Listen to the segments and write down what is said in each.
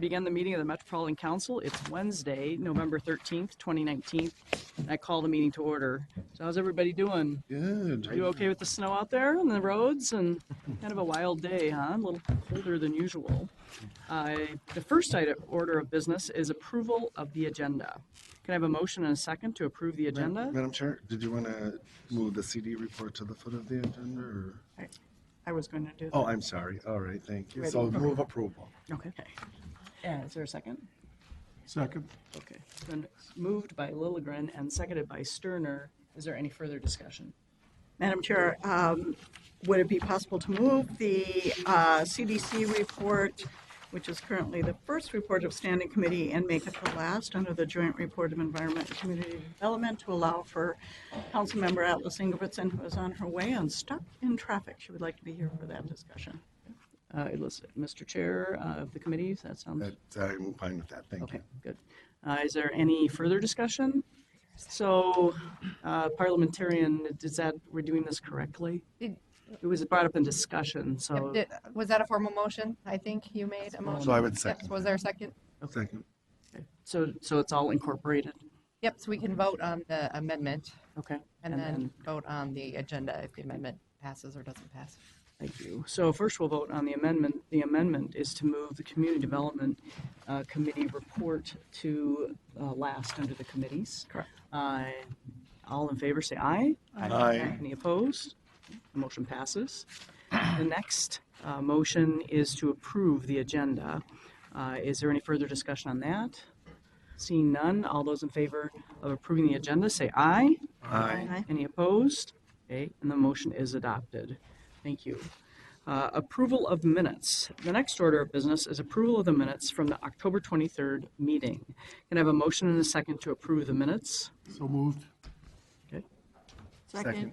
begin the meeting of the Metropolitan Council. It's Wednesday, November 13th, 2019. And I call the meeting to order. So how's everybody doing? Good. Are you okay with the snow out there on the roads? And kind of a wild day, huh? A little colder than usual. The first order of business is approval of the agenda. Can I have a motion and a second to approve the agenda? Madam Chair, did you want to move the CD report to the foot of the agenda? Or? I was going to do that. Oh, I'm sorry. All right, thank you. Ready? So move approval. Okay. Yeah, is there a second? Second. Okay. It's been moved by Lilligren and seconded by Sterner. Is there any further discussion? Madam Chair, would it be possible to move the CDC report, which is currently the first report of Standing Committee, and make it the last under the Joint Report of Environment and Community Development to allow for Councilmember Atlas Ingebrigtsen, who is on her way and stuck in traffic. She would like to be here for that discussion. Mr. Chair of the committee, that sounds... I'm fine with that. Thank you. Okay, good. Is there any further discussion? So, parliamentarian, we're doing this correctly? It was brought up in discussion, so... Was that a formal motion? I think you made a motion. So I would second. Yep. Was there a second? Second. Okay. So it's all incorporated? Yep, so we can vote on the amendment. Okay. And then vote on the agenda if the amendment passes or doesn't pass. Thank you. So first we'll vote on the amendment. The amendment is to move the Community Development Committee report to last under the committees. Correct. All in favor say aye. Aye. Any opposed? The motion passes. The next motion is to approve the agenda. Is there any further discussion on that? Seeing none, all those in favor of approving the agenda say aye. Aye. Any opposed? Okay, and the motion is adopted. Thank you. Approval of minutes. The next order of business is approval of the minutes from the October 23rd meeting. Can I have a motion and a second to approve the minutes? So moved. Okay. Second.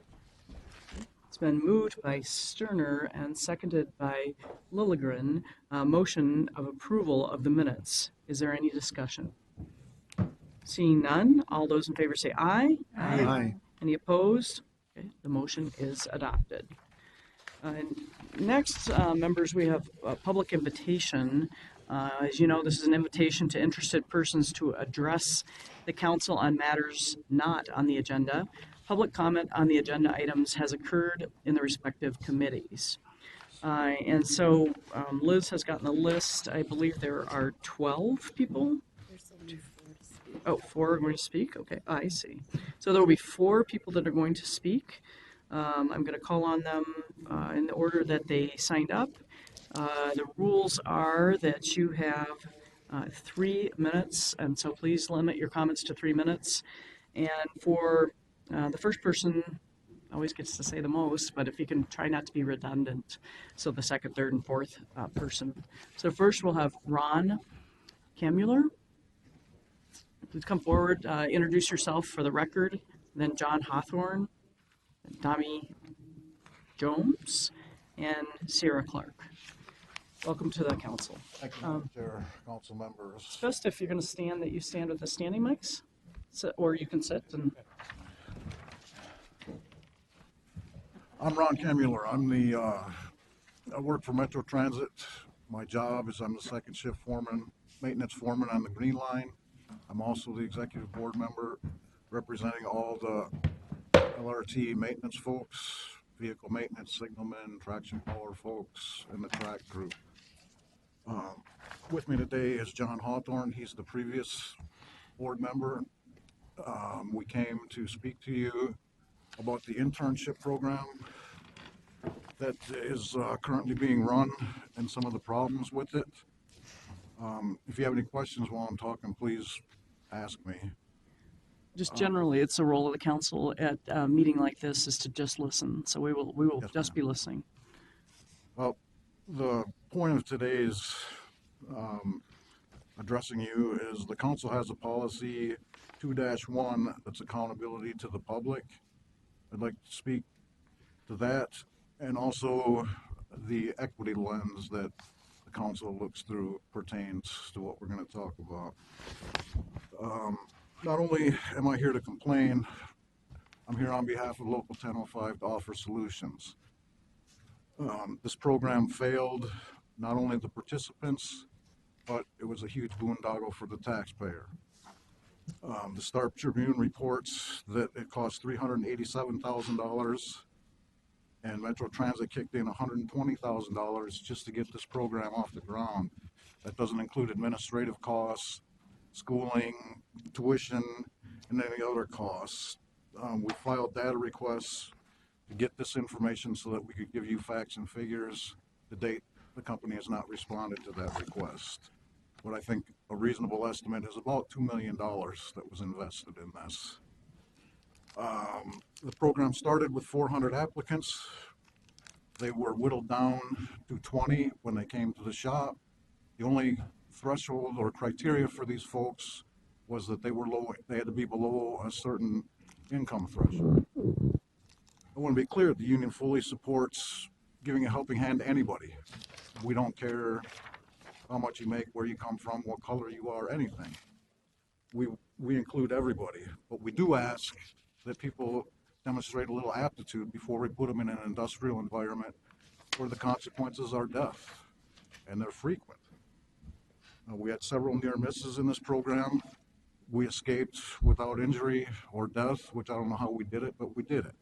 It's been moved by Sterner and seconded by Lilligren. Motion of approval of the minutes. Is there any discussion? Seeing none, all those in favor say aye. Aye. Any opposed? Okay, the motion is adopted. Next, members, we have a public invitation. As you know, this is an invitation to interested persons to address the council on matters not on the agenda. Public comment on the agenda items has occurred in the respective committees. And so Liz has gotten a list. I believe there are 12 people. Oh, 4 are going to speak? Okay, I see. So there will be 4 people that are going to speak. I'm going to call on them in the order that they signed up. The rules are that you have 3 minutes, and so please limit your comments to 3 minutes. And for the first person, always gets to say the most, but if you can try not to be redundant, so the second, third, and fourth person. So first we'll have Ron Kamuller. Please come forward, introduce yourself for the record, then John Hawthorne, Tommy Jones, and Sarah Clark. Welcome to the council. Thank you, Madam Chair, council members. It's best if you're going to stand that you stand with the standing mics, or you can sit. And I'm Ron Kamuller. I work for Metro Transit. My job is I'm the second shift foreman, maintenance foreman on the Green Line. I'm also the executive board member representing all the LRT maintenance folks, vehicle maintenance, signalmen, traction power folks, and the track group. With me today is John Hawthorne. He's the previous board member. We came to speak to you about the internship program that is currently being run and some of the problems with it. If you have any questions while I'm talking, please ask me. just generally, it's the role of the council at a meeting like this is to just listen. So we will Yes, just ma'am. be listening. Well, the point of today's addressing you is the council has a policy 2-1 that's accountability to the public. I'd like to speak to that and also the equity lens that the council looks through pertains to what we're going to talk about. Not only am I here to complain, I'm here on behalf of Local 1005 to offer solutions. This program failed not only the participants, but it was a huge boondoggle for the taxpayer. The Star Tribune reports that it cost $387,000, and Metro Transit kicked in $120,000 just to get this program off the ground. That doesn't include administrative costs, schooling, tuition, and any other costs. We filed data requests to get this information so that we could give you facts and figures. To date, the company has not responded to that request. What I think a reasonable estimate is about $2 million that was invested in this. The program started with 400 applicants. They were whittled down to 20 when they came to the shop. The only threshold or criteria for these folks was that they had to be below a certain income threshold. I want to be clear, the union fully supports giving a helping hand to anybody. We don't care how much you make, where you come from, what color you are, anything. We include everybody, but we do ask that people demonstrate a little aptitude before we put them in an industrial environment where the consequences are death, and they're frequent. We had several near misses in this program. We escaped without injury or death, which I don't know how we did it, but we did it.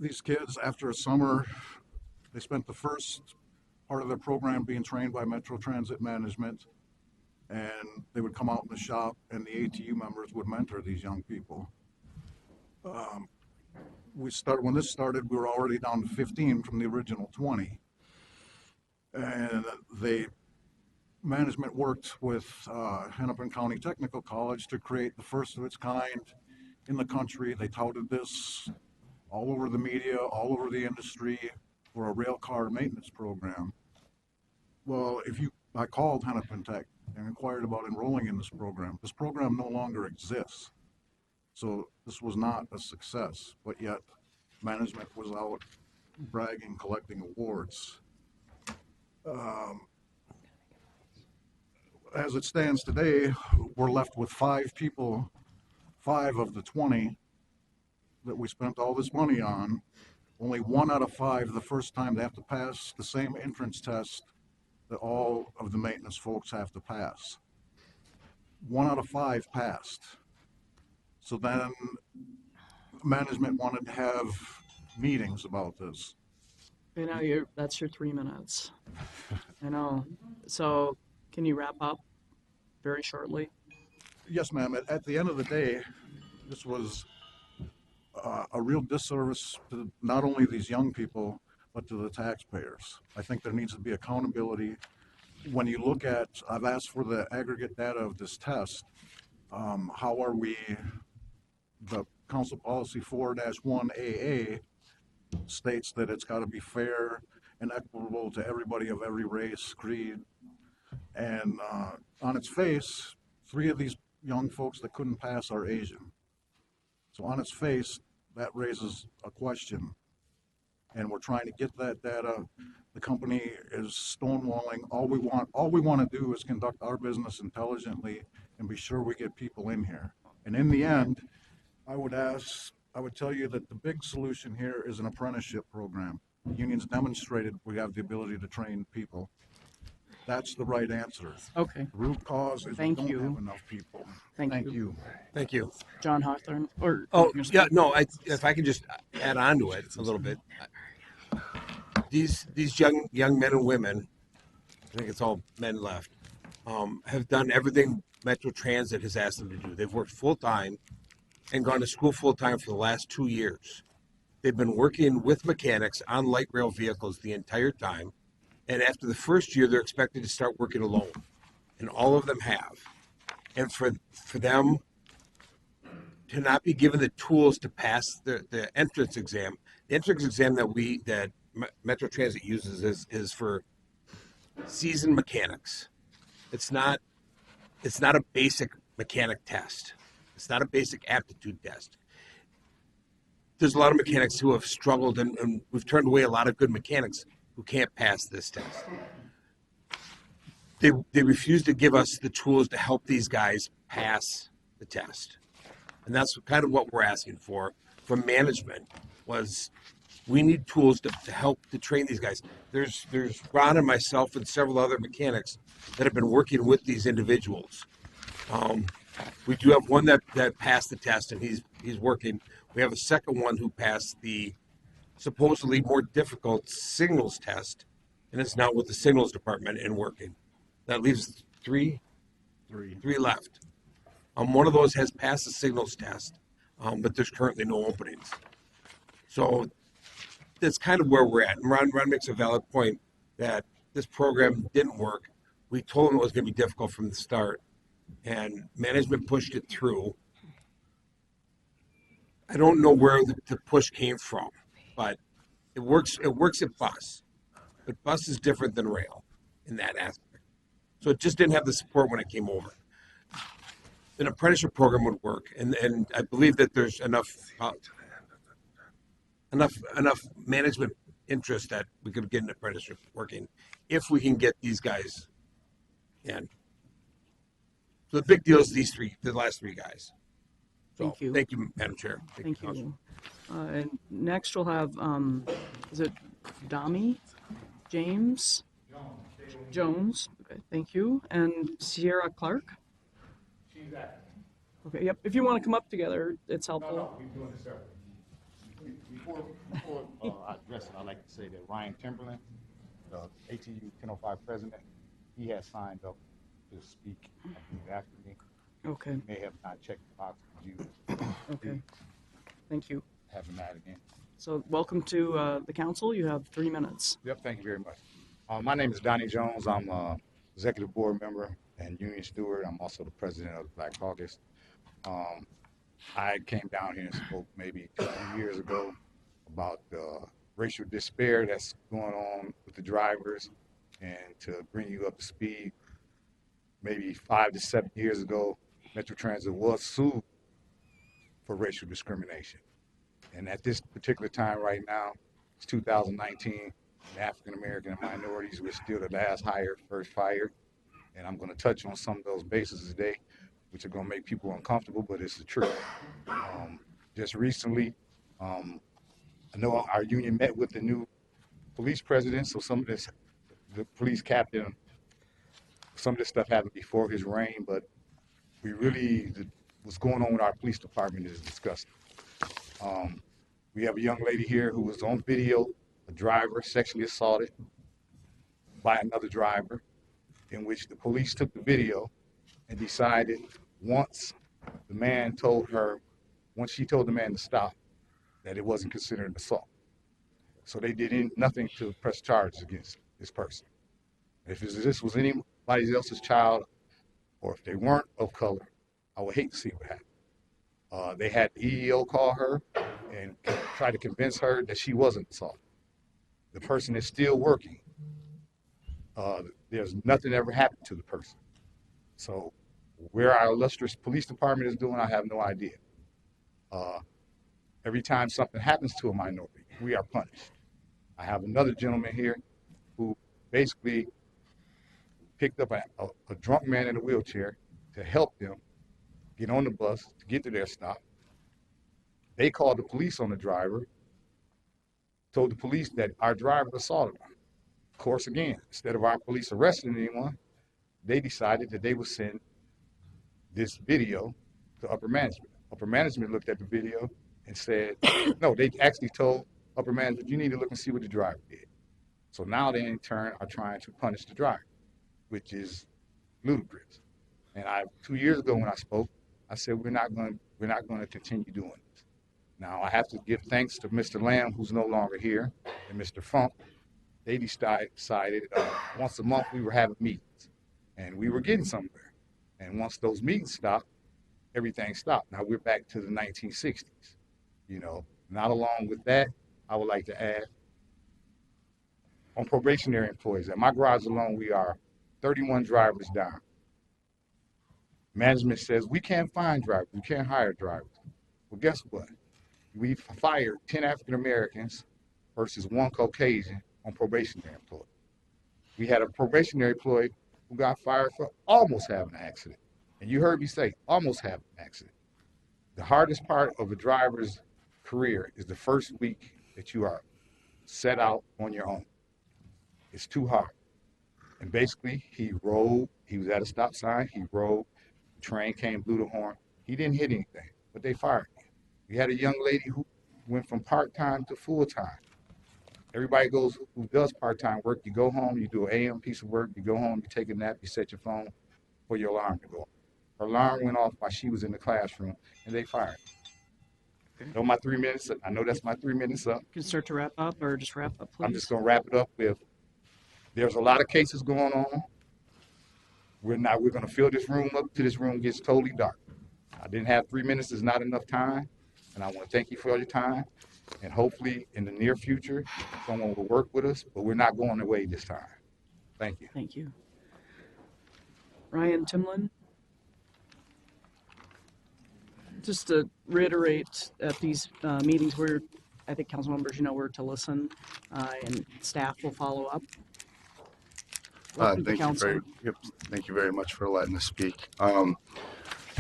These kids, after a summer, they spent the first part of their program being trained by Metro Transit Management, and they would come out in the shop and the ATU members would mentor these young people. When this started, we were already down to 15 from the original 20. And management worked with Hennepin County Technical College to create the first of its kind in the country. They touted this all over the media, all over the industry for a rail car maintenance program. Well, I called Hennepin Tech and inquired about enrolling in this program. This program no longer exists. So this was not a success, but yet management was out bragging, collecting awards. As it stands today, we're left with 5 people, 5 of the 20 that we spent all this money on. Only 1 out of 5 the first time they have to pass the same entrance test that all of the maintenance folks have to pass. 1 out of 5 passed. So then management wanted to have meetings about this. You know, that's your 3 minutes. I know. So can you wrap up very shortly? Yes, ma'am. At the end of the day, this was a real disservice to not only these young people, but to the taxpayers. I think there needs to be accountability. When you look at, I've asked for the aggregate data of this test. How are we, the Council Policy 4-1AA states that it's got to be fair and equitable to everybody of every race, creed, and on its face, 3 of these young folks that couldn't pass are Asian. So on its face, that raises a question, and we're trying to get that data. The company is stonewalling. All we want to do is conduct our business intelligently and be sure we get people in here. And in the end, I would tell you that the big solution here is an apprenticeship program. Unions demonstrated we have the ability to train people. That's the right answer. Okay. The root cause is we don't have enough people. Thank Thank you. you. Thank you. John Hawthorne, or Oh, yeah, no, if I can just add on to it a little bit. These young men and women, I think it's all men left, have done everything Metro Transit has asked them to do. They've worked full-time and gone to school full-time for the last 2 years. They've been working with mechanics on light rail vehicles the entire time. And after the first year, they're expected to start working alone. And all of them have. And for them to not be given the tools to pass the entrance exam, the entrance exam that Metro Transit uses is for seasoned mechanics. It's not a basic mechanic test. It's not a basic aptitude test. There's a lot of mechanics who have struggled, and we've turned away a lot of good mechanics who can't pass this test. They refuse to give us the tools to help these guys pass the test. And that's kind of what we're asking for from management, was We need tools to help to train these guys. There's Ron and myself and several other mechanics that have been working with these individuals. We do have one that passed the test and he's working. We have a second one who passed the supposedly more difficult signals test and is now with the signals department and working. That leaves three left. One of those has passed the signals test, but there's currently no openings. So that's kind of where we're at. And Ron makes a valid point that this program didn't work. We told him it was going to be difficult from the start, and management pushed it through. I don't know where the push came from, but it works. It works at bus, but bus is different than rail in that aspect. So it just didn't have the support when it came over. An apprenticeship program would work, and I believe that there's enough management interest that we could get an apprenticeship working if we can get these guys in. So the big deal is the last three guys. So, Thank you. Thank you, Madam Chair. Thank Council. you. And next we'll have, is it James? Jones. Okay, thank you. And Sierra Clark? Okay, yep. If you want to come up together, it's helpful. We're doing this separately. Before I address it, I'd like to say that Ryan Timberland, the ATU 1005 president, he has signed up to speak, I believe, after me. Okay, He may have not checked the box. Could you okay. Thank you. have him add again? So welcome to the council. You have 3 minutes. Yep, thank you very much. My name is Donnie Jones. I'm a executive board member and union steward. I'm also the president of the Black Caucus. I came down here and spoke maybe 2 years ago about the racial despair that's going on with the drivers, and to bring you up to speed, maybe 5 to 7 years ago, Metro Transit was sued for racial discrimination. And at this particular time right now, it's 2019, African American and minorities, we're still the last hired, first fired. And I'm going to touch on some of those bases today, which are going to make people uncomfortable, but it's the truth. Just recently, I know our union met with the new police president, so some of this, the police captain, some of this stuff happened before his reign, but what's going on with our police department is disgusting. We have a young lady here who was on video, a driver sexually assaulted by another driver, in which the police took the video and decided once she told the man to stop, that it wasn't considered an assault. So they did nothing to press charges against this person. If this was anybody else's child, or if they weren't of color, I would hate to see what happened. They had the EEO call her and try to convince her that she wasn't assaulted. The person is still working. There's nothing ever happened to the person. So where our illustrious police department is doing, I have no idea. Every time something happens to a minority, we are punished. I have another gentleman here who basically picked up a drunk man in a wheelchair to help them get on the bus to get to their stop. They called the police on the driver, told the police that our driver assaulted him. Of course, again, instead of our police arresting anyone, they decided that they would send this video to upper management. Upper management looked at the video and said, no, they actually told upper management, you need to look and see what the driver did. So now they in turn are trying to punish the driver, which is ludicrous. And 2 years ago when I spoke, I said we're not going to continue doing this. Now I have to give thanks to Mr. Lamb, who's no longer here, and Mr. Funk. They decided once a month we were having meetings, and we were getting somewhere. And once those meetings stopped, everything stopped. Now we're back to the 1960s. Not along with that, I would like to add, on probationary employees, at my garage alone, we are 31 drivers down. Management says we can't find drivers, we can't hire drivers. Well, guess what? We fired 10 African Americans versus 1 Caucasian on probationary employee. We had a probationary employee who got fired for almost having an accident. And you heard me say, almost having an accident. The hardest part of a driver's career is the first week that you are set out on your own. It's too hard. And basically, he rolled. He was at a stop sign. He rolled. Train came, blew the horn. He didn't hit anything, but they fired him. We had a young lady who went from part-time to full-time. Everybody goes who does part-time work. You go home, you do an AM piece of work. You go home, you take a nap, you set your phone for your alarm to go off. Her alarm went off while she was in the classroom, and they fired her. Okay. Know my 3 minutes? I know that's my 3 minutes up. Can you start to wrap up or just wrap up, please? I'm just going to wrap it up with there's a lot of cases going on. We're going to fill this room up till this room gets totally dark. I didn't have 3 minutes. Is not enough time. And I want to thank you for all your time. And hopefully in the near future, someone will work with us, but we're not going away this time. Thank you. Thank you. Ryan Timlin? Just to reiterate, at these meetings, I think council members, we're to listen, and staff will follow up. Welcome to council. Thank you very much for letting us speak.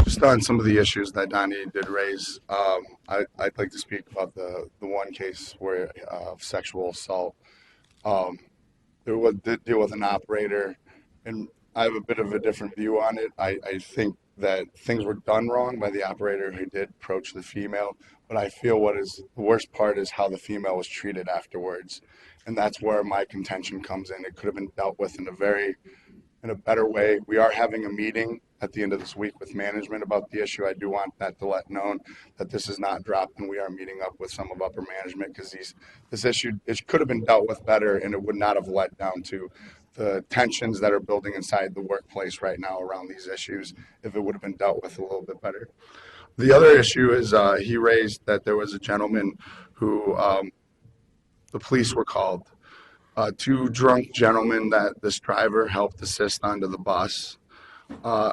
Just on some of the issues that Donnie did raise, I'd like to speak about the one case where of sexual assault. Did deal with an operator, and I have a bit of a different view on it. I think that things were done wrong by the operator who did approach the female, but I feel what is the worst part is how the female was treated afterwards. And that's where my contention comes in. It could have been dealt with in a better way. We are having a meeting at the end of this week with management about the issue. I do want that to let known that this is not dropped, and we are meeting up with some of upper management because this issue, it could have been dealt with better, and it would not have led down to the tensions that are building inside the workplace right now around these issues if it would have been dealt with a little bit better. The other issue is he raised that there was a gentleman who the police were called. Two drunk gentlemen that this driver helped assist onto the bus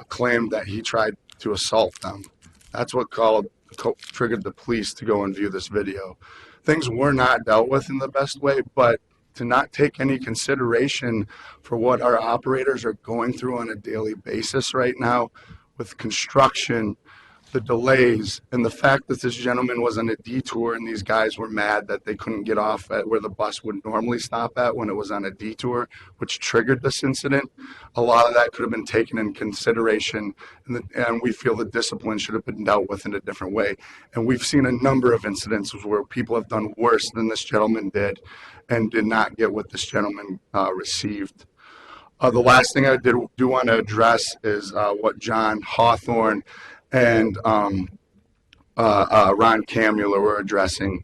claimed that he tried to assault them. That's what triggered the police to go and view this video. Things were not dealt with in the best way, but to not take any consideration for what our operators are going through on a daily basis right now with construction, the delays, and the fact that this gentleman was on a detour and these guys were mad that they couldn't get off at where the bus would normally stop at when it was on a detour, which triggered this incident. A lot of that could have been taken in consideration, and we feel the discipline should have been dealt with in a different way. And we've seen a number of incidents where people have done worse than this gentleman did and did not get what this gentleman received. The last thing I do want to address is what John Hawthorne and Ron Kamula were addressing.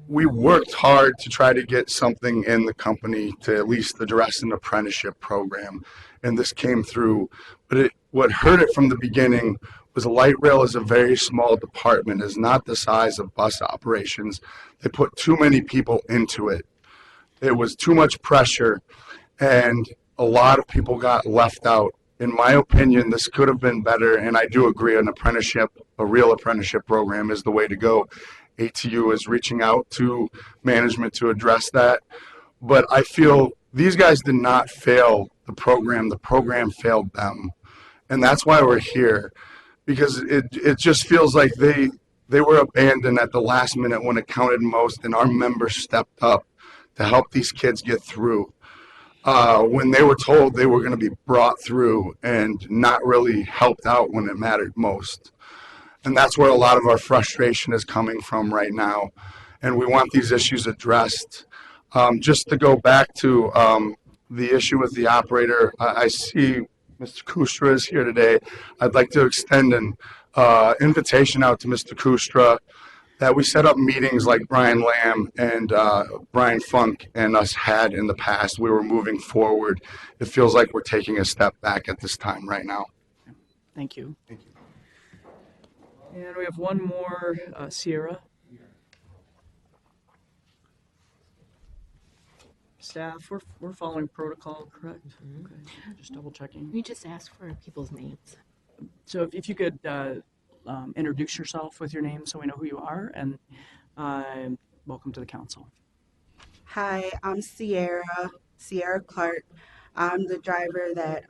We worked hard to try to get something in the company to at least address an apprenticeship program, and this came through. But what hurt it from the beginning was light rail is a very small department, is not the size of bus operations. They put too many people into it. It was too much pressure, and a lot of people got left out. In my opinion, this could have been better, and I do agree an apprenticeship, a real apprenticeship program is the way to go. ATU is reaching out to management to address that, but I feel these guys did not fail the program failed them, and that's why we're here, because it just feels like they were abandoned at the last minute when it counted most, and our members stepped up to help these kids get through. When they were told they were going to be brought through and not really helped out when it mattered most. And that's where a lot of our frustration is coming from right now. And we want these issues addressed. Just to go back to the issue with the operator, I see Mr. Kustra is here today. I'd like to extend an invitation out to Mr. Kustra that we set up meetings like Brian Lamb and Brian Funk and us had in the past. We were moving forward. It feels like we're taking a step back at this time right now. Thank you. And we have one more, Sierra. Staff, we're following protocol, correct? Okay, just double checking. We just ask for people's names. So if you could introduce yourself with your name so we know who you are, and welcome to the council. Hi, I'm Sierra Clark. I'm the driver that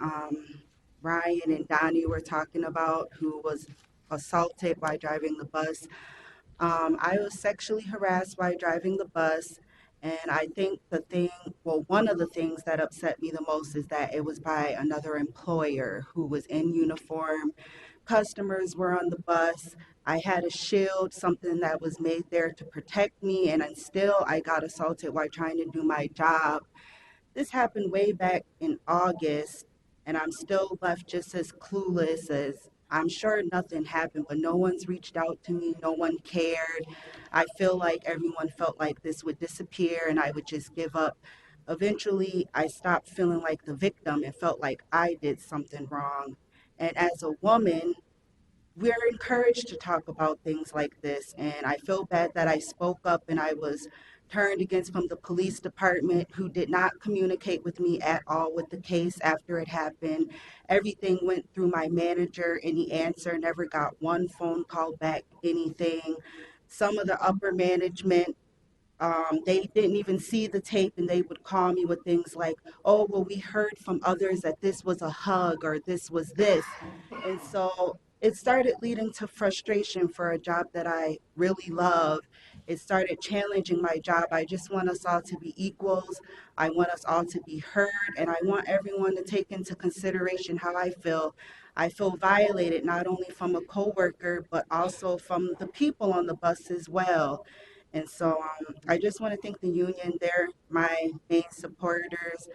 Ryan and Donnie were talking about, who was assaulted while driving the bus. I was sexually harassed while driving the bus. And I think one of the things that upset me the most is that it was by another employer who was in uniform. Customers were on the bus. I had a shield, something that was made there to protect me, and I got assaulted while trying to do my job. This happened way back in August, and I'm still left just as clueless as I'm sure nothing happened, but no one's reached out to me. No one cared. I feel like everyone felt like this would disappear and I would just give up. Eventually, I stopped feeling like the victim and felt like I did something wrong. And as a woman, we're encouraged to talk about things like this. And I feel bad that I spoke up and I was turned against from the police department, who did not communicate with me at all with the case after it happened. Everything went through my manager and he answered, never got one phone call back, anything. Some of the upper management, they didn't even see the tape and they would call me with things like, oh, well, we heard from others that this was a hug or this was this. And so it started leading to frustration for a job that I really love. It started challenging my job. I just want us all to be equals. I want us all to be heard. And I want everyone to take into consideration how I feel. I feel violated not only from a coworker, but also from the people on the bus as well. And so I just want to thank the union. They're my main supporters,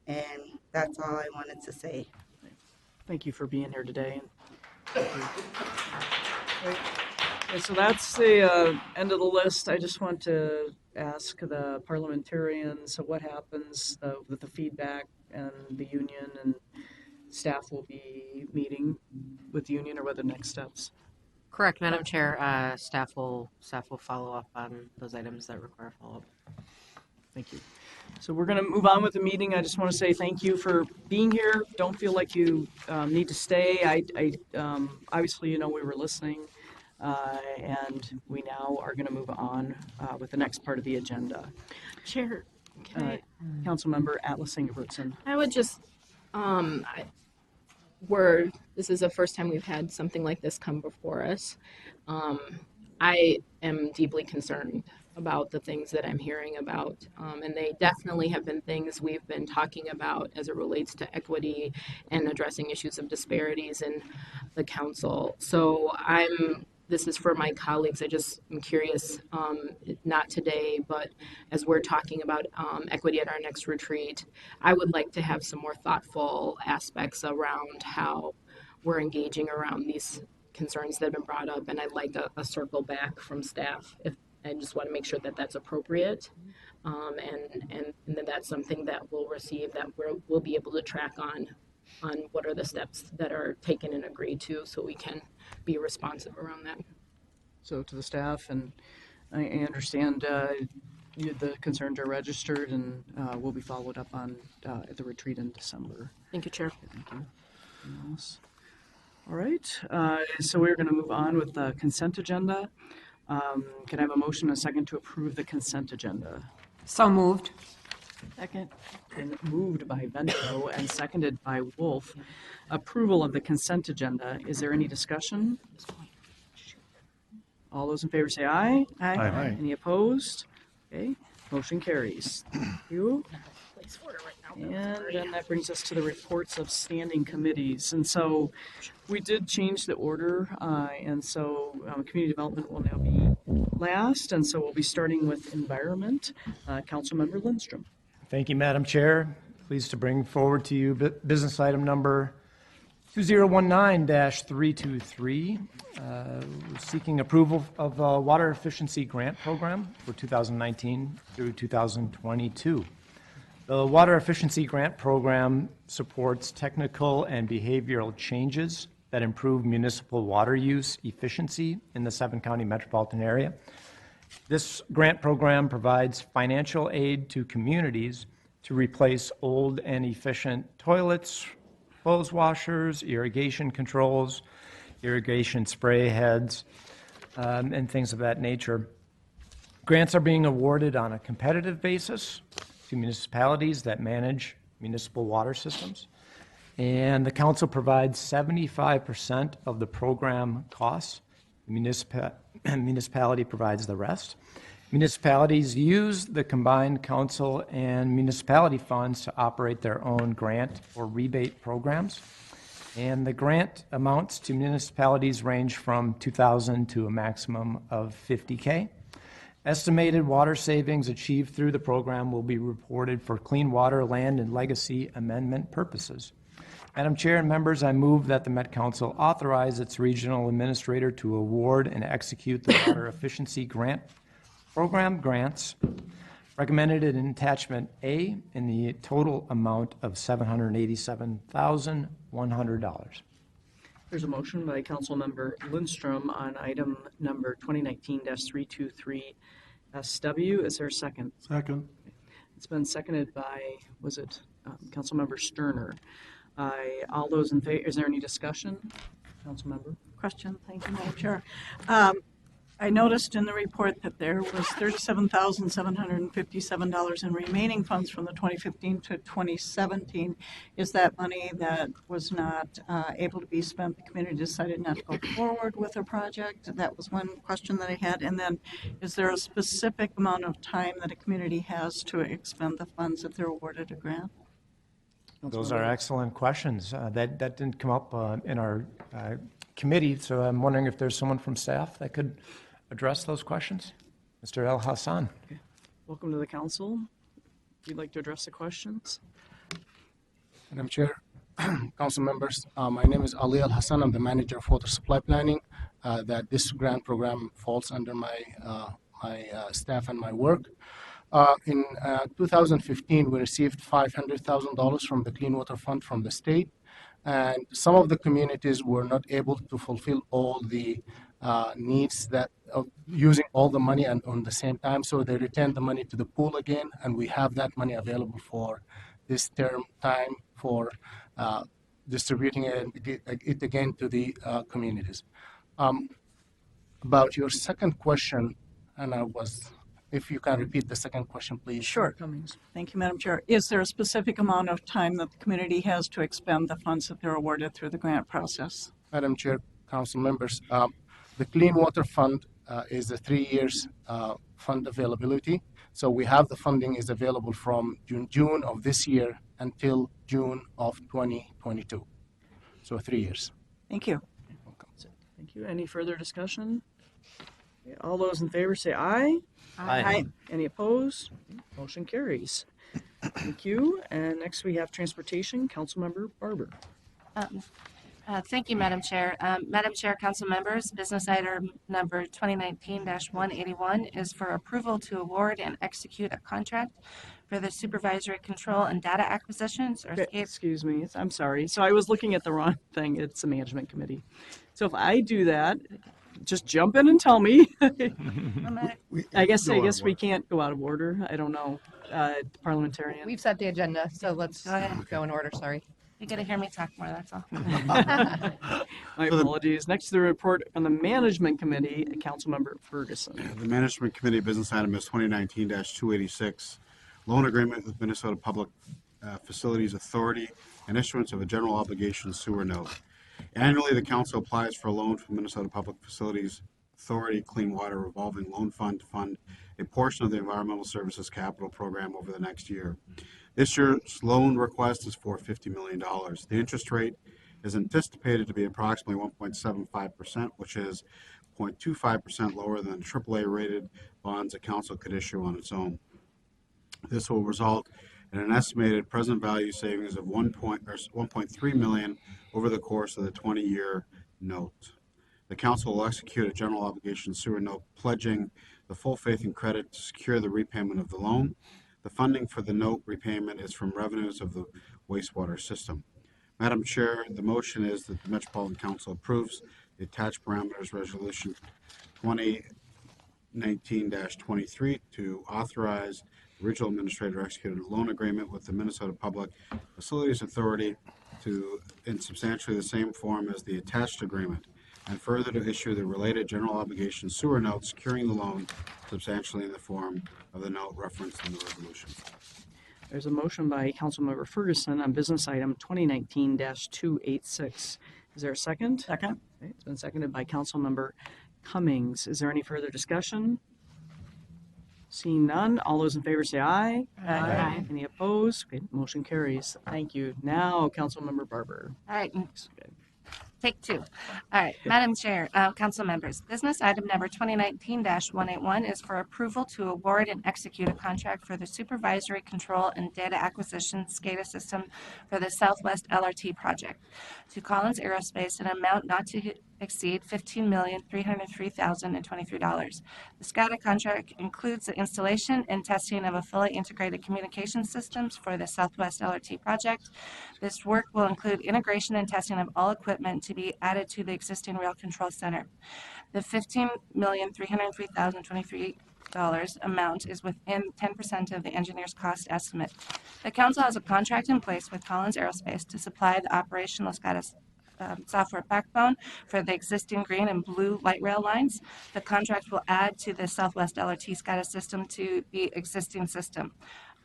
and that's all I wanted to say. Thank you for being here today. Great. Okay, so that's the end of the list. I just want to ask the parliamentarians, so what happens with the feedback, and the union and staff will be meeting with the union, or what are the next steps? Correct, Madam Chair. Staff will follow up on those items that require follow-up. Thank you. So we're going to move on with the meeting. I just want to say thank you for being here. Don't feel like you need to stay. Obviously, we were listening, and we now are going to move on with the next part of the agenda. Chair, Councilmember Atlas Ingebrigtsen. I would just, this is the first time we've had something like this come before us. I am deeply concerned about the things that I'm hearing about, and they definitely have been things we've been talking about as it relates to equity and addressing issues of disparities in the council. So this is for my colleagues. I just am curious, not today, but as we're talking about equity at our next retreat, I would like to have some more thoughtful aspects around how we're engaging around these concerns that have been brought up. And I'd like a circle back from staff. I just want to make sure that that's appropriate. And that that's something that we'll receive, that we'll be able to track on what are the steps that are taken and agreed to, so we can be responsive around that. So to the staff, and I understand the concerns are registered and will be followed up on at the retreat in December. Thank you, Chair. Thank you. Anything else? All right, so we're going to move on with the consent agenda. Can I have a motion and a second to approve the consent agenda? So moved. Second. And moved by Vento and seconded by Wolf. Approval of the consent agenda. Is there any discussion? All those in favor say aye. Aye. Any opposed? Okay, motion carries. Thank you. And then that brings us to the reports of standing committees. And so we did change the order, and so community development will now be last. And so we'll be starting with environment. Councilmember Lindstrom. Thank you, Madam Chair. Pleased to bring forward to you business item number 2019-323, seeking approval of a water efficiency grant program for 2019 through 2022. The Water Efficiency Grant Program supports technical and behavioral changes that improve municipal water use efficiency in the 7-county metropolitan area. This grant program provides financial aid to communities to replace old and efficient toilets, clothes washers, irrigation controls, irrigation spray heads, and things of that nature. Grants are being awarded on a competitive basis to municipalities that manage municipal water systems. And the council provides 75% of the program costs. The municipality provides the rest. Municipalities use the combined council and municipality funds to operate their own grant or rebate programs. And the grant amounts to municipalities range from $2,000 to a maximum of $50K. Estimated water savings achieved through the program will be reported for clean water, land, and legacy amendment purposes. Madam Chair and members, I move that the Met Council authorize its regional administrator to award and execute the water efficiency grant program grants recommended in attachment A in the total amount of $787,100. There's a motion by Councilmember Lindstrom on item number 2019-323SW. Is there a second? Second. It's been seconded by, Councilmember Sterner. All those in favor, is there any discussion? Councilmember? Question. Thank you, Madam Chair. I noticed in the report that there was $37,757 in remaining funds from the 2015 to 2017. Is that money that was not able to be spent? The community decided not to go forward with a project? That was one question that I had. And then, is there a specific amount of time that a community has to expend the funds if they're awarded a grant? Those are excellent questions. That didn't come up in our committee, so I'm wondering if there's someone from staff that could address those questions. Mr. El Hassan. Okay. Welcome to the council. If you'd like to address the questions. Madam Chair, council members, my name is Ali Al Hassan. I'm the manager of water supply planning. That this grant program falls under my staff and my work. In 2015, we received $500,000 from the Clean Water Fund from the state, and some of the communities were not able to fulfill all the needs that of using all the money and on the same time, so they returned the money to the pool again, and we have that money available for this term time for distributing it again to the communities. About your second question, and if you can repeat the second question, please. Sure. Thank you, Madam Chair. Is there a specific amount of time that the community has to expend the funds that they're awarded through the grant process? Madam Chair, council members, the Clean Water Fund is a 3 years fund availability. So we have the funding is available from June of this year until June of 2022. So 3 years. Thank you. Thank you. Any further discussion? Okay, all those in favor say aye. Aye. Any opposed? Motion carries. Thank you. And next we have Transportation, Councilmember Barber. Thank you, Madam Chair. Madam Chair, council members, business item number 2019-181 is for approval to award and execute a contract for the supervisory control and data acquisitions. Excuse me. I'm sorry. So I was looking at the wrong thing. It's a management committee. So if I do that, just jump in and tell me. I guess we can't go out of order. I don't know. Parliamentarian. We've set the agenda, so let's go in order. Sorry. You got to hear me talk more, that's all. My apologies. Next to the report on the Management Committee, Councilmember Ferguson. The Management Committee business item is 2019-286, loan agreement with Minnesota Public Facilities Authority and issuance of a general obligation sewer note. Annually, the council applies for a loan from Minnesota Public Facilities Authority Clean Water Revolving Loan Fund to fund a portion of the Environmental Services Capital Program over the next year. This year's loan request is for $50 million. The interest rate is anticipated to be approximately 1.75%, which is 0.25% lower than AAA rated bonds a council could issue on its own. This will result in an estimated present value savings of $1.3 million over the course of the 20-year note. The council will execute a general obligation sewer note pledging the full faith and credit to secure the repayment of the loan. The funding for the note repayment is from revenues of the wastewater system. Madam Chair, the motion is that the Metropolitan Council approves the attached parameters resolution 2019-23 to authorize the regional administrator to execute a loan agreement with the Minnesota Public Facilities Authority in substantially the same form as the attached agreement, and further to issue the related general obligation sewer note securing the loan substantially in the form of the note referenced in the resolution. There's a motion by Councilmember Ferguson on business item 2019-286. Is there a second? Second. Okay, it's been seconded by Councilmember Cummings. Is there any further discussion? Seeing none, all those in favor say aye. Aye. Any opposed? Okay, motion carries. Thank you. Now, Councilmember Barber. All right, take two. All right, Madam Chair, council members, business item number 2019-181 is for approval to award and execute a contract for the supervisory control and data acquisition SCADA system for the Southwest LRT project to Collins Aerospace in an amount not to exceed $15,303,023. The SCADA contract includes the installation and testing of a fully integrated communication systems for the Southwest LRT project. This work will include integration and testing of all equipment to be added to the existing rail control center. The $15,303,023 amount is within 10% of the engineer's cost estimate. The council has a contract in place with Collins Aerospace to supply the operational SCADA software backbone for the existing green and blue light rail lines. The contract will add to the Southwest LRT SCADA system to the existing system.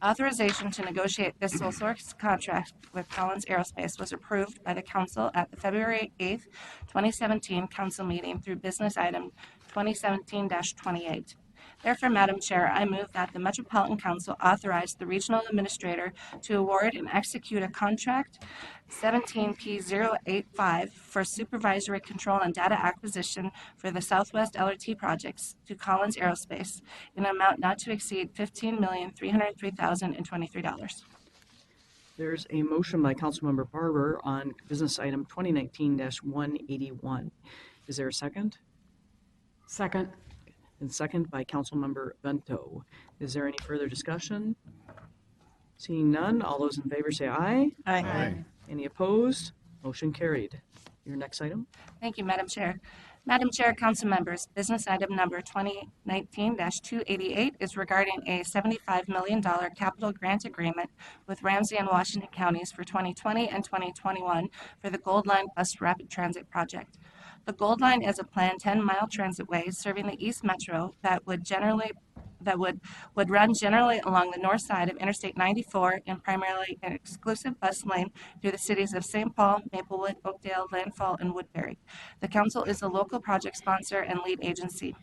Authorization to negotiate this sole source contract with Collins Aerospace was approved by the council at the February 8th, 2017 council meeting through business item 2017-28. Therefore, Madam Chair, I move that the Metropolitan Council authorize the regional administrator to award and execute a contract 17P085 for supervisory control and data acquisition for the Southwest LRT projects to Collins Aerospace in an amount not to exceed $15,303,023. There's a motion by Councilmember Barber on business item 2019-181. Is there a second? Second. And second by Councilmember Bento. Is there any further discussion? Seeing none, all those in favor say aye. Aye. Any opposed? Motion carried. Your next item? Thank you, Madam Chair. Madam Chair, council members, business item number 2019-288 is regarding a $75 million capital grant agreement with Ramsey and Washington counties for 2020 and 2021 for the Gold Line Bus Rapid Transit Project. The Gold Line is a planned 10-mile transitway serving the East Metro that would run generally along the north side of Interstate 94 and primarily an exclusive bus lane through the cities of St. Paul, Maplewood, Oakdale, Landfall, and Woodbury. The council is the local project sponsor and lead agency.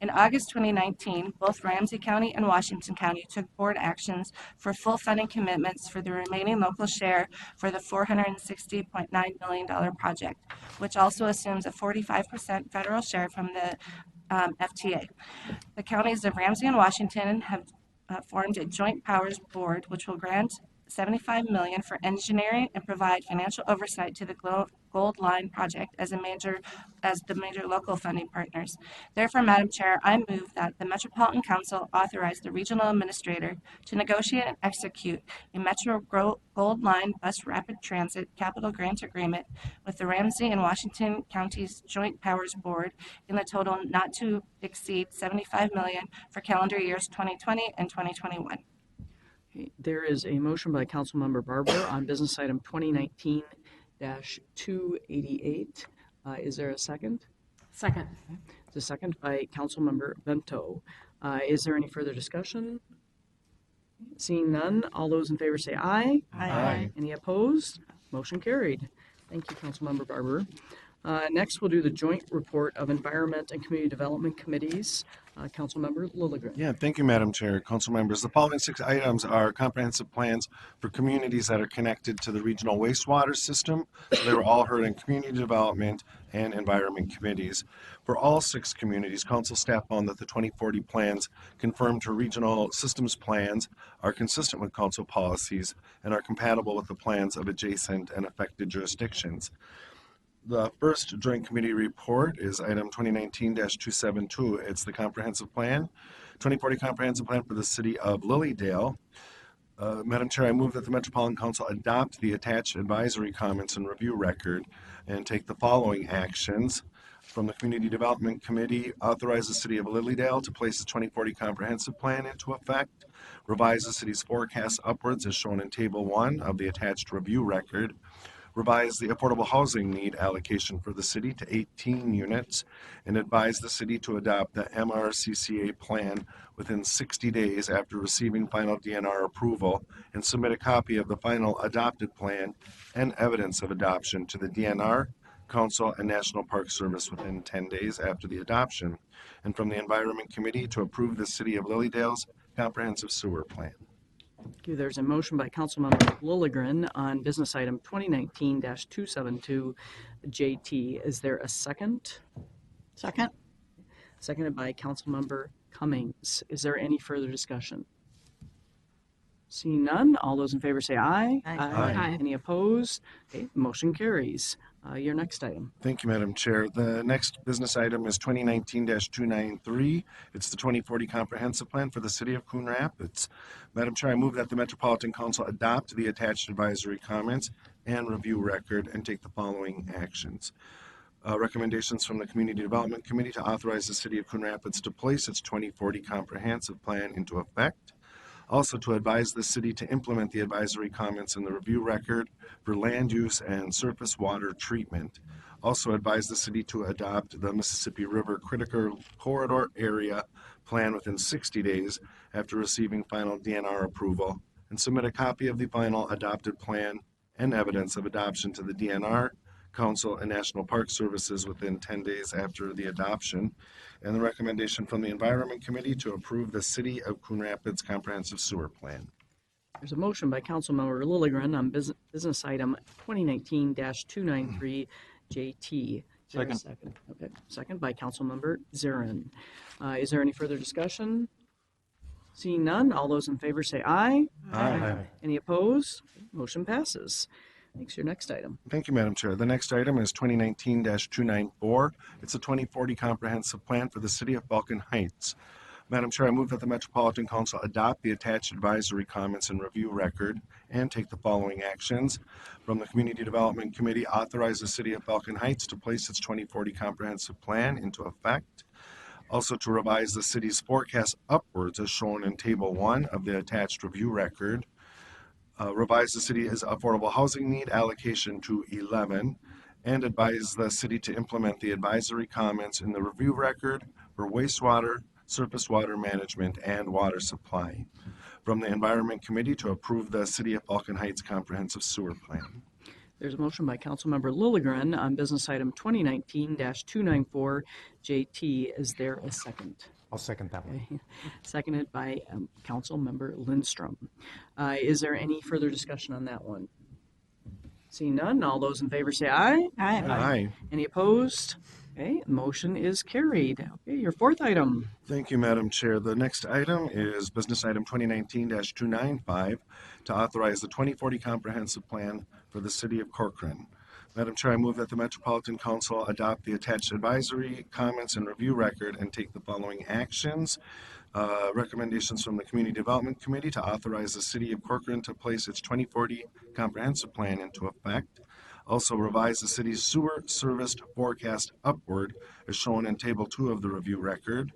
In August 2019, both Ramsey County and Washington County took board actions for full funding commitments for the remaining local share for the $460.9 million project, which also assumes a 45% federal share from the FTA. The counties of Ramsey and Washington have formed a joint powers board, which will grant $75 million for engineering and provide financial oversight to the Gold Line project as the major local funding partners. Therefore, Madam Chair, I move that the Metropolitan Council authorize the regional administrator to negotiate and execute a Metro Gold Line Bus Rapid Transit capital grant agreement with the Ramsey and Washington Counties Joint Powers Board in the total not to exceed $75 million for calendar years 2020 and 2021. There is a motion by Councilmember Barber on business item 2019-288. Is there a second? Second. It's a second by Councilmember Bento. Is there any further discussion? Seeing none, all those in favor say aye. Aye. Any opposed? Motion carried. Thank you, Councilmember Barber. Next, we'll do the joint report of Environment and Community Development Committees. Councilmember Lilligren. Yeah, thank you, Madam Chair. Council members, the following 6 items are comprehensive plans for communities that are connected to the regional wastewater system. So they were all heard in Community Development and Environment Committees. For all 6 communities, council staff found that the 2040 plans confirmed to regional systems plans are consistent with council policies and are compatible with the plans of adjacent and affected jurisdictions. The first Joint Committee report is item 2019-272. It's the comprehensive plan, 2040 comprehensive plan for the city of Lilydale. Madam Chair, I move that the Metropolitan Council adopt the attached advisory comments and review record and take the following actions. From the Community Development Committee, authorize the city of Lilydale to place the 2040 comprehensive plan into effect, revise the city's forecast upwards as shown in Table 1 of the attached review record, revise the affordable housing need allocation for the city to 18 units, and advise the city to adopt the MRCCA plan within 60 days after receiving final DNR approval, and submit a copy of the final adopted plan and evidence of adoption to the DNR Council, and National Park Service within 10 days after the adoption. And from the Environment Committee to approve the City of Lily Dale's comprehensive sewer plan. Thank you. There's a motion by Councilmember Lilligren on business item 2019-272 JT. Is there a second? Second? Seconded by Councilmember Cummings. Is there any further discussion? Seeing none, all those in favor say aye. Aye. Aye. Any opposed? Okay, motion carries. Your next item. Thank you, Madam Chair. The next business item is 2019-293. It's the 2040 Comprehensive Plan for the City of Coon Rapids. Madam Chair, I move that the Metropolitan Council adopt the attached advisory comments and review record and take the following actions. Recommendations from the Community Development Committee to authorize the City of Coon Rapids to place its 2040 Comprehensive Plan into effect. Also, to advise the city to implement the advisory comments in the review record for land use and surface water treatment. Also, advise the city to adopt the Mississippi River Critical Corridor Area Plan within 60 days after receiving final DNR approval, and submit a copy of the final adopted plan and evidence of adoption to the DNR, Council, and National Park Services within 10 days after the adoption. And the recommendation from the Environment Committee to approve the City of Coon Rapids Comprehensive Sewer Plan. There's a motion by Councilmember Lilligren on business item 2019-293 JT. Is there a second? Okay, second by Councilmember Zarin. Is there any further discussion? Seeing none, all those in favor say aye. Aye. Any opposed? Motion passes. Thanks. Your next item. Thank you, Madam Chair. The next item is 2019-294. It's a 2040 Comprehensive Plan for the City of Falcon Heights. Madam Chair, I move that the Metropolitan Council adopt the attached advisory comments and review record and take the following actions. From the Community Development Committee, authorize the City of Falcon Heights to place its 2040 Comprehensive Plan into effect. Also, to revise the city's forecast upwards as shown in Table 1 of the attached review record. Revise the city's affordable housing need allocation to 11, and advise the city to implement the advisory comments in the review record for wastewater, surface water management, and water supply. From the Environment Committee to approve the City of Falcon Heights Comprehensive Sewer Plan. There's a motion by Councilmember Lilligren on business item 2019-294 JT. Is there a second? I'll second that one. Okay. Seconded by Councilmember Lindstrom. Is there any further discussion on that one? Seeing none, all those in favor say aye. Aye. Aye. Any opposed? Okay, motion is carried. Okay, your fourth item. Thank you, Madam Chair. The next item is business item 2019-295 to authorize the 2040 Comprehensive Plan for the City of Corcoran. Madam Chair, I move that the Metropolitan Council adopt the attached advisory comments and review record and take the following actions. Recommendations from the Community Development Committee to authorize the City of Corcoran to place its 2040 Comprehensive Plan into effect. Also, revise the city's sewer service forecast upward as shown in Table 2 of the review record.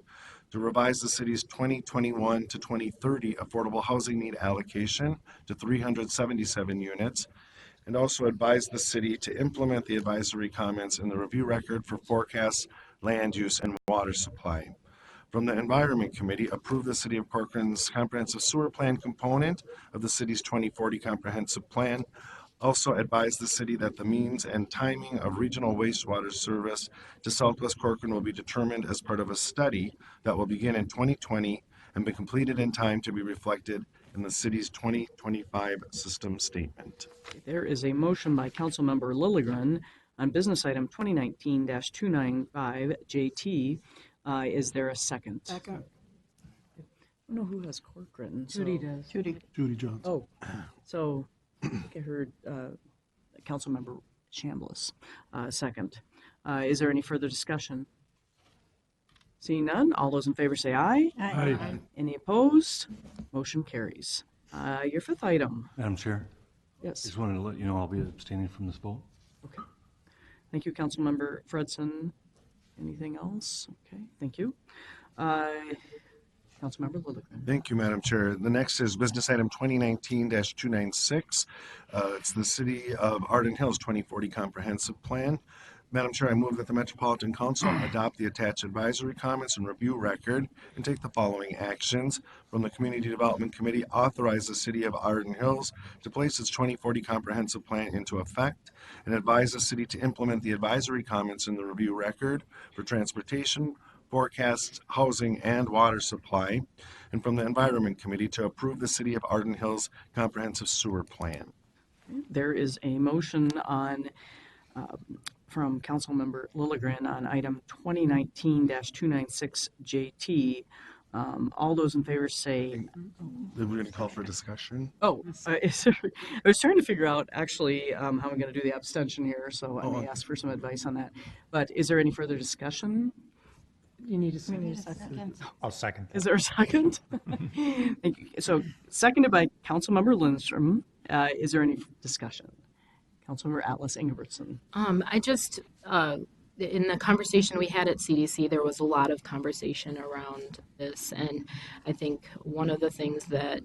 To revise the city's 2021 to 2030 affordable housing need allocation to 377 units. And also advise the city to implement the advisory comments in the review record for forecasts, land use, and water supply. From the Environment Committee, approve the City of Corcoran's Comprehensive Sewer Plan component of the city's 2040 Comprehensive Plan. Also advise the city that the means and timing of regional wastewater service to Southwest Corcoran will be determined as part of a study that will begin in 2020 and be completed in time to be reflected in the city's 2025 system statement. There is a motion by Councilmember Lilligren on business item 2019-295 JT. Is there a second? Second. I don't know who has Corcoran. Judy does. Judy. Judy Jones. Oh, so I think I heard Councilmember Chambliss second. Is there any further discussion? Seeing none, all those in favor say aye. Aye. Any opposed? Motion carries. Your fifth item. Madam Chair, Yes. just wanted to let you know I'll be abstaining from this vote. Okay. Thank you, Councilmember Fredson. Anything else? Okay, thank you. Councilmember Lilligren. Thank you, Madam Chair. The next is business item 2019-296. It's the City of Arden Hills 2040 Comprehensive Plan. Madam Chair, I move that the Metropolitan Council adopt the attached advisory comments and review record and take the following actions. From the Community Development Committee, authorize the City of Arden Hills to place its 2040 comprehensive plan into effect and advise the city to implement the advisory comments in the review record for transportation, forecasts, housing, and water supply. And from the Environment Committee, to approve the City of Arden Hills comprehensive sewer plan. There is a motion on from Councilmember Lilligren on item 2019-296 JT. All those in favor say. We're going to call for discussion. I was trying to figure out actually how I'm going to do the abstention here, so I may ask for some advice on that. But is there any further discussion? You need a Second. I'll second that. Is there a second? Thank you. So seconded by Councilmember Lindstrom. Is there any discussion? Councilmember Atlas Ingebrigtsen. I just, in the conversation we had at CDC, there was a lot of conversation around this. And I think one of the things that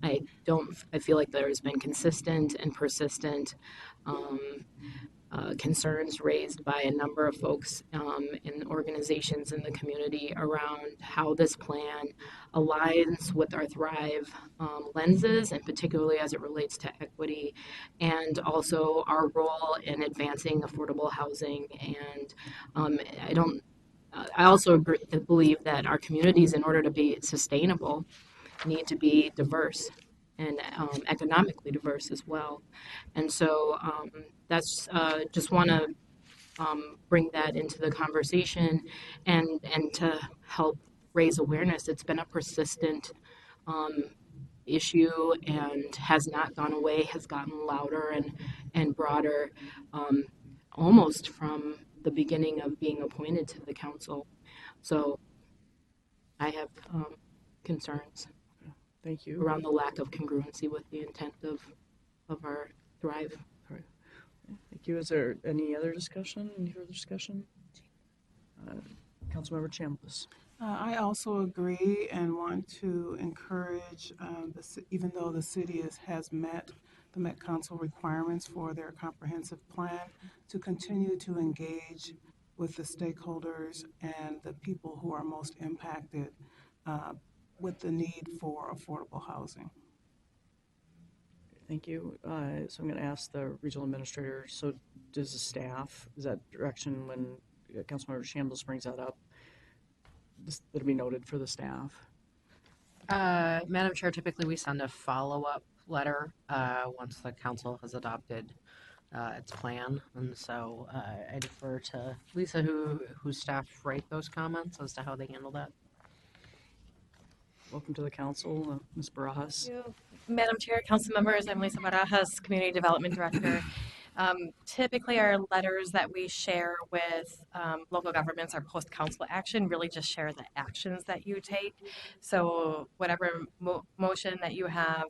I feel like there has been consistent and persistent concerns raised by a number of folks in organizations in the community around how this plan aligns with our Thrive lenses, and particularly as it relates to equity, and also our role in advancing affordable housing. And I also believe that our communities, in order to be sustainable, need to be diverse and economically diverse as well. And so that's just want to bring that into the conversation and to help raise awareness. It's been a persistent issue and has not gone away, has gotten louder and broader almost from the beginning of being appointed to the council. So I have concerns. Thank you. Around the lack of congruency with the intent of our Thrive. All right. Thank you. Is there any other discussion? Any further discussion? Councilmember Chambliss. I also agree and want to encourage, even though the city has met the Met Council requirements for their comprehensive plan, to continue to engage with the stakeholders and the people who are most impacted with the need for affordable housing. Thank you. So I'm going to ask the regional administrator, so does the staff, is that direction when Councilmember Chambliss brings that up, that'll be noted for the staff? Madam Chair, typically we send a follow-up letter once the council has adopted its plan. And so I defer to Lisa, whose staff write those comments as to how they handle that. Welcome to the council, Ms. Barajas. Thank you. Madam Chair, council members, I'm Lisa Barajas, Community Development Director. Typically, our letters that we share with local governments, our post-council action, really just share the actions that you take. So whatever motion that you have,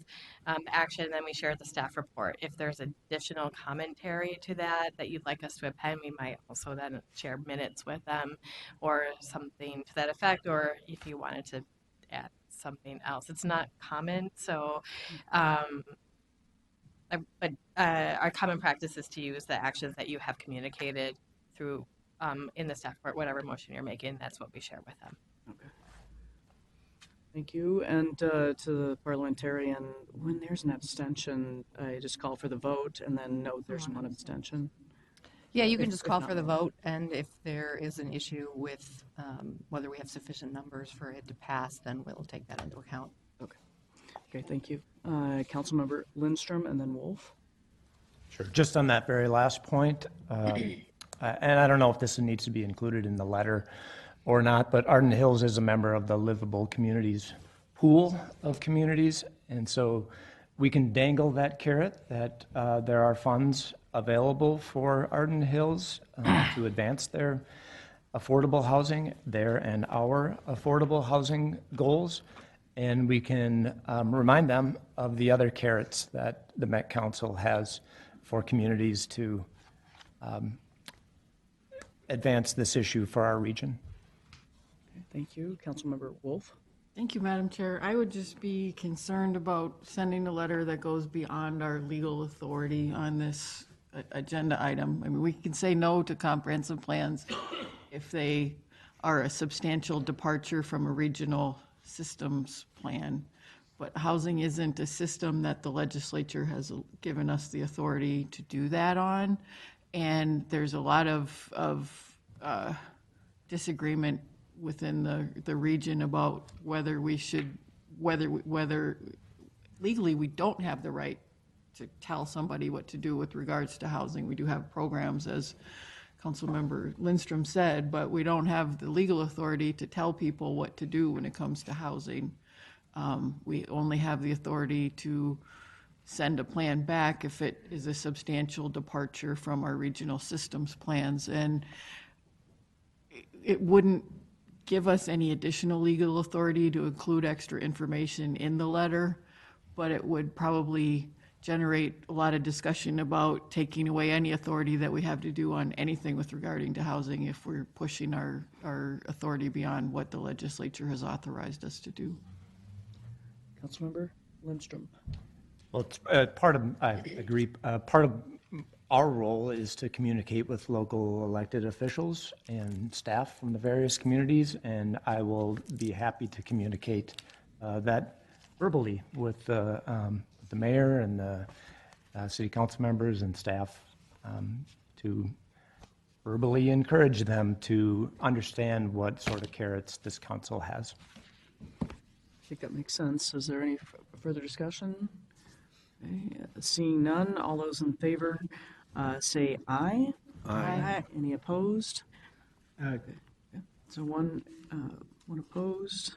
action, then we share the staff report. If there's additional commentary to that you'd like us to append, we might also then share minutes with them or something to that effect, or if you wanted to add something else. It's not common, so but our common practice is to use the actions that you have communicated through in the staff report, whatever motion you're making, that's what we share with them. Okay. Thank you. And to the parliamentarian, when there's an abstention, I just call for the vote and then note there's one abstention. Yeah, you can just call for the vote, and if there is an issue with whether we have sufficient numbers for it to pass, then we'll take that into account. Okay. Okay, thank you. Councilmember Lindstrom and then Wolf. Sure. Just on that very last point, and I don't know if this needs to be included in the letter or not, but Arden Hills is a member of the Livable Communities pool of communities, and so we can dangle that carrot that there are funds available for Arden Hills to advance their affordable housing, their and our affordable housing goals. And we can remind them of the other carrots that the Met Council has for communities to advance this issue for our region. Okay, thank you. Councilmember Wolf. Thank you, Madam Chair. I would just be concerned about sending a letter that goes beyond our legal authority on this agenda item. I mean, we can say no to comprehensive plans if they are a substantial departure from a regional systems plan. But housing isn't a system that the legislature has given us the authority to do that on. And there's a lot of disagreement within the region about whether we should, whether legally we don't have the right to tell somebody what to do with regards to housing. We do have programs, as Councilmember Lindstrom said, but we don't have the legal authority to tell people what to do when it comes to housing. We only have the authority to send a plan back if it is a substantial departure from our regional systems plans. And it wouldn't give us any additional legal authority to include extra information in the letter, but it would probably generate a lot of discussion about taking away any authority that we have to do on anything with regarding to housing if we're pushing our authority beyond what the legislature has authorized us to do. Councilmember Lindstrom. Well, it's I agree, part of our role is to communicate with local elected officials and staff from the various communities, and I will be happy to communicate that verbally with the mayor and the city council members and staff to verbally encourage them to understand what sort of carrots this council has. I think that makes sense. Is there any further discussion? Okay. Seeing none, all those in favor say aye. Aye. Any opposed? Okay. Yeah. So one opposed.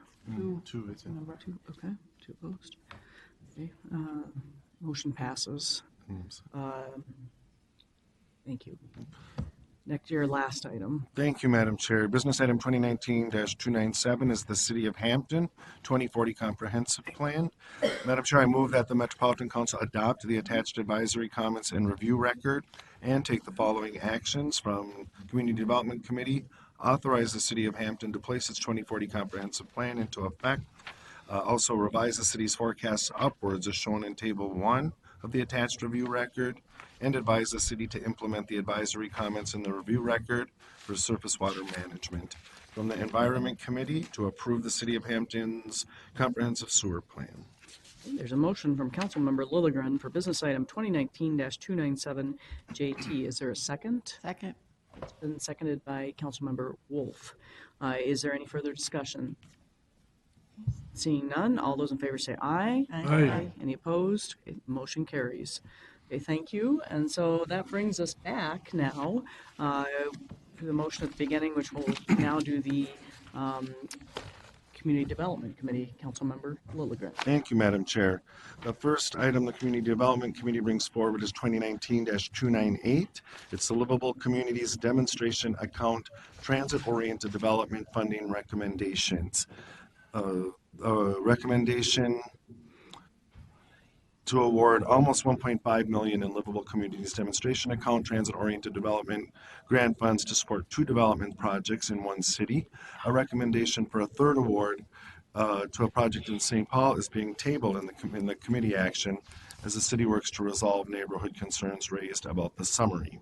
Two, I think. Number two. Okay. Two opposed. Okay. Motion passes. Thank you. Next, your last item. Thank you, Madam Chair. Business item 2019-297 is the City of Hampton 2040 Comprehensive Plan. Madam Chair, I move that the Metropolitan Council adopt the attached advisory comments and review record and take the following actions from Community Development Committee. Authorize the City of Hampton to place its 2040 Comprehensive Plan into effect. Also revise the city's forecasts upwards as shown in Table 1 of the attached review record, and advise the city to implement the advisory comments in the review record for surface water management. From the Environment Committee to approve the City of Hampton's comprehensive sewer plan. There's a motion from Councilmember Lilligren for business item 2019-297 JT. Is there a second? Second. It's been seconded by Councilmember Wolf. Is there any further discussion? Seeing none, all those in favor say aye. Aye. Any opposed? Okay, motion carries. Okay, thank you. And so that brings us back now to the motion at the beginning, which will now do the Community Development Committee. Councilmember Lilligren. Thank you, Madam Chair. The first item the Community Development Committee brings forward is 2019-298. It's the Livable Communities Demonstration Account Transit-Oriented Development Funding Recommendations. Recommendation to award almost $1.5 million in Livable Communities Demonstration Account Transit-Oriented Development grant funds to support 2 development projects in one city. A recommendation for a third award to a project in St. Paul is being tabled in the committee action as the city works to resolve neighborhood concerns raised about the summary.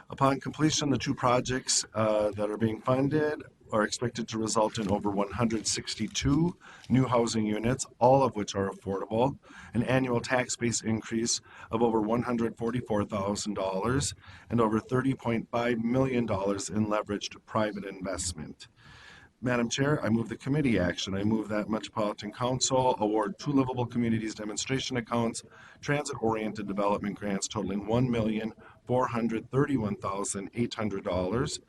Upon completion, the 2 projects that are being funded are expected to result in over 162 new housing units, all of which are affordable, an annual tax base increase of over $144,000, and over $30.5 million in leveraged private investment. Madam Chair, I move the committee action. I move that Metropolitan Council award 2 Livable Communities Demonstration Accounts, transit-oriented development grants totaling $1,431,800.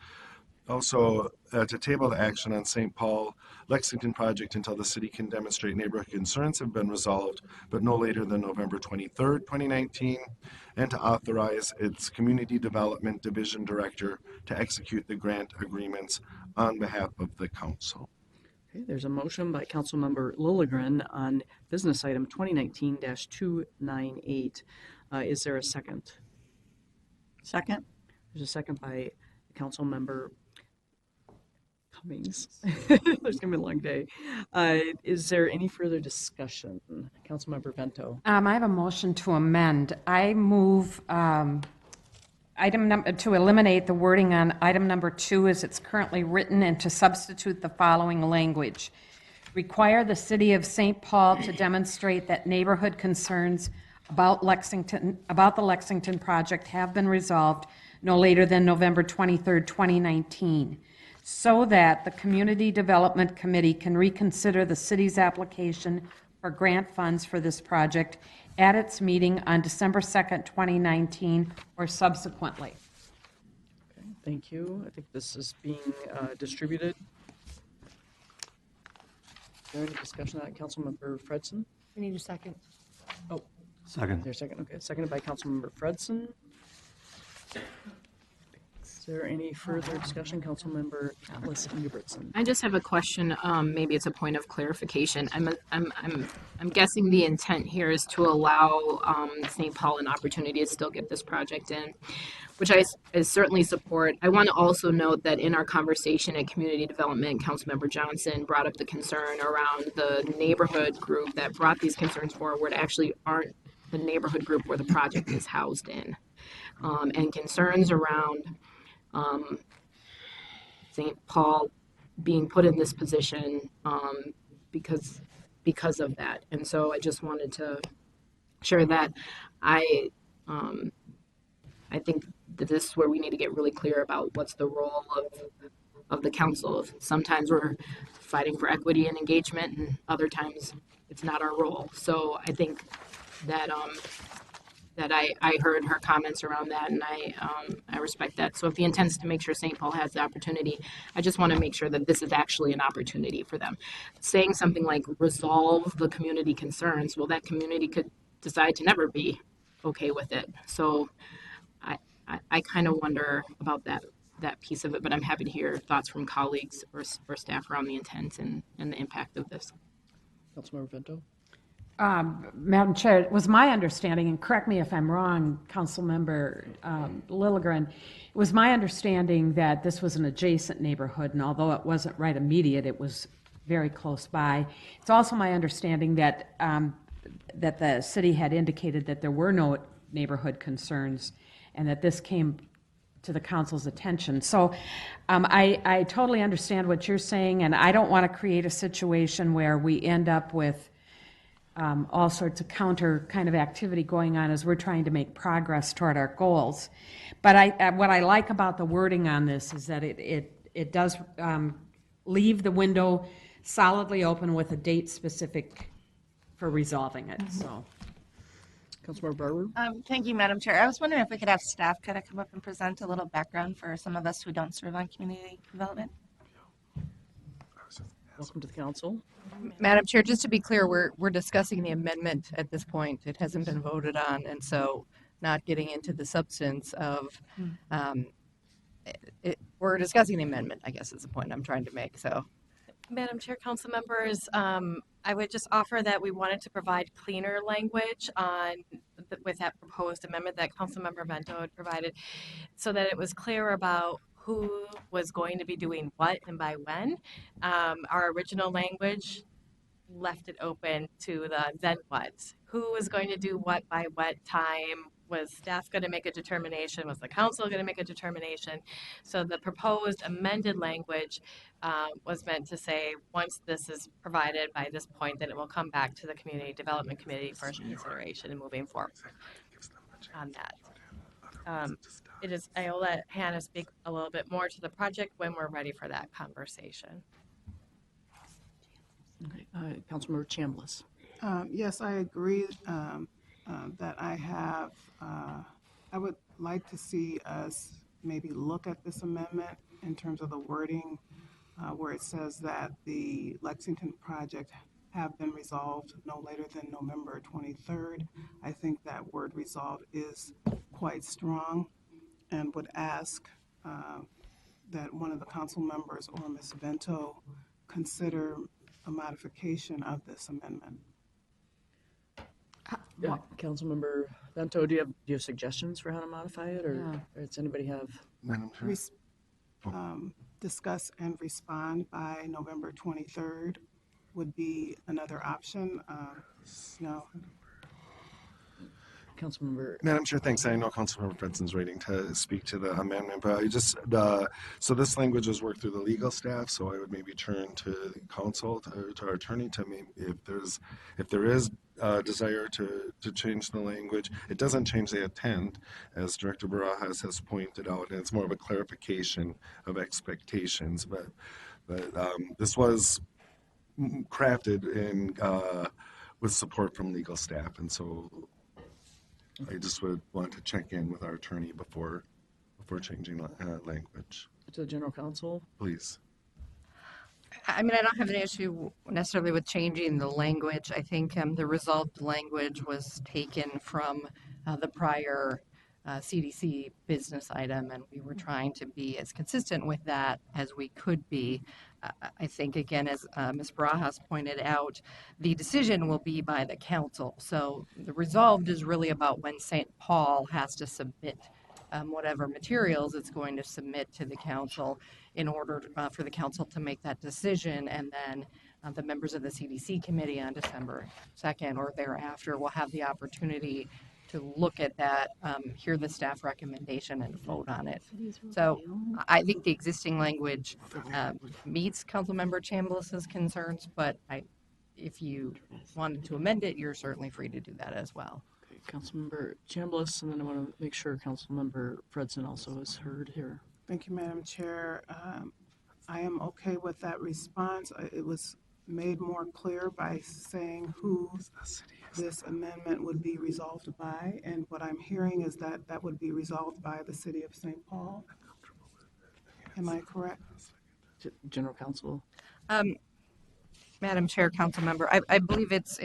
Also, to table the action on St. Paul Lexington project until the city can demonstrate neighborhood concerns have been resolved, but no later than November 23rd, 2019, and to authorize its Community Development Division Director to execute the grant agreements on behalf of the council. Okay, there's a motion by Councilmember Lilligren on business item 2019-298. Is there a second? Second. There's a second by Councilmember Cummings. There's gonna be a long day. Is there any further discussion? Councilmember Vento. I have a motion to amend. I move to eliminate the wording on item number 2 as it's currently written and to substitute the following language. Require the city of St. Paul to demonstrate that neighborhood concerns about the Lexington project have been resolved no later than November 23rd, 2019, so that the Community Development Committee can reconsider the city's application for grant funds for this project at its meeting on December 2nd, 2019, or subsequently. Okay, thank you. I think this is being distributed. Is there any discussion on it? Councilmember Fredson? We need a second. Oh. Second. Is there a second? Okay, seconded by Councilmember Fredson. Is there any further discussion? Councilmember Alice Ingebrigtsen. I just have a question. Maybe it's a point of clarification. I'm guessing the intent here is to allow St. Paul an opportunity to still get this project in, which I certainly support. I want to also note that in our conversation at Community Development, Councilmember Johnson brought up the concern around the neighborhood group that brought these concerns forward actually aren't the neighborhood group where the project is housed in, and concerns around St. Paul being put in this position because of that. And so I just wanted to share that. I think that this is where we need to get really clear about what's the role of the council. Sometimes we're fighting for equity and engagement, and other times it's not our role. So I think that I heard her comments around that, and I respect that. So if the intent is to make sure St. Paul has the opportunity, I just want to make sure that this is actually an opportunity for them. Saying something like resolve the community concerns, well, that community could decide to never be okay with it. So I kind of wonder about that piece of it, but I'm happy to hear thoughts from colleagues or staff around the intent and the impact of this. Councilmember Vento. Madam Chair, it was my understanding, and correct me if I'm wrong, Councilmember Lilligren, it was my understanding that this was an adjacent neighborhood, and although it wasn't right immediate, it was very close by. It's also my understanding that that the city had indicated that there were no neighborhood concerns, and that this came to the council's attention. So I totally understand what you're saying, and I don't want to create a situation where we end up with all sorts of counter kind of activity going on as we're trying to make progress toward our goals. But what I like about the wording on this is that it does leave the window solidly open with a date specific for resolving it. So, Councilmember Barber. Thank you, Madam Chair. I was wondering if we could have staff kind of come up and present a little background for some of us who don't serve on community development. Welcome to the council. Madam Chair, just to be clear, we're discussing the amendment at this point. It hasn't been voted on, and so not getting into the substance of, we're discussing the amendment, I guess is the point I'm trying to make, so. Madam Chair, council members, I would just offer that we wanted to provide cleaner language with that proposed amendment that Councilmember Vento had provided, so that it was clear about who was going to be doing what and by when. Our original language left it open to the then what. Who was going to do what by what time? Was staff going to make a determination? Was the council going to make a determination? So the proposed amended language was meant to say, once this is provided by this point, then it will come back to the Community Development Committee for consideration and moving forward on that. I'll let Hannah speak a little bit more to the project when we're ready for that conversation. Okay, Councilmember Chambliss. Yes, I agree that I would like to see us maybe look at this amendment in terms of the wording where it says that the Lexington project have been resolved no later than November 23rd. I think that word resolved is quite strong, and would ask that one of the council members or Ms. Vento consider a modification of this amendment. Yeah, Councilmember Vento, do you have suggestions for how to modify it, or does anybody have? Discuss and respond by November 23rd would be another option. No. Councilmember. Madam Chair, thanks. I know Councilmember Fredson's waiting to speak to the amendment, but so this language was worked through the legal staff, so I would maybe turn to the council, to our attorney, to me if there is desire to change the language. It doesn't change the intent, as Director Barajas has pointed out, and it's more of a clarification of expectations, but this was crafted in with support from legal staff, and so I just would want to check in with our attorney before changing language. To the general counsel. Please. I mean, I don't have an issue necessarily with changing the language. I think the resolved language was taken from the prior CDC business item, and we were trying to be as consistent with that as we could be. I think, again, as Ms. Barajas pointed out, the decision will be by the council. So the resolved is really about when St. Paul has to submit whatever materials it's going to submit to the council in order for the council to make that decision. And then the members of the CDC committee on December 2nd or thereafter will have the opportunity to look at that, hear the staff recommendation and vote on it. So I think the existing language meets Councilmember Chambliss's concerns, but if you wanted to amend it, you're certainly free to do that as well. Okay, Councilmember Chambliss, and then I want to make sure Councilmember Fredson also is heard here. Thank you, Madam Chair. I am okay with that response. It was made more clear by saying who this amendment would be resolved by, and what I'm hearing is that that would be resolved by the City of St. Paul. Am I correct? General Counsel. Madam Chair, Council Member, I believe it's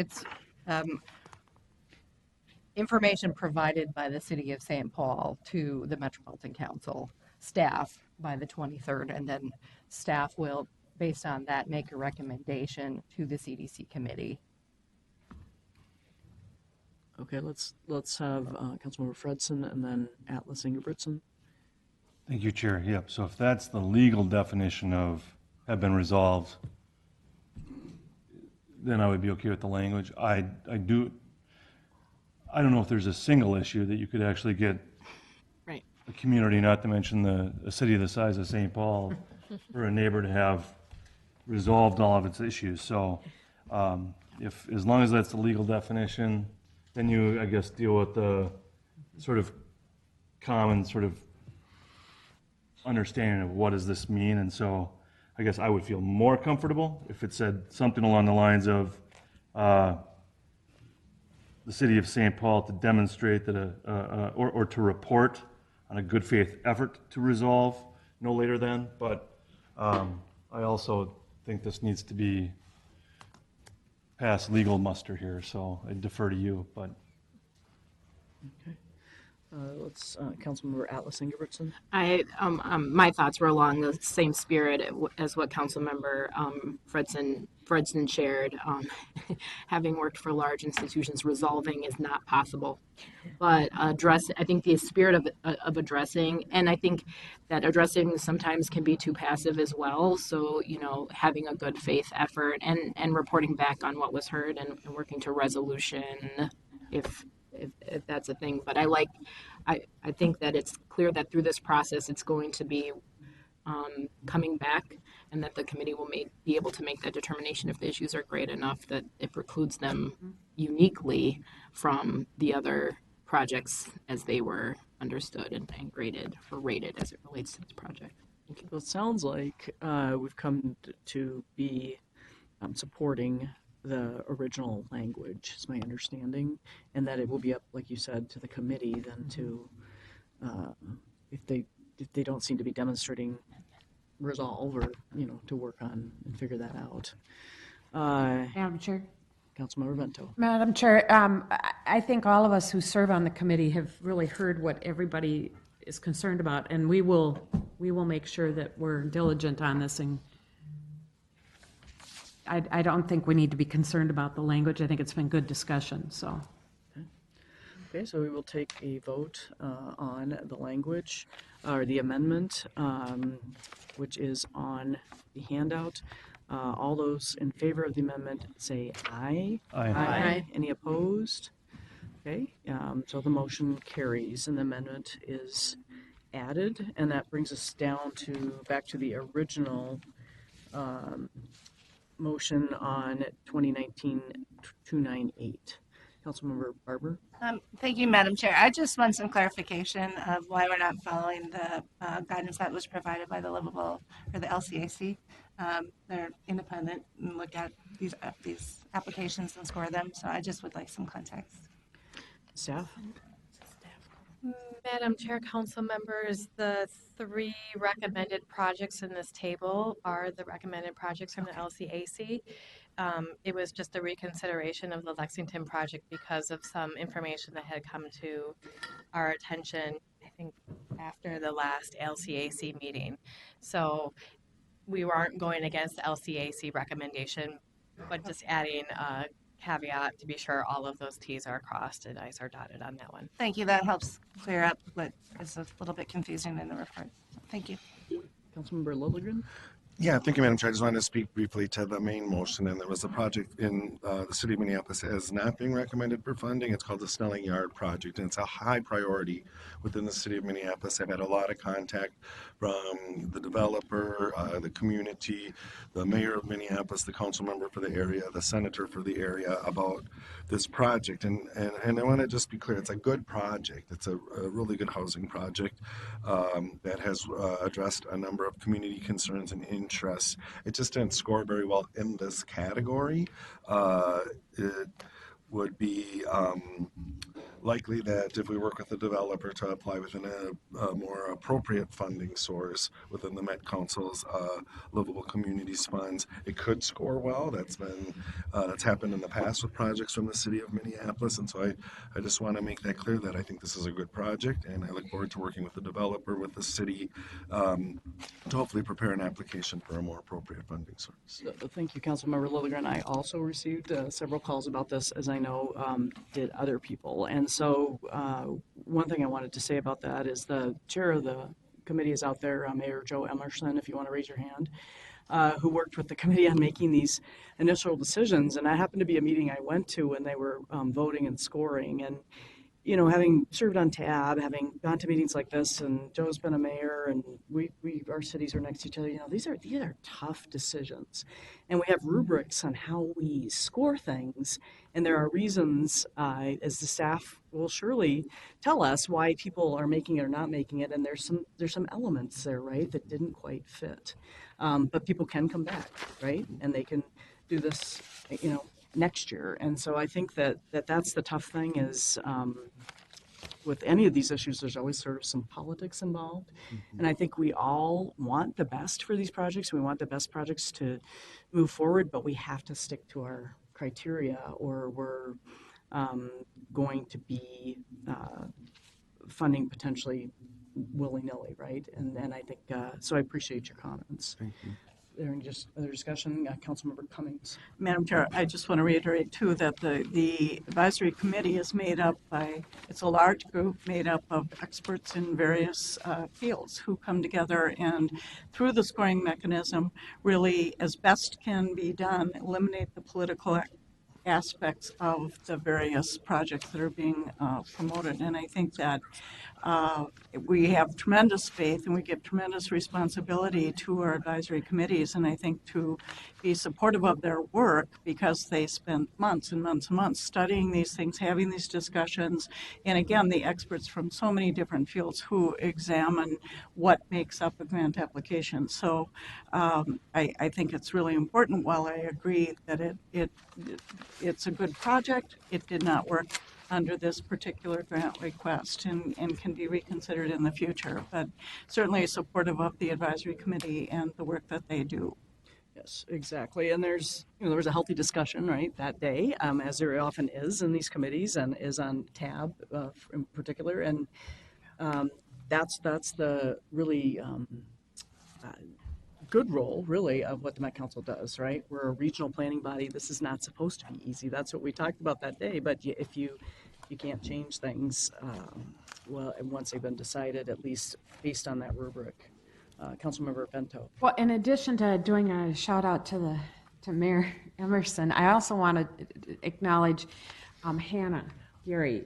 information provided by the City of St. Paul to the Metropolitan Council staff by the 23rd, and then staff will, based on that, make a recommendation to the CDC committee. Okay, let's have Councilmember Fredson and then Atlas Ingebrigtsen. Thank you, Chair. Yep, so if that's the legal definition of have been resolved, then I would be okay with the language. I don't know if there's a single issue that you could actually get Right. a community, not to mention a city the size of St. Paul, for a neighbor to have resolved all of its issues. So if, as long as that's the legal definition, then you, I guess, deal with the sort of common sort of understanding of what does this mean. And so I guess I would feel more comfortable if it said something along the lines of the city of St. Paul to demonstrate that or to report on a good faith effort to resolve no later than. But I also think this needs to be past legal muster here, so I defer to you. But Okay. Let's Councilmember Atlas Ingebrigtsen. My thoughts were along the same spirit as what Councilmember Fredson shared. Having worked for large institutions, resolving is not possible. But I think the spirit of addressing, and I think that addressing sometimes can be too passive as well. So, having a good faith effort and reporting back on what was heard and working to resolution if that's a thing. But I think that it's clear that through this process, it's going to be coming back, and that the committee will be able to make that determination if the issues are great enough that it precludes them uniquely from the other projects as they were understood and graded or rated as it relates to this project. Thank you. Well, it sounds like we've come to be supporting the original language, is my understanding, and that it will be up, like you said, to the committee then to, if they don't seem to be demonstrating resolve or, to work on and figure that out. Madam Chair. Councilmember Vento. Madam Chair, I think all of us who serve on the committee have really heard what everybody is concerned about, and we will make sure that we're diligent on this. And I don't think we need to be concerned about the language. I think it's been good discussion. So. Okay, so we will take a vote on the language or the amendment, which is on the handout. All those in favor of the amendment say aye. Aye. Aye. Any opposed? Okay, so the motion carries and the amendment is added, and that brings us down to, back to the original motion on 2019-298. Councilmember Barber? Thank you, Madam Chair. I just want some clarification of why we're not following the guidance that was provided by the Livable or the LCAC. They're independent and look at these applications and score them. So I just would like some context. Staff? Madam Chair, council members, the 3 recommended projects in this table are the recommended projects from the LCAC. It was just a reconsideration of the Lexington project because of some information that had come to our attention, I think, after the last LCAC meeting. So we weren't going against the LCAC recommendation, but just adding a caveat to be sure all of those T's are crossed and I's are dotted on that one. Thank you. That helps clear up what is a little bit confusing in the report. Thank you. Councilmember Lilligren? Yeah, thank you, Madam Chair. I just wanted to speak briefly to the main motion, and there was a project in the city of Minneapolis that is not being recommended for funding. It's called the Snelling Yard Project, and it's a high priority within the city of Minneapolis. I've had a lot of contact from the developer, the community, the mayor of Minneapolis, the council member for the area, the senator for the area about this project. And I want to just be clear, it's a good project. It's a really good housing project that has addressed a number of community concerns and interests. It just didn't score very well in this category. It would be likely that if we work with the developer to apply within a more appropriate funding source within the Met Council's Livable Communities funds, it could score well. That's happened in the past with projects from the city of Minneapolis, and so I just want to make that clear that I think this is a good project, and I look forward to working with the developer, with the city, to hopefully prepare an application for a more appropriate funding source. Thank you, Councilmember Lilligren. I also received several calls about this, as I know did other people. And so one thing I wanted to say about that is the chair of the committee is out there, Mayor Joe Emerson, if you want to raise your hand, who worked with the committee on making these initial decisions. And I happened to be a meeting I went to when they were voting and scoring. And you know, having served on TAB, having gone to meetings like this, and Joe's been a mayor, and our cities are next to each other. You know, these are tough decisions, and we have rubrics on how we score things, and there are reasons, as the staff will surely tell us, why people are making it or not making it, and there's some elements there, right, that didn't quite fit, but people can come back, right, and they can do this, you know, next year. And so I think that's the tough thing is with any of these issues, there's always sort of some politics involved. Mm-hmm. And I think we all want the best for these projects. We want the best projects to move forward, but we have to stick to our criteria or we're going to be funding potentially willy-nilly, right? And I think, so I appreciate your comments. Thank you. Is there any just other discussion? Councilmember Cummings. Madam Chair, I just want to reiterate too that the advisory committee is made up by, it's a large group made up of experts in various fields who come together and through the scoring mechanism really, as best can be done, eliminate the political aspects of the various projects that are being promoted. And I think that we have tremendous faith and we give tremendous responsibility to our advisory committees, and I think to be supportive of their work because they spend months and months and months studying these things, having these discussions, and again, the experts from so many different fields who examine what makes up a grant application. So I think it's really important. While I agree that it's a good project, it did not work under this particular grant request and can be reconsidered in the future, but certainly supportive of the advisory committee and the work that they do. Yes, exactly. And there was a healthy discussion, right, that day, as there often is in these committees and is on TAB in particular. And that's the really good role, really, of what the Met Council does, right? We're a regional planning body. This is not supposed to be easy. That's what we talked about that day. But if you can't change things, well, once they've been decided, at least based on that rubric. Councilmember Bento. Well, in addition to doing a shout out to Mayor Emerson, I also want to acknowledge Hannah, Gary.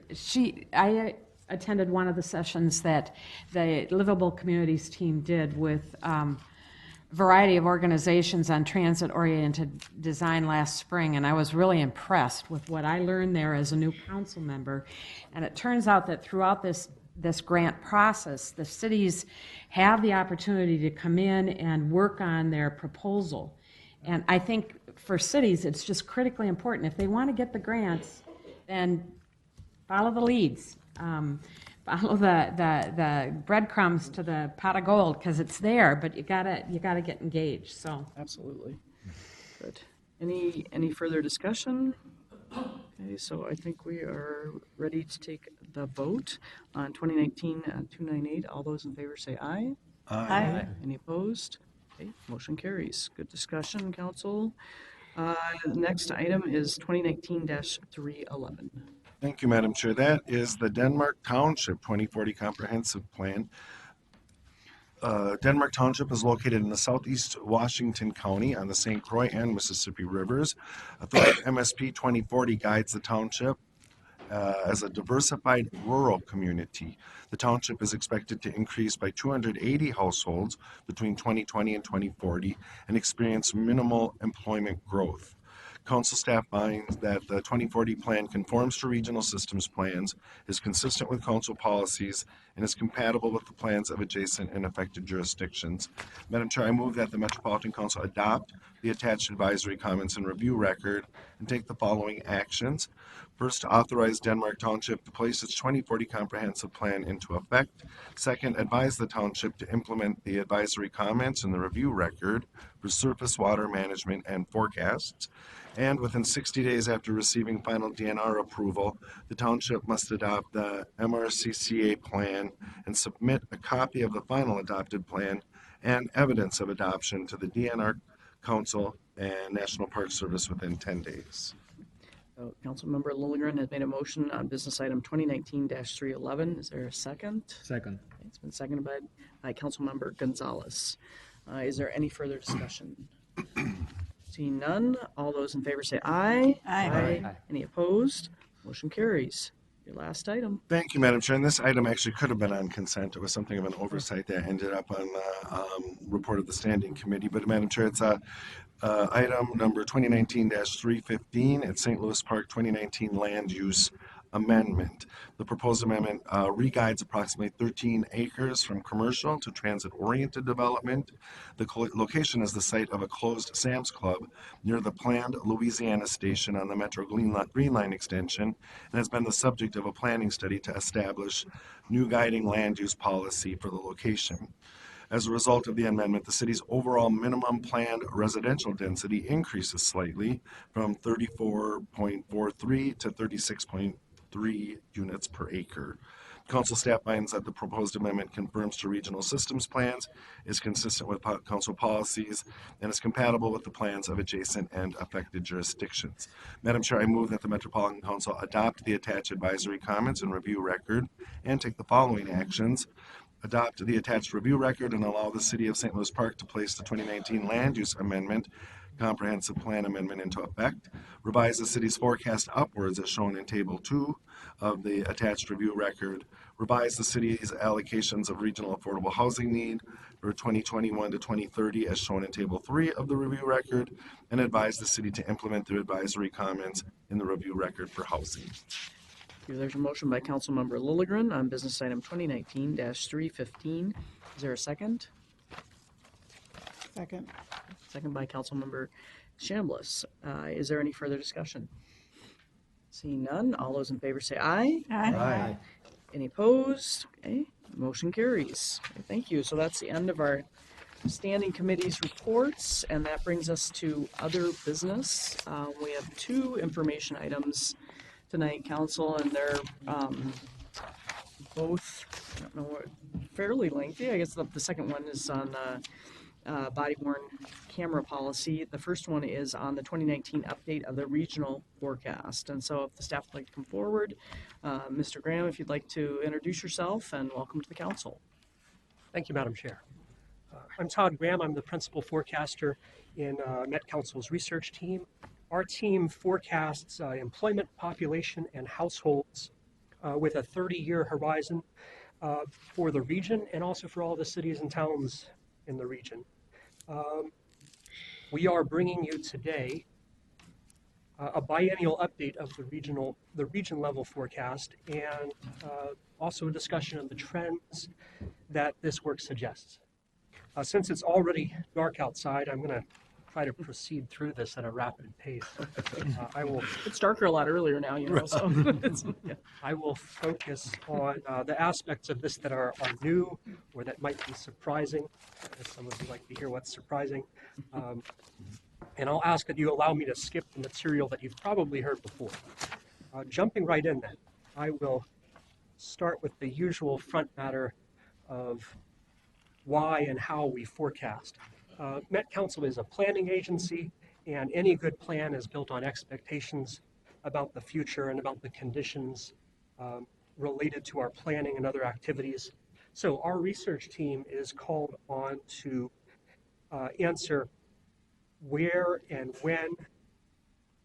I attended one of the sessions that the Livable Communities team did with a variety of organizations on transit-oriented design last spring, and I was really impressed with what I learned there as a new council member. And it turns out that throughout this grant process, the cities have the opportunity to come in and work on their proposal. And I think for cities, it's just critically important. If they want to get the grants, then follow the leads. Follow the breadcrumbs to the pot of gold, because it's there, but you gotta get engaged. So Absolutely. Good. Any further discussion? Okay, so I think we are ready to take the vote on 2019-298. All those in favor say aye. Aye. Any opposed? Okay, motion carries. Good discussion, council. Next item is 2019-311. Thank you, Madam Chair. That is the Denmark Township 2040 Comprehensive Plan. Denmark Township is located in the southeast Washington County on the St. Croix and Mississippi Rivers. Authority MSP 2040 guides the township as a diversified rural community. The township is expected to increase by 280 households between 2020 and 2040 and experience minimal employment growth. Council staff finds that the 2040 plan conforms to regional systems plans, is consistent with council policies, and is compatible with the plans of adjacent and affected jurisdictions. Madam Chair, I move that the Metropolitan Council adopt the attached advisory comments and review record and take the following actions. First, authorize Denmark Township to place its 2040 comprehensive plan into effect. Second, advise the township to implement the advisory comments and the review record for surface water management and forecasts. And within 60 days after receiving final DNR approval, the township must adopt the MRCCA plan and submit a copy of the final adopted plan and evidence of adoption to the DNR Council and National Park Service within 10 days. Councilmember Lilligren has made a motion on business item 2019-311. Is there a second? Second. Okay, it's been seconded by Councilmember Gonzalez. Is there any further discussion? Seeing none, all those in favor say aye. Aye. Aye. Any opposed? Motion carries. Your last item. Thank you, Madam Chair. And this item actually could have been on consent. It was something of an oversight that ended up on the report of the Standing Committee. But Madam Chair, it's item number 2019-315. It's St. Louis Park 2019 Land Use Amendment. The proposed amendment re-guides approximately 13 acres from commercial to transit-oriented development. The location is the site of a closed Sam's Club near the planned Louisiana station on the Metro Green Line extension, and has been the subject of a planning study to establish new guiding land use policy for the location. As a result of the amendment, the city's overall minimum planned residential density increases slightly from 34.43 to 36.3 units per acre. Council staff finds that the proposed amendment confirms to regional systems plans, is consistent with council policies, and is compatible with the plans of adjacent and affected jurisdictions. Madam Chair, I move that the Metropolitan Council adopt the attached advisory comments and review record and take the following actions. Adopt the attached review record and allow the City of St. Louis Park to place the 2019 Land Use Amendment Comprehensive Plan Amendment into effect. Revise the city's forecast upwards as shown in Table 2 of the attached review record. Revise the city's allocations of regional affordable housing need for 2021 to 2030 as shown in Table 3 of the review record. And advise the city to implement the advisory comments in the review record for housing. There's a motion by Councilmember Lilligren on business item 2019-315. Is there a second? Second. Second by Councilmember Chambliss. Is there any further discussion? Seeing none, all those in favor say aye. Aye. Any opposed? Okay, motion carries. Okay, thank you. So that's the end of our standing committees reports, and that brings us to other business. We have two information items tonight, Council, and they're both, I don't know, fairly lengthy. I guess the second one is on body-worn camera policy. The first one is on the 2019 update of the regional forecast. And so if the staff would like to come forward, Mr. Graham, if you'd like to introduce yourself, and welcome to the Council. Thank you, Madam Chair. I'm Todd Graham. I'm the principal forecaster in Met Council's research team. Our team forecasts employment, population, and households with a 30-year horizon for the region and also for all the cities and towns in the region. We are bringing you today a biennial update of the region level forecast and also a discussion of the trends that this work suggests. Since it's already dark outside, I'm going to try to proceed through this at a rapid pace. I will. It's darker a lot earlier now, you know. So Yeah, I will focus on the aspects of this that are new or that might be surprising. As some of you like to hear what's surprising. And I'll ask that you allow me to skip the material that you've probably heard before. Jumping right in then, I will start with the usual front matter of why and how we forecast. Met Council is a planning agency, and any good plan is built on expectations about the future and about the conditions related to our planning and other activities. So our research team is called on to answer where and when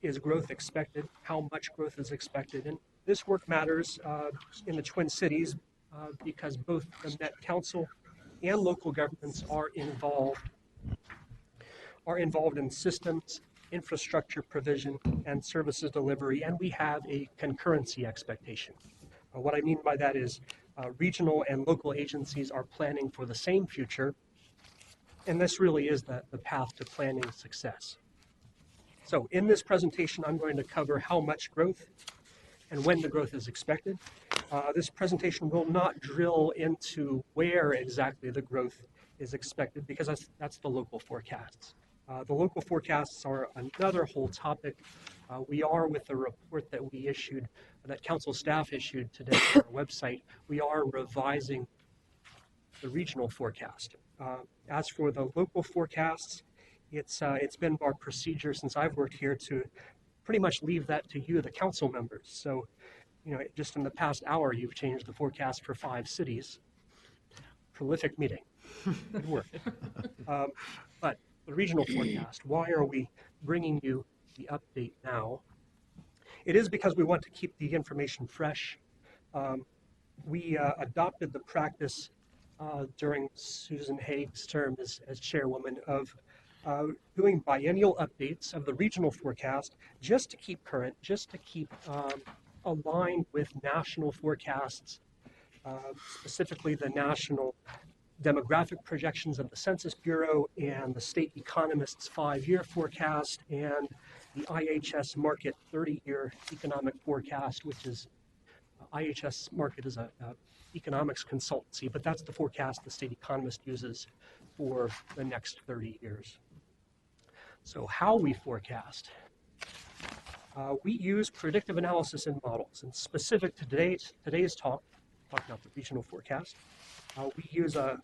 is growth expected, how much growth is expected. And this work matters in the Twin Cities because both the Met Council and local governments are involved in systems, infrastructure provision, and services delivery, and we have a concurrency expectation. What I mean by that is regional and local agencies are planning for the same future, and this really is the path to planning success. So in this presentation, I'm going to cover how much growth and when the growth is expected. This presentation will not drill into where exactly the growth is expected because that's the local forecasts. The local forecasts are another whole topic. We are, with the report that we issued, that council staff issued today on our website, we are revising the regional forecast. As for the local forecasts, it's been our procedure since I've worked here to pretty much leave that to you, the council members. So, you know, just in the past hour, you've changed the forecast for 5 cities. Prolific meeting. Good work. But the regional forecast, why are we bringing you the update now? It is because we want to keep the information fresh. We adopted the practice during Susan Haig's term as chairwoman of doing biennial updates of the regional forecast just to keep current, just to keep aligned with national forecasts, specifically the national demographic projections of the Census Bureau and the state economists' 5-year forecast and the IHS Market 30-year economic forecast, which is IHS Market is a economics consultancy, but that's the forecast the state economist uses for the next 30 years. So how we forecast. We use predictive analysis and models, and specific to today's talk about the regional forecast, we use a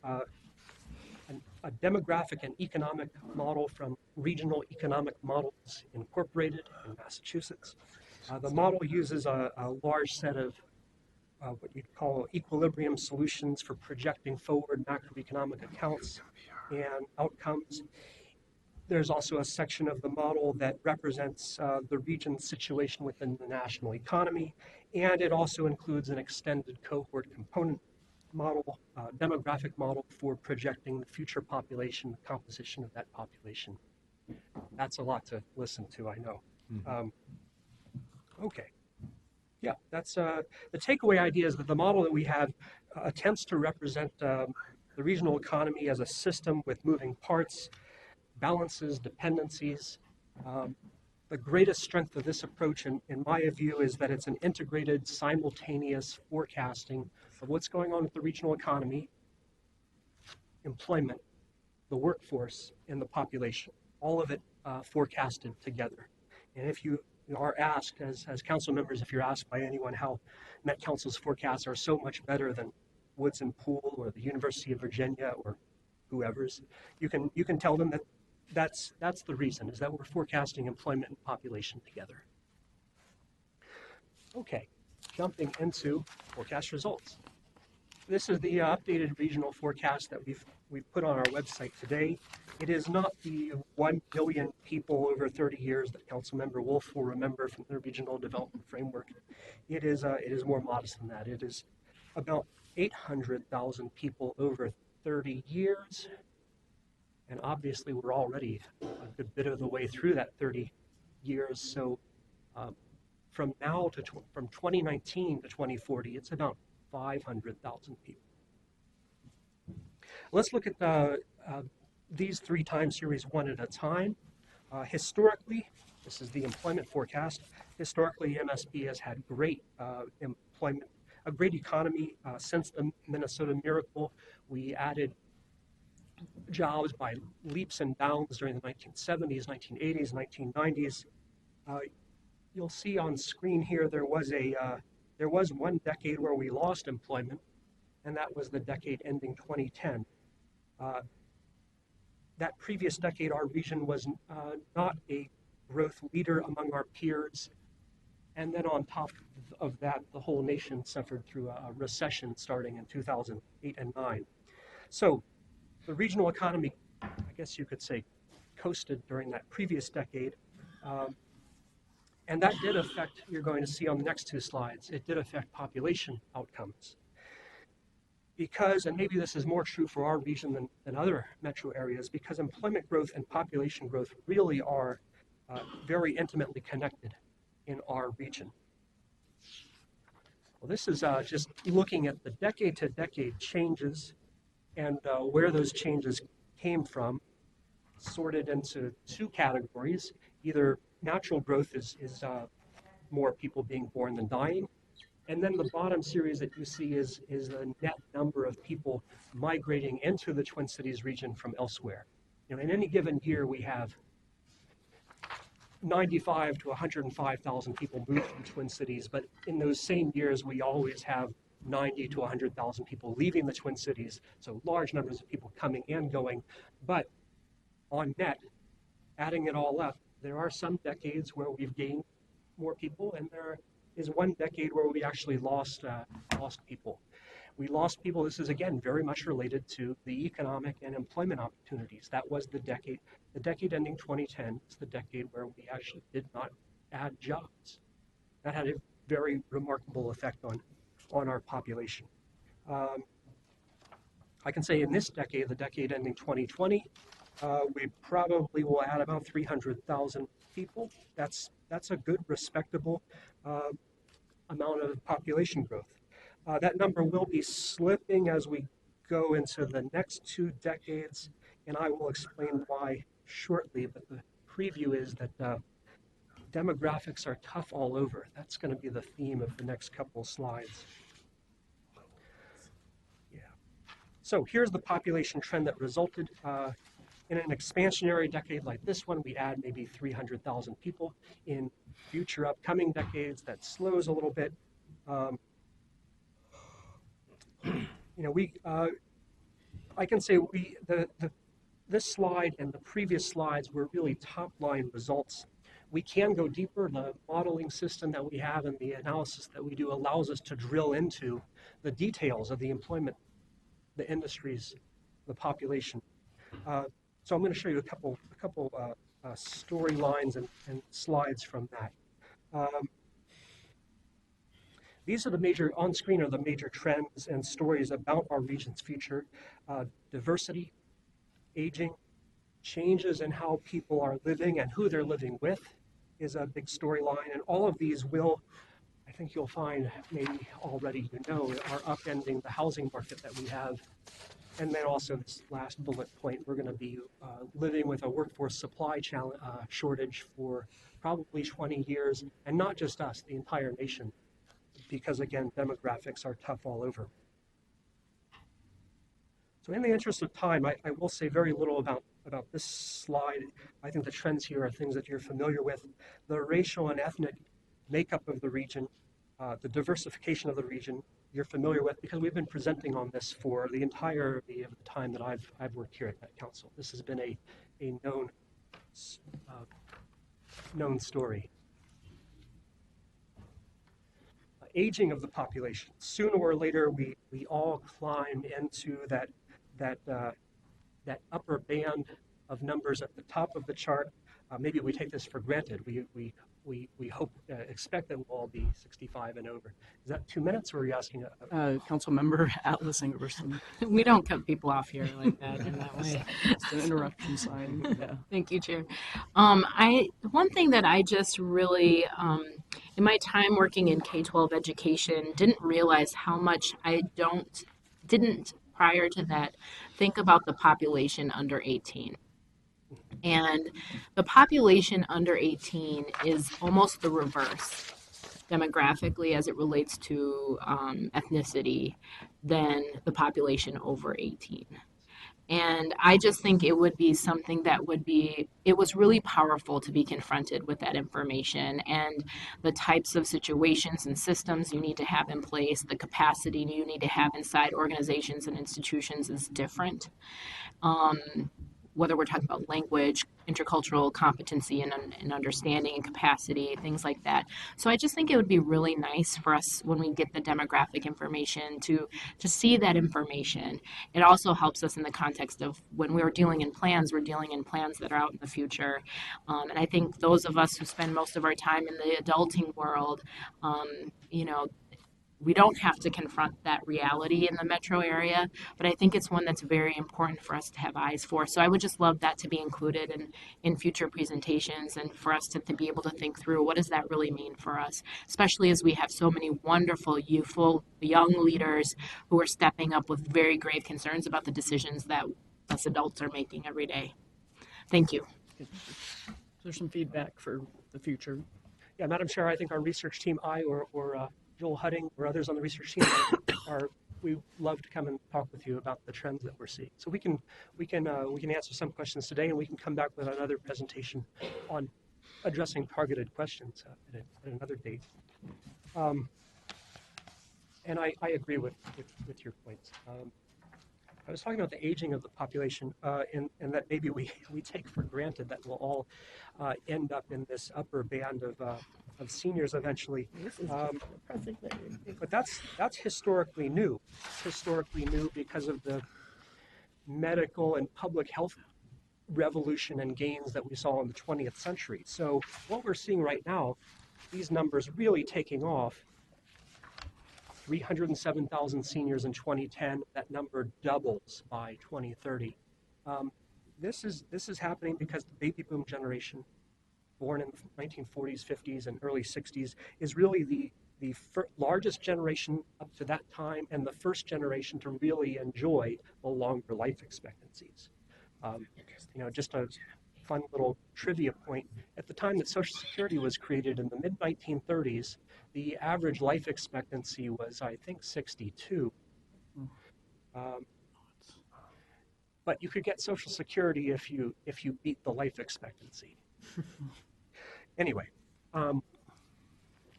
demographic and economic model from Regional Economic Models Incorporated in Massachusetts. The model uses a large set of what you'd call equilibrium solutions for projecting forward macroeconomic accounts and outcomes. There's also a section of the model that represents the region's situation within the national economy, and it also includes an extended cohort component model, demographic model for projecting the future population, the composition of that population. That's a lot to listen to, I know. Okay. Yeah, that's the takeaway idea is that the model that we have attempts to represent the regional economy as a system with moving parts, balances, dependencies. The greatest strength of this approach, in my view, is that it's an integrated, simultaneous forecasting of what's going on with the regional economy, employment, the workforce, and the population. All of it forecasted together. And if you are asked, as council members, if you're asked by anyone how Met Council's forecasts are so much better than Woods and Poole or the University of Virginia or whoever's, you can tell them that that's the reason, is that we're forecasting employment and population together. Okay, jumping into forecast results. This is the updated regional forecast that we've put on our website today. It is not the 1 billion people over 30 years that Councilmember Wolf will remember from the Regional Development Framework. It is more modest than that. It is about 800,000 people over 30 years. And obviously, we're already a good bit of the way through that 30 years. So from 2019 to 2040, it's about 500,000 people. Let's look at these 3 time series one at a time. Historically, this is the employment forecast. Historically, MSP has had great employment, a great economy since the Minnesota Miracle. We added jobs by leaps and bounds during the 1970s, 1980s, 1990s. You'll see on screen here there was one decade where we lost employment, and that was the decade ending 2010. That previous decade, our region was not a growth leader among our peers. And then on top of that, the whole nation suffered through a recession starting in 2008 and 9. So the regional economy, I guess you could say, coasted during that previous decade. And that did affect, you're going to see on the next 2 slides, it did affect population outcomes. Because, and maybe this is more true for our region than other metro areas, because employment growth and population growth really are very intimately connected in our region. Well, this is just looking at the decade-to-decade changes and where those changes came from, sorted into 2 categories. Either natural growth is more people being born than dying, and then the bottom series that you see is the net number of people migrating into the Twin Cities region from elsewhere. You know, in any given year, we have 95 to 105,000 people move from Twin Cities, but in those same years, we always have 90 to 100,000 people leaving the Twin Cities, so large numbers of people coming and going. But on net, adding it all up, there are some decades where we've gained more people, and there is one decade where we actually lost people. We lost people. This is, again, very much related to the economic and employment opportunities. That was the decade ending 2010 is the decade where we actually did not add jobs. That had a very remarkable effect on our population. I can say in this decade, the decade ending 2020, we probably will add about 300,000 people. That's a good, respectable amount of population growth. That number will be slipping as we go into the next 2 decades, and I will explain why shortly, but the preview is that demographics are tough all over. That's going to be the theme of the next couple of slides. Yeah. So here's the population trend that resulted in an expansionary decade like this one. We add maybe 300,000 people. In future upcoming decades, that slows a little bit. You know, I can say this slide and the previous slides were really top-line results. We can go deeper. The modeling system that we have and the analysis that we do allows us to drill into the details of the employment, the industries, the population. So I'm going to show you a couple storylines and slides from that. These are the major, on screen are the major trends and stories about our region's future. Diversity, aging, changes in how people are living and who they're living with is a big storyline. And all of these will, I think you'll find, maybe already you know, are upending the housing market that we have. And then also this last bullet point, we're going to be living with a workforce supply shortage for probably 20 years, and not just us, the entire nation, because again, demographics are tough all over. So in the interest of time, I will say very little about this slide. I think the trends here are things that you're familiar with. The racial and ethnic makeup of the region, the diversification of the region, you're familiar with, because we've been presenting on this for the entirety of the time that I've worked here at Met Council. This has been a known story. Aging of the population. Sooner or later, we all climb into that upper band of numbers at the top of the chart. Maybe we take this for granted. We hope, expect that we'll all be 65 and over. Is that 2 minutes, or are you asking? Councilmember Atlas Ingerson. We don't cut people off here like that in that way. Just an interruption sign. Yeah. Thank you, Chair. One thing that I just really, in my time working in K-12 education, didn't realize how much didn't prior to that think about the population under 18. And the population under 18 is almost the reverse demographically as it relates to ethnicity than the population over 18. And I just think it would be something that it was really powerful to be confronted with that information and the types of situations and systems you need to have in place, the capacity you need to have inside organizations and institutions is different. Whether we're talking about language, intercultural competency and understanding and capacity, things like that. So I just think it would be really nice for us when we get the demographic information to see that information. It also helps us in the context of when we're dealing in plans that are out in the future. And I think those of us who spend most of our time in the adulting world, we don't have to confront that reality in the metro area, but I think it's one that's very important for us to have eyes for. So I would just love that to be included in future presentations and for us to be able to think through what does that really mean for us, especially as we have so many wonderful, youthful, young leaders who are stepping up with very grave concerns about the decisions that us adults are making every day. Thank you. There's some feedback for the future. Yeah, Madam Chair, I think our research team, or Joel Hudding or others on the research team we love to come and talk with you about the trends that we're seeing. So we can answer some questions today, and we can come back with another presentation on addressing targeted questions at another date. And I agree with your points. I was talking about the aging of the population, and that maybe we take for granted that we'll all end up in this upper band of seniors eventually. But that's historically new. It's historically new because of the medical and public health revolution and gains that we saw in the 20th century. So what we're seeing right now, these numbers really taking off. 307,000 seniors in 2010. That number doubles by 2030. This is happening because the baby boom generation, born in the 1940s, 50s, and early 60s, is really the largest generation up to that time and the first generation to really enjoy the longer life expectancies. Just a fun little trivia point. At the time that Social Security was created in the mid-1930s, the average life expectancy was, I think, 62. But you could get Social Security if you beat the life expectancy. Anyway,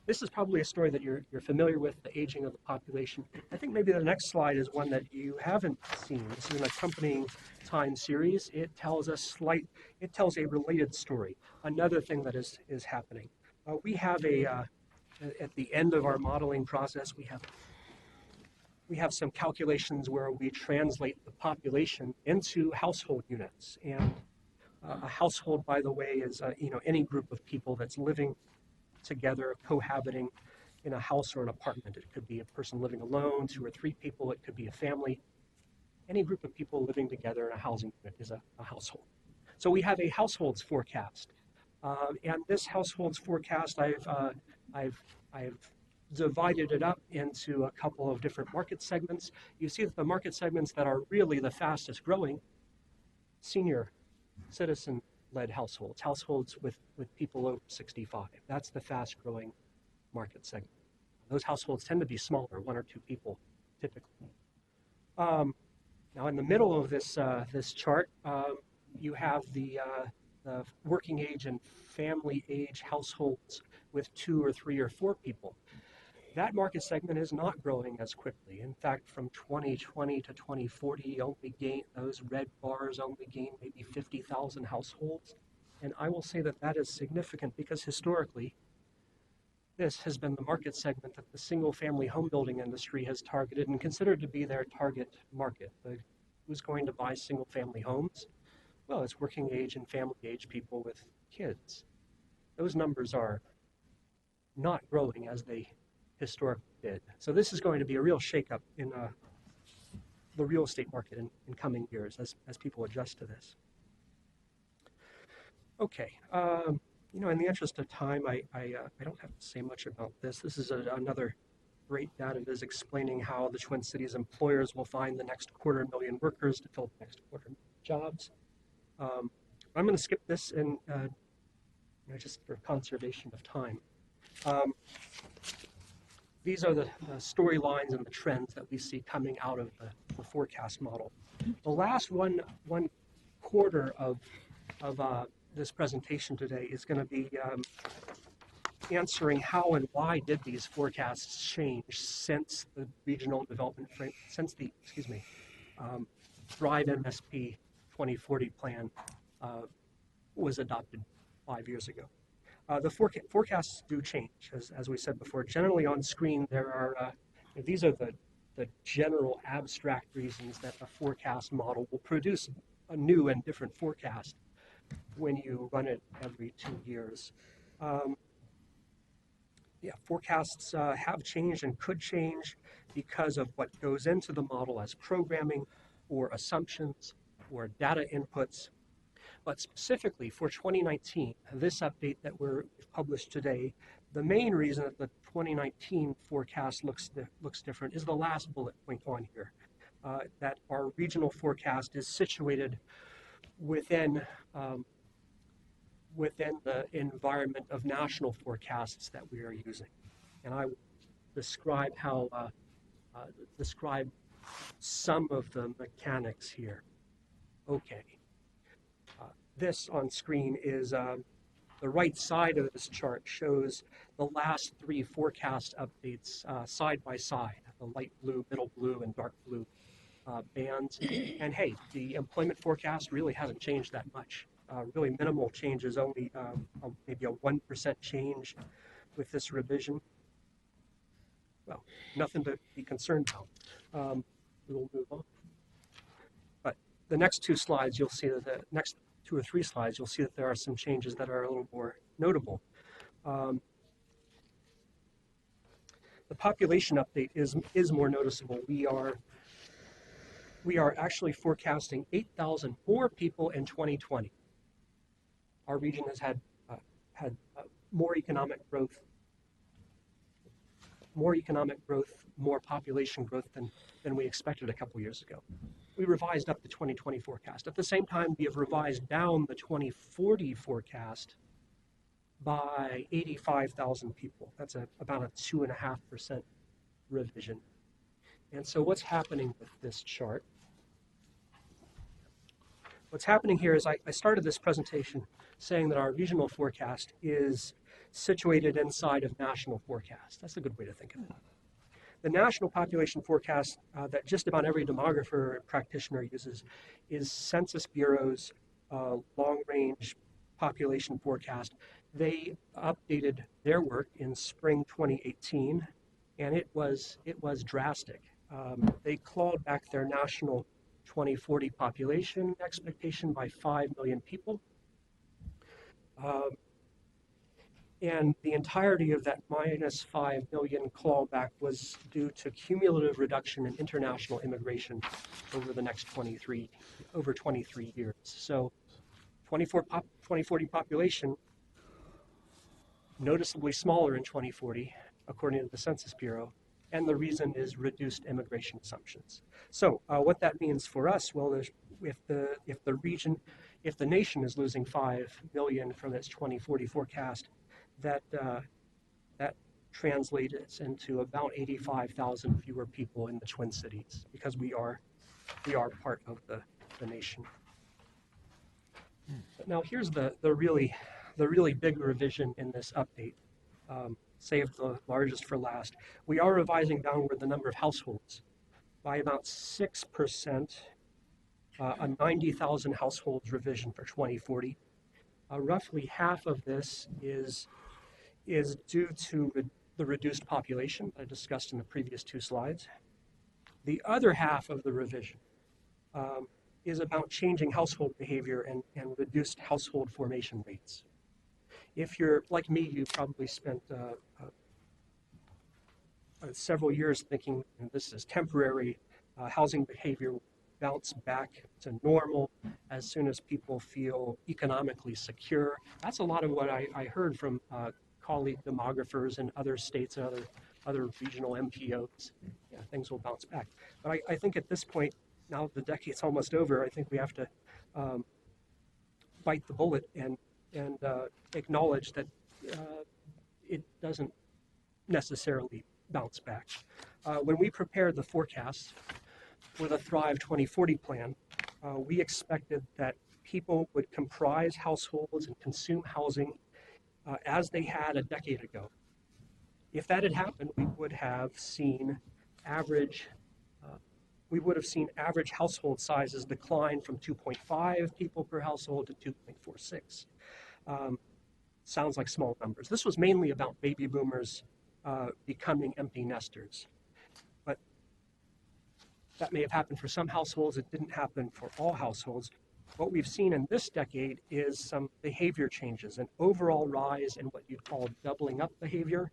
this is probably a story that you're familiar with, the aging of the population. I think maybe the next slide is one that you haven't seen. This is an accompanying time series. It tells a related story. Another thing that is happening. We have at the end of our modeling process, we have some calculations where we translate the population into household units. And a household, by the way, is any group of people that's living together, cohabiting in a house or an apartment. It could be a person living alone, 2 or 3 people. It could be a family. Any group of people living together in a housing unit is a household. So we have a households forecast, and this households forecast, I've divided it up into a couple of different market segments. You see that the market segments that are really the fastest growing, senior citizen-led households with people over 65. That's the fast-growing market segment. Those households tend to be smaller, 1 or 2 people typically. Now, in the middle of this chart, you have the working age and family age households with 2 or 3 or 4 people. That market segment is not growing as quickly. In fact, from 2020 to 2040, those red bars only gain maybe 50,000 households. And I will say that is significant because historically, this has been the market segment that the single-family home building industry has targeted and considered to be their target market. Who's going to buy single-family homes? Well, it's working age and family age people with kids. Those numbers are not growing as they historically did. So this is going to be a real shakeup in the real estate market in coming years as people adjust to this. Okay, in the interest of time, I don't have to say much about this. This is another great data viz explaining how the Twin Cities employers will find the next 250,000 workers to fill the next 250,000 jobs. I'm going to skip this and just for conservation of time. These are the storylines and the trends that we see coming out of the forecast model. The last one quarter of this presentation today is going to be answering how and why did these forecasts change since the regional development frame, since the, Thrive MSP 2040 plan was adopted 5 years ago. The forecasts do change, as we said before. Generally on screen, there are, these are the general abstract reasons that a forecast model will produce a new and different forecast when you run it every 2 years. Forecasts have changed and could change because of what goes into the model as programming or assumptions or data inputs. But specifically for 2019, this update that we've published today, the main reason that the 2019 forecast looks different is the last bullet point on here, that our regional forecast is situated within the environment of national forecasts that we are using. And I will describe describe some of the mechanics here. Okay. This on screen is the right side of this chart shows the last 3 forecast updates side by side, the light blue, middle blue, and dark blue bands. And hey, the employment forecast really hasn't changed that much. Really minimal changes, only maybe a 1% change with this revision. Well, nothing to be concerned about. We'll move on. But the next 2 slides, you'll see that the next 2 or 3 slides, you'll see that there are some changes that are a little more notable. The population update is more noticeable. We are actually forecasting 8,000 more people in 2020. Our region has had more economic growth, more population growth than we expected a couple years ago. We revised up the 2020 forecast. At the same time, we have revised down the 2040 forecast by 85,000 people. That's about a 2.5% revision. And so what's happening with this chart? What's happening here is I started this presentation saying that our regional forecast is situated inside of national forecast. That's a good way to think of it. The national population forecast that just about every demographer and practitioner uses is Census Bureau's long-range population forecast. They updated their work in spring 2018, and it was drastic. They clawed back their national 2040 population expectation by 5 million people. And the entirety of that minus 5 million clawback was due to cumulative reduction in international immigration over the next 23 years. So 2040 population noticeably smaller in 2040, according to the Census Bureau, and the reason is reduced immigration assumptions. So what that means for us, well, if the nation is losing 5 million from its 2040 forecast, that translates into about 85,000 fewer people in the Twin Cities because we are part of the nation. But now here's the really big revision in this update. Saved the largest for last. We are revising downward the number of households by about 6%, a 90,000 households revision for 2040. Roughly half of this is due to the reduced population I discussed in the previous 2 slides. The other half of the revision is about changing household behavior and reduced household formation rates. If you're like me, you probably spent several years thinking this is temporary. Housing behavior will bounce back to normal as soon as people feel economically secure. That's a lot of what I heard from colleague demographers in other states and other regional MPOs. Yeah, things will bounce back. But I think at this point, now the decade's almost over, I think we have to bite the bullet and acknowledge that it doesn't necessarily bounce back. When we prepared the forecast for the Thrive 2040 plan, we expected that people would comprise households and consume housing as they had a decade ago. If that had happened, we would have seen average household sizes decline from 2.5 people per household to 2.46. Sounds like small numbers. This was mainly about baby boomers becoming empty nesters. But that may have happened for some households. It didn't happen for all households. What we've seen in this decade is some behavior changes, an overall rise in what you'd call doubling up behavior,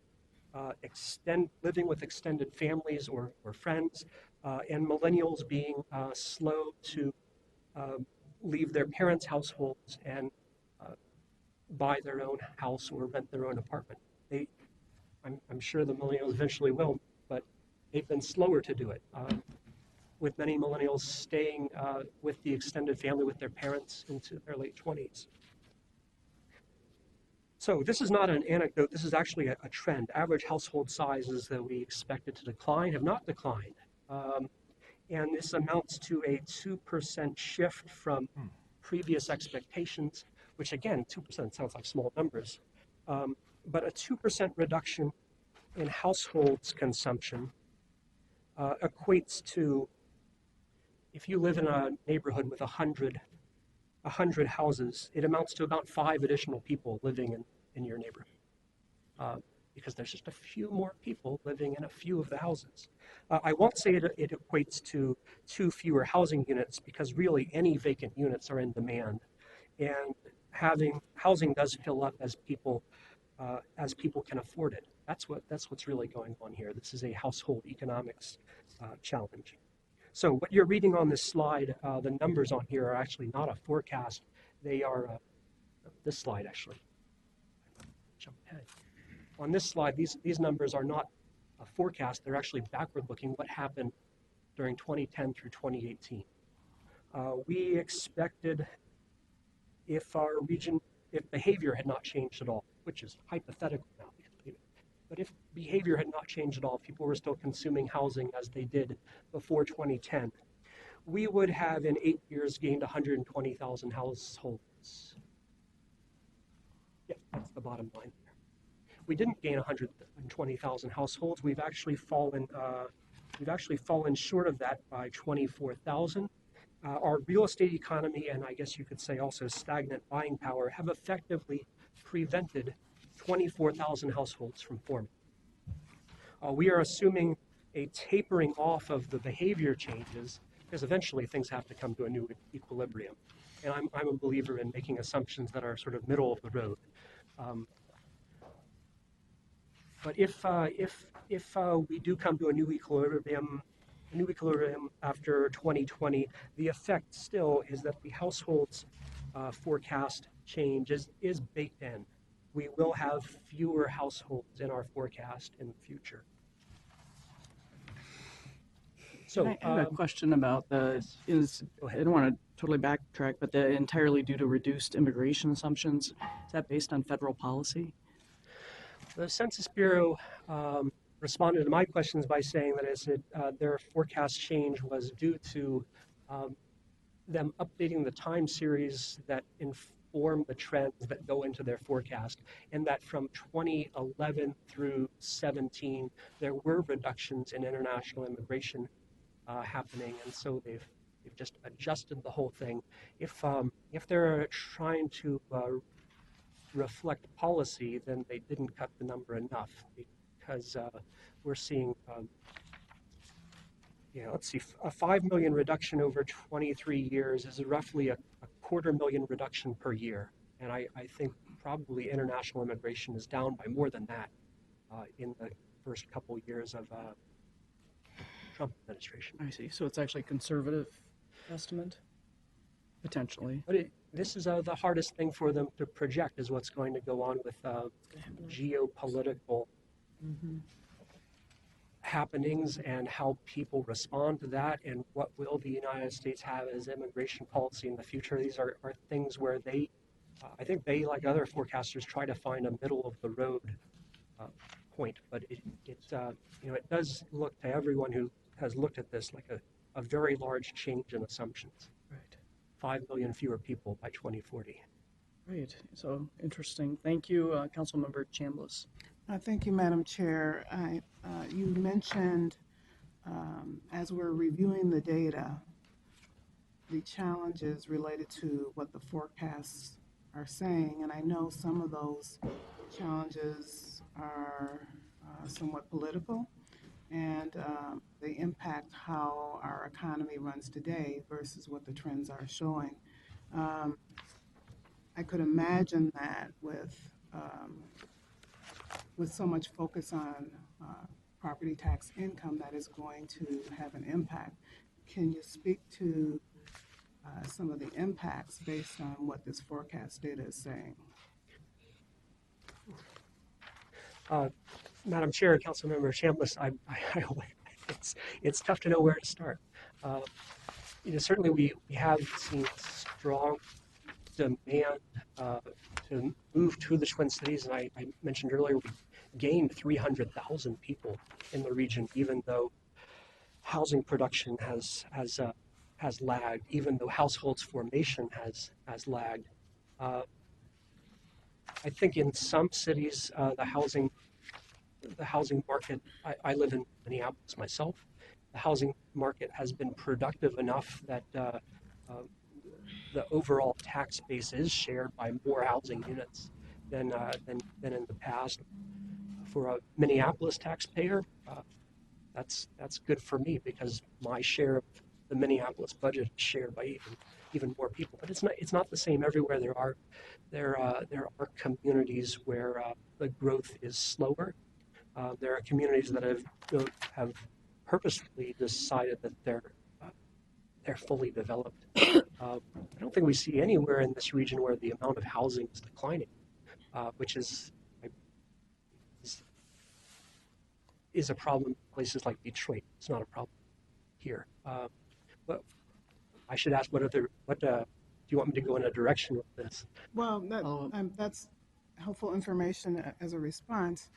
living with extended families or friends, and millennials being slow to leave their parents' households and buy their own house or rent their own apartment. I'm sure the millennials eventually will, but they've been slower to do it, with many millennials staying with the extended family with their parents into their late 20s. So this is not an anecdote, this is actually a trend. Average household sizes that we expected to decline have not declined. And this amounts to a 2% shift from previous expectations, which again, 2% sounds like small numbers. But a 2% reduction in households consumption equates to, if you live in a neighborhood with 100 houses, it amounts to about 5 additional people living in your neighborhood, because there's just a few more people living in a few of the houses. I won't say it equates to 2 fewer housing units, because really any vacant units are in demand, and housing does fill up as people can afford it. That's what's really going on here. This is a household economics challenge. So what you're reading on this slide, the numbers on here are actually not a forecast. They are this slide actually. Jump ahead. On this slide, these numbers are not a forecast. They're actually backward-looking. What happened during 2010 through 2018? We expected if behavior had not changed at all, which is hypothetical now, but if behavior had not changed at all, people were still consuming housing as they did before 2010, we would have in 8 years gained 120,000 households. Yeah, that's the bottom line there. We didn't gain 120,000 households. We've actually fallen short of that by 24,000. Our real estate economy, and I guess you could say also stagnant buying power, have effectively prevented 24,000 households from forming. We are assuming a tapering off of the behavior changes, because eventually things have to come to a new equilibrium. And I'm a believer in making assumptions that are sort of middle of the road. But if we do come to a new equilibrium after 2020, the effect still is that the households forecast change is baked in. We will have fewer households in our forecast in the future. So I have a question about I don't want to totally backtrack, but the entirely due to reduced immigration assumptions, is that based on federal policy? The Census Bureau responded to my questions by saying that their forecast change was due to them updating the time series that inform the trends that go into their forecast, and that from 2011 through 17, there were reductions in international immigration happening, and so they've just adjusted the whole thing. If they're trying to reflect policy, then they didn't cut the number enough, because we're seeing let's see, a 5 million reduction over 23 years is roughly a quarter million reduction per year. And I think probably international immigration is down by more than that in the first couple years of Trump administration. I see. So it's actually a conservative estimate, potentially. But this is the hardest thing for them to project is what's going to go on with geopolitical happenings and how people respond to that and what will the United States have as immigration policy in the future. These are things where I think they, like other forecasters, try to find a middle of the road point. But it does look to everyone who has looked at this like a very large change in assumptions. Right. 5 million fewer people by 2040. Right. So interesting. Thank you, Councilmember Chambliss. Thank you, Madam Chair. You mentioned, as we're reviewing the data, the challenges related to what the forecasts are saying, and I know some of those challenges are somewhat political, and they impact how our economy runs today versus what the trends are showing. I could imagine that with so much focus on property tax income that is going to have an impact. Can you speak to some of the impacts based on what this forecast data is saying? Madam Chair, Councilmember Chambliss, it's tough to know where to start. Certainly we have seen strong demand to move to the Twin Cities, and I mentioned earlier we gained 300,000 people in the region, even though housing production has lagged, even though households formation has lagged. I think in some cities the housing market. I live in Minneapolis myself. The housing market has been productive enough that the overall tax base is shared by more housing units than in the past. For a Minneapolis taxpayer, that's good for me because my share of the Minneapolis budget is shared by even more people. But it's not the same everywhere. There are communities where the growth is slower. There are communities that have purposefully decided that they're fully developed. I don't think we see anywhere in this region where the amount of housing is declining, which is a problem in places like Detroit. It's not a problem here. But I should ask, what do you want me to go in a direction with this? Well, that's helpful information as a response.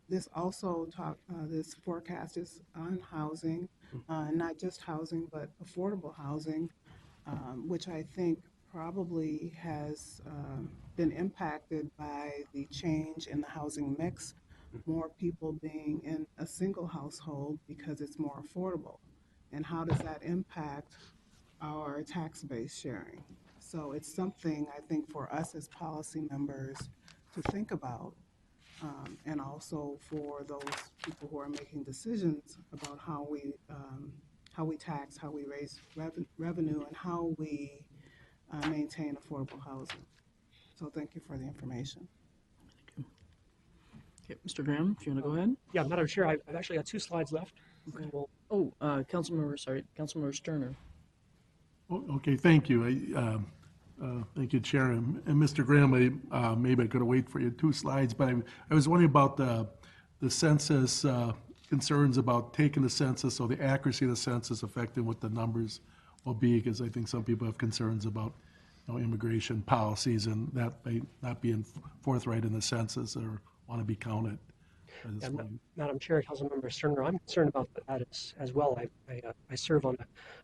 This also this forecast is on housing, not just housing, but affordable housing, which I think probably has been impacted by the change in the housing mix, more people being in a single household because it's more affordable. And how does that impact our tax base sharing? So it's something I think for us as policy members to think about, and also for those people who are making decisions about how we tax, how we raise revenue, and how we maintain affordable housing. So thank you for the information. Okay, Mr. Graham, if you want to go ahead. Yeah, Madam Chair, I've actually got 2 slides left. Okay. Councilmember Sterner. Okay, thank you. Thank you, Chair. And Mr. Graham, maybe I could have waited for your 2 slides, but I was wondering about the census concerns about taking the census or the accuracy of the census affecting what the numbers will be, because I think some people have concerns about immigration policies and that may not being forthright in the census or want to be counted. Madam Chair, Councilmember Sterner, I'm concerned about that as well. I serve on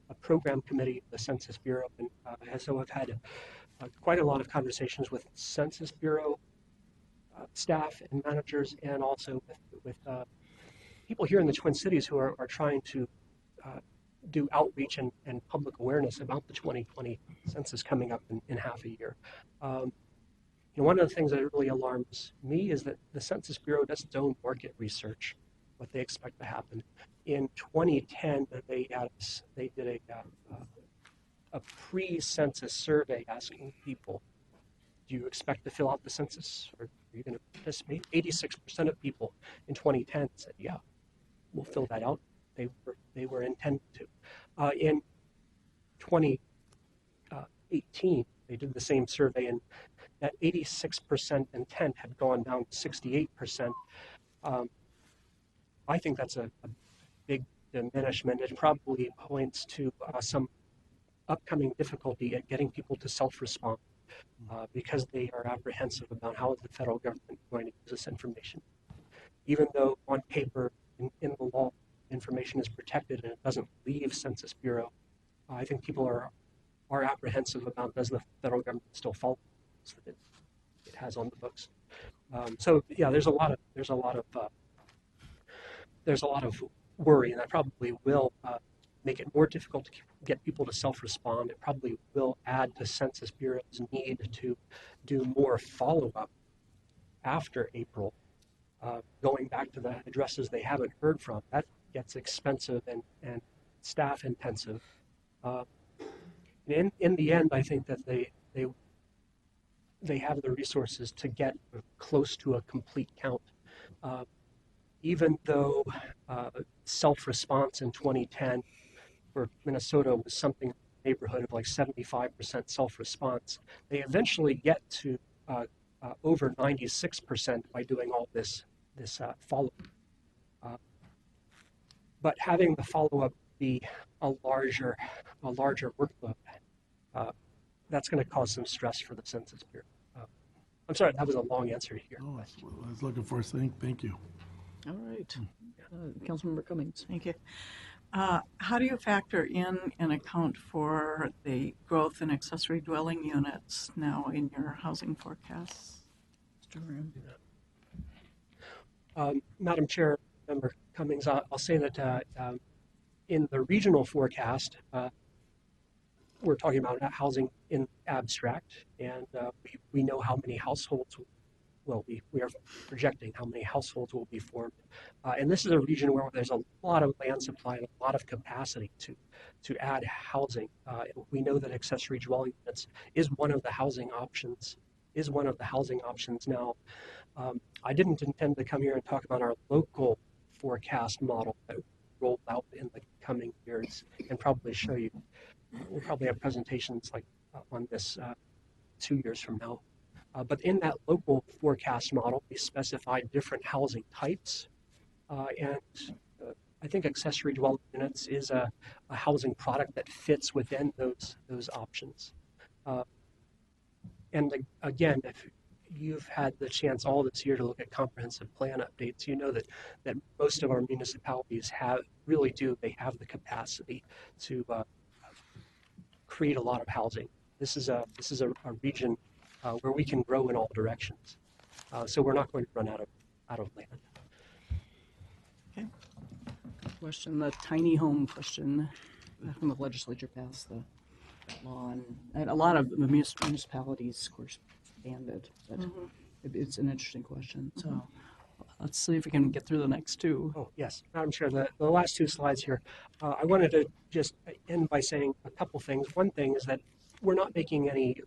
a program committee of the Census Bureau, and so I've had quite a lot of conversations with Census Bureau staff and managers, and also with people here in the Twin Cities who are trying to do outreach and public awareness about the 2020 census coming up in half a year. One of the things that really alarms me is that the Census Bureau does its own market research, what they expect to happen. In 2010, they did a pre-census survey asking people, do you expect to fill out the census, or are you going to participate? 86% of people in 2010 said, yeah, we'll fill that out. They were intended to. In 2018, they did the same survey, and that 86% intent had gone down to 68%. I think that's a big diminishment. It probably points to some upcoming difficulty at getting people to self-respond because they are apprehensive about how the federal government is going to use this information. Even though on paper, in the law, information is protected and it doesn't leave Census Bureau, I think people are apprehensive about, does the federal government still follow that it has on the books. So yeah, there's a lot of worry, and that probably will make it more difficult to get people to self-respond. It probably will add to Census Bureau's need to do more follow-up after April, going back to the addresses they haven't heard from. That gets expensive and staff intensive. In the end, I think that they have the resources to get close to a complete count. Even though self-response in 2010 for Minnesota was something in the neighborhood of like 75% self-response, they eventually get to over 96% by doing all this follow-up. But having the follow-up be a larger workload, that's going to cause some stress for the Census Bureau. I'm sorry, that was a long answer here. Oh, I was looking for a thing. Thank you. All right. Councilmember Cummings. Thank you. How do you factor in and account for the growth in accessory dwelling units now in your housing forecasts? Mr. Graham. Madam Chair, Member Cummings, I'll say that in the regional forecast, we're talking about housing in abstract, and we know how many households, we are projecting how many households will be formed. And this is a region where there's a lot of land supply and a lot of capacity to add housing. We know that accessory dwelling units is one of the housing options now. I didn't intend to come here and talk about our local forecast model that rolled out in the coming years and probably show you. We'll probably have presentations like on this 2 years from now. But in that local forecast model, we specified different housing types. And I think accessory dwelling units is a housing product that fits within those options. And again, if you've had the chance all this year to look at comprehensive plan updates, you know that most of our municipalities really do have the capacity to create a lot of housing. This is a region where we can grow in all directions. So we're not going to run out of land. Okay. Question, the tiny home question, when the legislature passed the law, and a lot of the municipalities, of course, banned it, but it's an interesting question. So let's see if we can get through the next two. Oh, yes, Madam Chair, the last two slides here. I wanted to just end by saying a couple things. One thing is that we're not making any,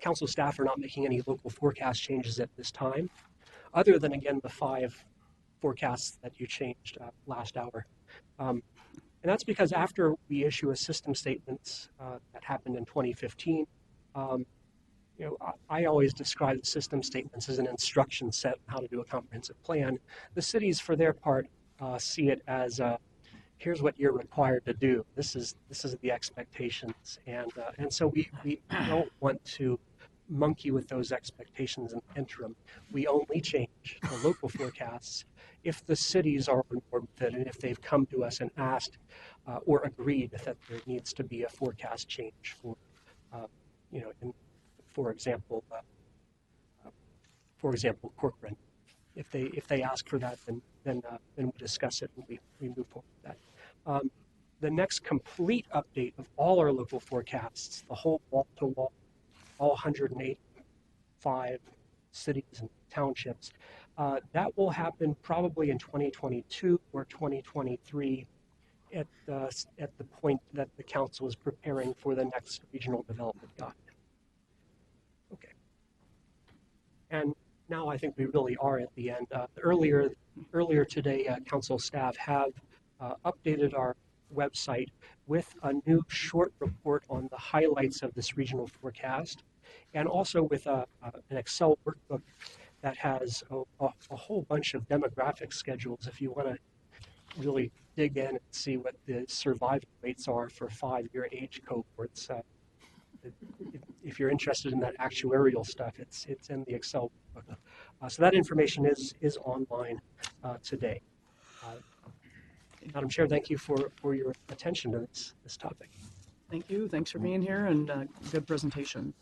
council staff are not making any local forecast changes at this time, other than, again, the 5 forecasts that you changed last hour. And that's because after we issue a system statements that happened in 2015, I always describe the system statements as an instruction set on how to do a comprehensive plan. The cities, for their part, see it as here's what you're required to do. This is the expectations, and so we don't want to monkey with those expectations in the interim. We only change the local forecasts if the cities are on board with it and if they've come to us and asked or agreed that there needs to be a forecast change for, for example, Corcoran. If they ask for that, then we discuss it and we move forward with that. The next complete update of all our local forecasts, the whole wall-to-wall, all 185 cities and townships, That will happen probably in 2022 or 2023 at the point that the council is preparing for the next regional development document. Okay. And now I think we really are at the end. Earlier today, council staff have updated our website with a new short report on the highlights of this regional forecast, and also with an Excel workbook that has a whole bunch of demographic schedules if you want to really dig in and see what the survival rates are for 5-year age cohorts. If you're interested in that actuarial stuff, it's in the Excel book. So that information is online today. Madam Chair, thank you for your attention to this topic. Thank you. Thanks for being here, and good presentation.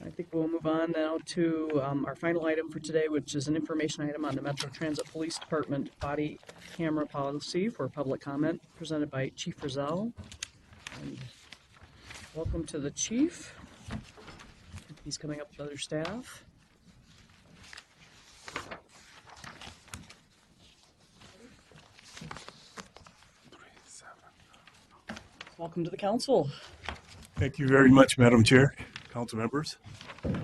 I think we'll move on now to our final item for today, which is an information item on the Metro Transit Police Department body camera policy for public comment, presented by Chief Rizal. And welcome to the chief. He's coming up with other staff. Welcome to the council. Thank you very much, Madam Chair, council members.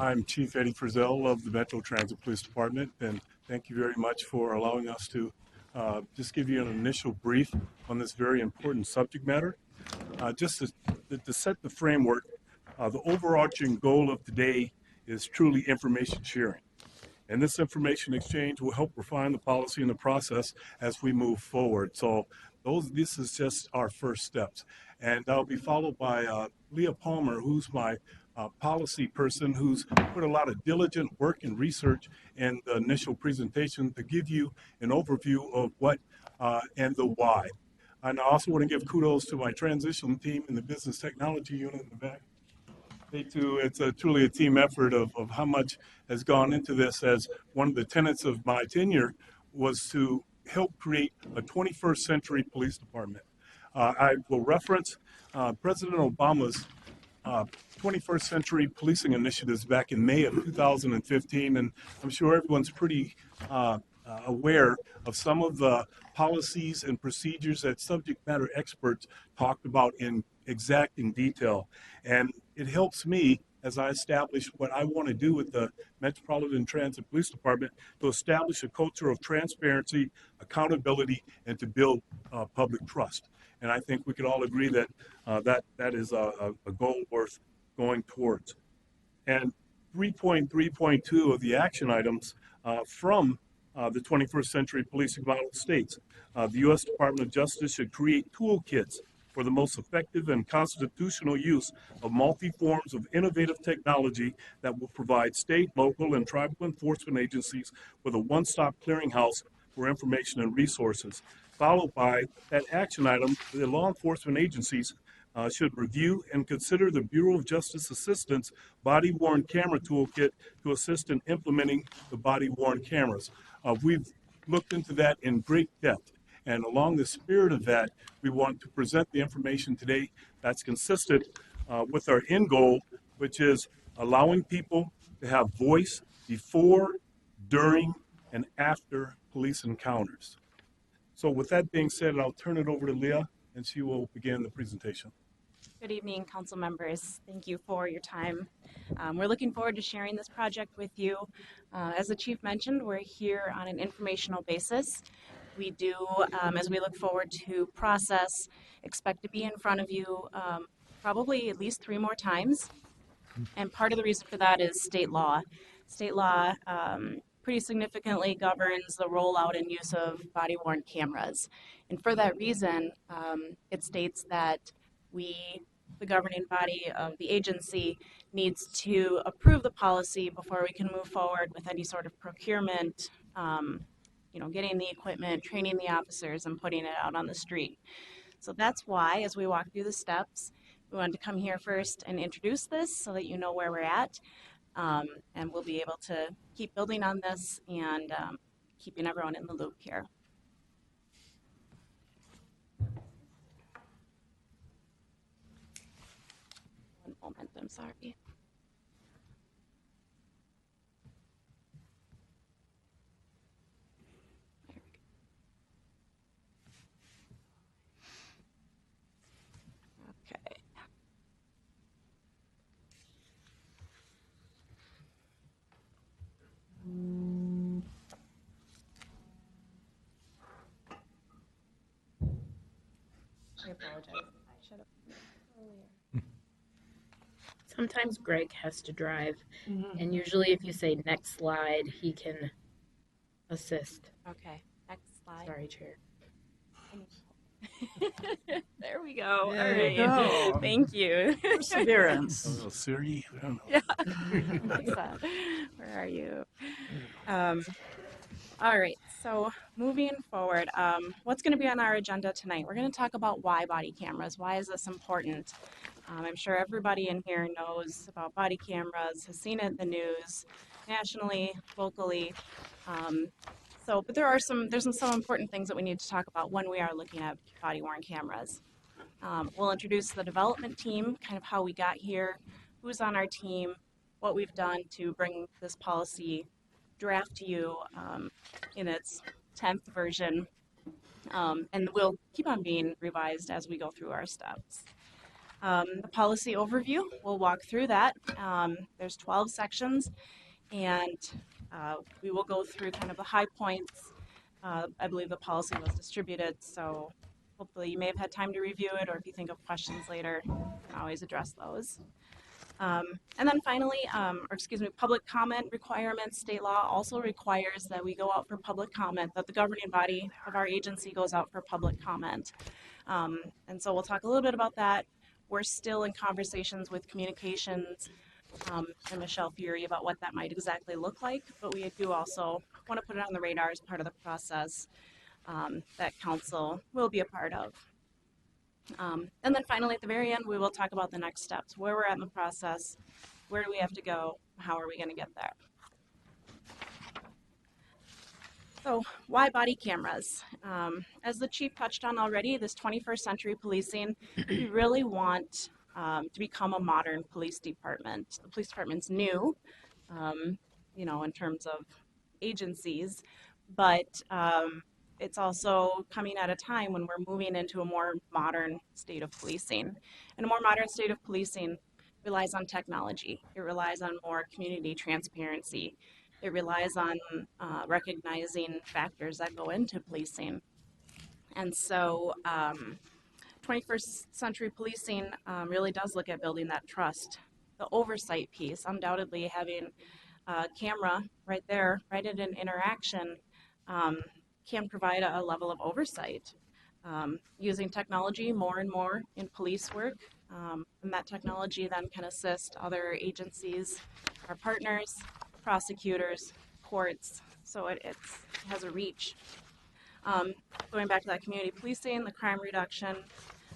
I'm Chief Eddie Frizzell of the Metro Transit Police Department, and thank you very much for allowing us to just give you an initial brief on this very important subject matter. Just to set the framework, the overarching goal of today is truly information sharing. And this information exchange will help refine the policy and the process as we move forward. So this is just our first steps. And I'll be followed by Leah Palmer, who's my policy person, who's put a lot of diligent work and research in the initial presentation to give you an overview of what and the why. And I also want to give kudos to my transition team in the business technology unit in the back. It's truly a team effort of how much has gone into this, as one of the tenets of my tenure was to help create a 21st century police department. I will reference President Obama's 21st century policing initiatives back in May of 2015, and I'm sure everyone's pretty aware of some of the policies and procedures that subject matter experts talked about in exacting detail. And it helps me as I establish what I want to do with the Metropolitan Transit Police Department to establish a culture of transparency, accountability, and to build public trust. And I think we could all agree that that is a goal worth going towards. And 3.3.2 of the action items from the 21st Century Policing Model states, the U.S. Department of Justice should create toolkits for the most effective and constitutional use of multi-forms of innovative technology that will provide state, local, and tribal enforcement agencies with a one-stop clearinghouse for information and resources. Followed by that action item, the law enforcement agencies should review and consider the Bureau of Justice Assistance body-worn camera toolkit to assist in implementing the body-worn cameras. We've looked into that in great depth. And along the spirit of that, we want to present the information today that's consistent with our end goal, which is allowing people to have voice before, during, and after police encounters. So with that being said, I'll turn it over to Leah, and she will begin the presentation. Good evening, council members. Thank you for your time. We're looking forward to sharing this project with you. As the chief mentioned, we're here on an informational basis. We do, as we look forward to process, expect to be in front of you probably at least 3 more times. And part of the reason for that is state law. State law pretty significantly governs the rollout and use of body-worn cameras. And for that reason, it states that the governing body of the agency, needs to approve the policy before we can move forward with any sort of procurement, getting the equipment, training the officers, and putting it out on the street. So that's why, as we walk through the steps, we wanted to come here first and introduce this so that you know where we're at, and we'll be able to keep building on this and keeping everyone in the loop here. One moment, I'm sorry. I apologize. I should have earlier. Sometimes Greg has to drive, Mhm. and usually if you say next slide, he can assist. Okay, next slide. Sorry, Chair. There we go. There All you right. go. Thank you. A little Siri? I don't know. Yeah. Alexa, where are you? All right. So moving forward, what's going to be on our agenda tonight? We're going to talk about why body cameras. Why is this important? I'm sure everybody in here knows about body cameras, has seen it in the news, nationally, locally. But there's some important things that we need to talk about when we are looking at body-worn cameras. We'll introduce the development team, kind of how we got here, who's on our team, what we've done to bring this policy draft to you in its 10th version, and will keep on being revised as we go through our steps. The policy overview, we'll walk through that. There's 12 sections, and we will go through kind of the high points. I believe the policy was distributed, so hopefully you may have had time to review it, or if you think of questions later, you can always address those. And then finally, public comment requirements. State law also requires that we go out for public comment, that the governing body of our agency goes out for public comment. And so we'll talk a little bit about that. We're still in conversations with communications and Michelle Fury about what that might exactly look like, but we do also want to put it on the radar as part of the process that council will be a part of. And then finally, at the very end, we will talk about the next steps, where we're at in the process, where do we have to go, how are we going to get there. So why body cameras? As the chief touched on already, this 21st century policing, we really want to become a modern police department. The police department's new, in terms of agencies, but it's also coming at a time when we're moving into a more modern state of policing. And a more modern state of policing relies on technology. It relies on more community transparency. It relies on recognizing factors that go into policing. And so 21st century policing really does look at building that trust. The oversight piece, undoubtedly having a camera right there, right at an interaction, can provide a level of oversight. Using technology more and more in police work, and that technology then can assist other agencies, our partners, prosecutors, courts, so it has a reach. Going back to that community policing, the crime reduction,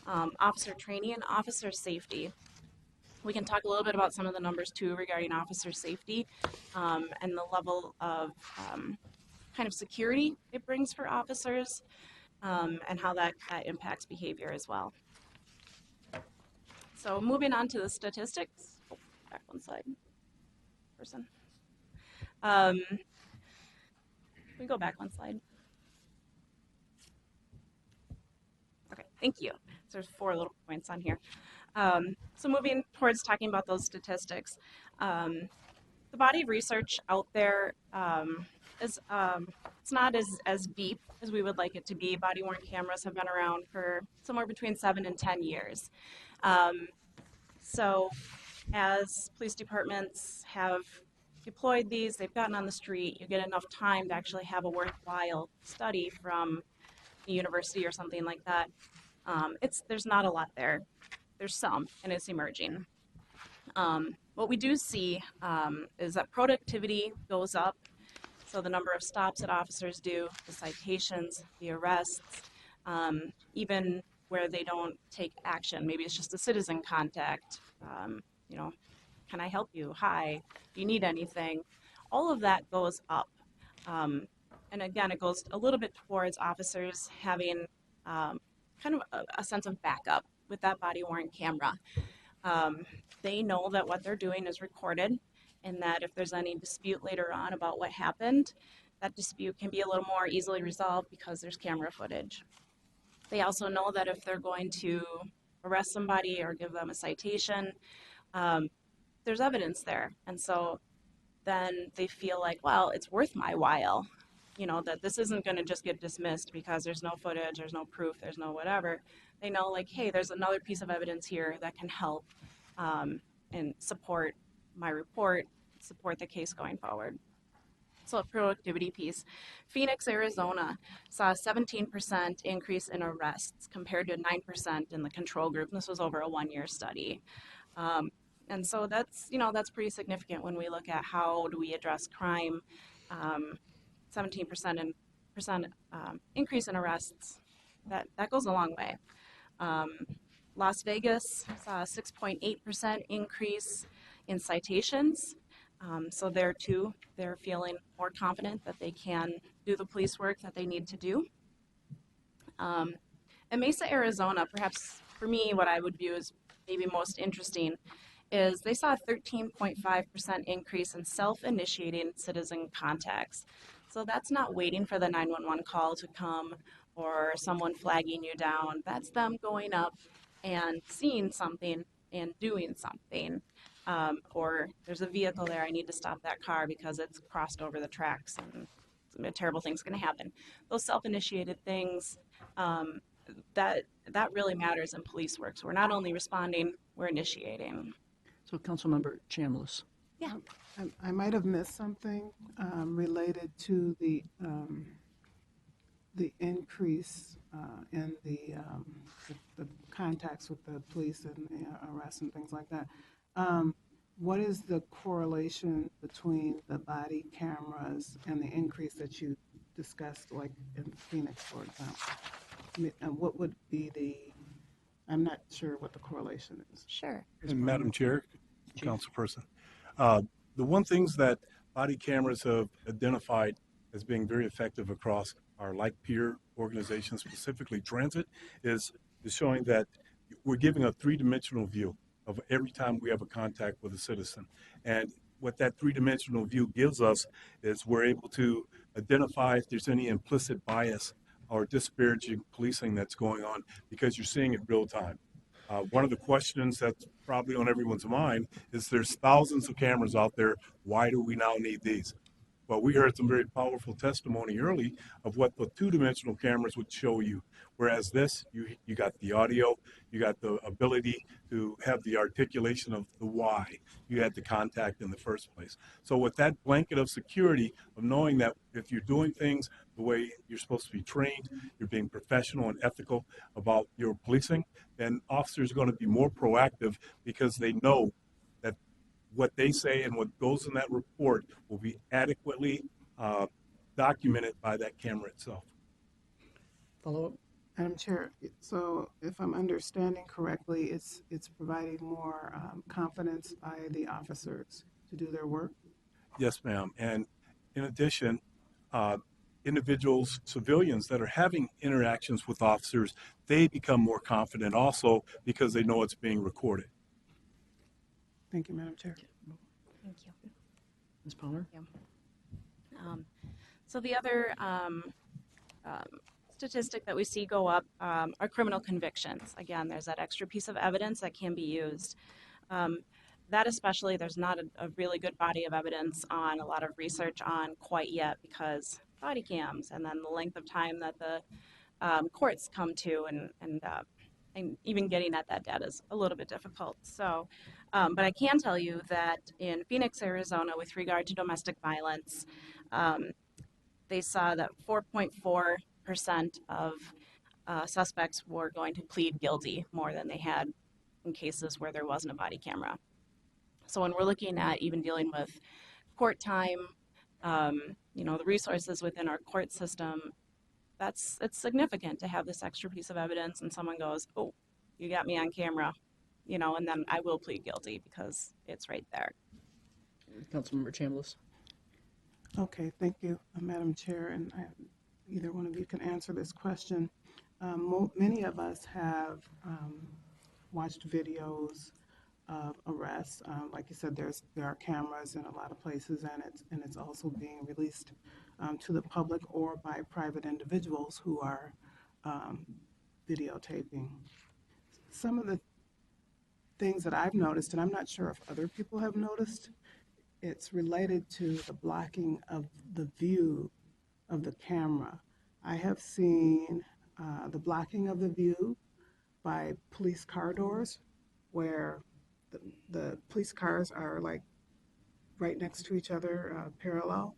officer training, and officer safety. We can talk a little bit about some of the numbers too regarding officer safety and the level of kind of security it brings for officers and how that impacts behavior as well. So moving on to the statistics. Oh, back one slide. Person. We go back one slide. Okay, thank you. So there's 4 little points on here. So moving towards talking about those statistics. The body of research out there is it's not as deep as we would like it to be. Body-worn cameras have been around for somewhere between 7 and 10 years. So as police departments have deployed these, they've gotten on the street, you get enough time to actually have a worthwhile study from the university or something like that. There's not a lot there. There's some, and it's emerging. What we do see is that productivity goes up. So the number of stops that officers do, the citations, the arrests, even where they don't take action. Maybe it's just a citizen contact. Can I help you? Hi, do you need anything? All of that goes up. And again, it goes a little bit towards officers having kind of a sense of backup with that body-worn camera. They know that what they're doing is recorded, and that if there's any dispute later on about what happened, that dispute can be a little more easily resolved because there's camera footage. They also know that if they're going to arrest somebody or give them a citation, there's evidence there. And so then they feel like, well, it's worth my while that this isn't going to just get dismissed because there's no footage, there's no proof, there's no whatever. They know, like, hey, there's another piece of evidence here that can help and support my report, support the case going forward. So a productivity piece. Phoenix, Arizona saw a 17% increase in arrests compared to 9% in the control group. This was over a 1-year study. And so that's pretty significant when we look at how do we address crime. 17% increase in arrests, that goes a long way. Las Vegas saw a 6.8% increase in citations. So there too, they're feeling more confident that they can do the police work that they need to do. In Mesa, Arizona, perhaps for me, what I would view as maybe most interesting is they saw a 13.5% increase in self-initiating citizen contacts. So that's not waiting for the 911 call to come or someone flagging you down. That's them going up and seeing something and doing something. Or there's a vehicle there, I need to stop that car because it's crossed over the tracks and a terrible thing's going to happen. Those self-initiated things, that really matters in police work. So we're not only responding, we're initiating. So Councilmember Chambliss. Yeah. I might have missed something related to the increase in the contacts with the police and arrests and things like that. What is the correlation between the body cameras and the increase that you discussed, like in Phoenix, for example? And what would be I'm not sure what the correlation is. Sure. And Madam Chair, Councilperson, the one things that body cameras have identified as being very effective across our like peer organizations, specifically transit, is showing that we're giving a three-dimensional view of every time we have a contact with a citizen. And what that three-dimensional view gives us is we're able to identify if there's any implicit bias or disparaging policing that's going on because you're seeing it real time. One of the questions that's probably on everyone's mind is there's thousands of cameras out there. Why do we now need these? Well, we heard some very powerful testimony early of what the two-dimensional cameras would show you. Whereas this, you got the audio, you got the ability to have the articulation of the why you had the contact in the first place. So with that blanket of security of knowing that if you're doing things the way you're supposed to be trained, you're being professional and ethical about your policing, then officers are going to be more proactive because they know that what they say and what goes in that report will be adequately documented by that camera itself. Follow up? Madam Chair, so if I'm understanding correctly, it's providing more confidence by the officers to do their work? Yes, ma'am. And in addition, individuals, civilians that are having interactions with officers, they become more confident also because they know it's being recorded. Thank you, Madam Chair. Thank you. Ms. Pollard? Yeah. So the other statistic that we see go up are criminal convictions. Again, there's that extra piece of evidence that can be used. That especially, there's not a really good body of evidence on, a lot of research on quite yet, because body cams and then the length of time that the courts come to and even getting at that data is a little bit difficult. So, but I can tell you that in Phoenix, Arizona, with regard to domestic violence, they saw that 4.4% of suspects were going to plead guilty more than they had in cases where there wasn't a body camera. So when we're looking at even dealing with court time, the resources within our court system, it's significant to have this extra piece of evidence and someone goes, oh, you got me on camera, and then I will plead guilty because it's right there. Councilmember Chambliss. Okay, thank you, Madam Chair, and either one of you can answer this question. Many of us have watched videos of arrests. Like you said, there are cameras in a lot of places, and it's also being released to the public or by private individuals who are videotaping. Some of the things that I've noticed, and I'm not sure if other people have noticed, it's related to the blocking of the view of the camera. I have seen the blocking of the view by police car doors where the police cars are like right next to each other, parallel.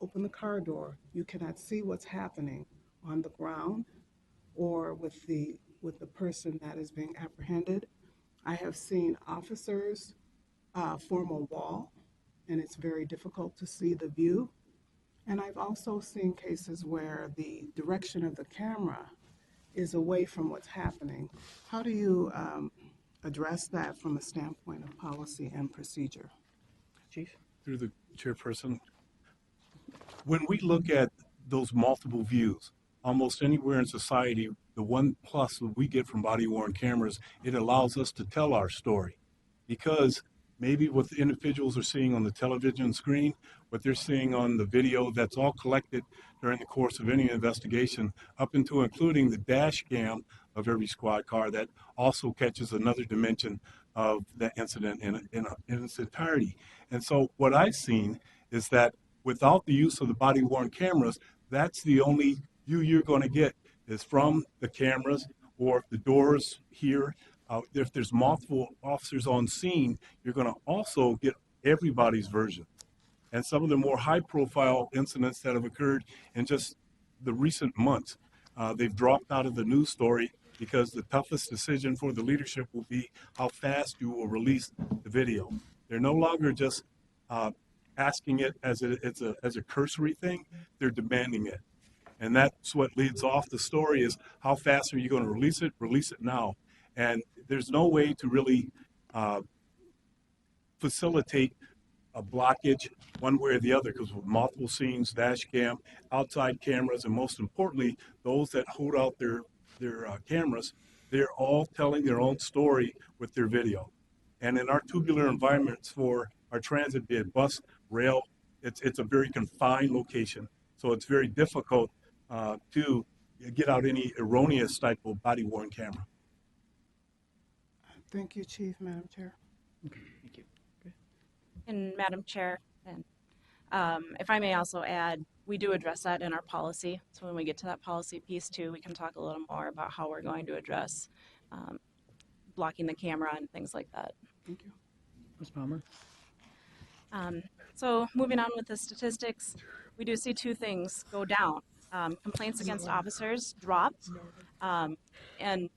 Open the car door, you cannot see what's happening on the ground or with the person that is being apprehended. I have seen officers form a wall, and it's very difficult to see the view. And I've also seen cases where the direction of the camera is away from what's happening. How do you address that from a standpoint of policy and procedure? Chief? Through the chairperson, when we look at those multiple views, almost anywhere in society, the one plus that we get from body-worn cameras, it allows us to tell our story. Because maybe what the individuals are seeing on the television screen, what they're seeing on the video, that's all collected during the course of any investigation, up into including the dash cam of every squad car that also catches another dimension of the incident in its entirety. And so what I've seen is that without the use of the body-worn cameras, that's the only view you're going to get is from the cameras or the doors here. If there's multiple officers on scene, you're going to also get everybody's version. And some of the more high-profile incidents that have occurred in just the recent months, they've dropped out of the news story because the toughest decision for the leadership will be how fast you will release the video. They're no longer just asking it as a cursory thing, they're demanding it. And that's what leads off the story is how fast are you going to release it? Release it now. And there's no way to really facilitate a blockage one way or the other because with multiple scenes, dash cam, outside cameras, and most importantly, those that hold out their cameras, they're all telling their own story with their video. And in our tubular environments for our transit, be it bus, rail, it's a very confined location. So it's very difficult to get out any erroneous type of body-worn camera. Thank you, Chief, Madam Chair. Okay, thank you. And Madam Chair, and if I may also add, we do address that in our policy. So when we get to that policy piece too, we can talk a little more about how we're going to address blocking the camera and things like that. Thank you. Ms. Palmer? So moving on with the statistics, we do see two things go down. Complaints against officers drop, and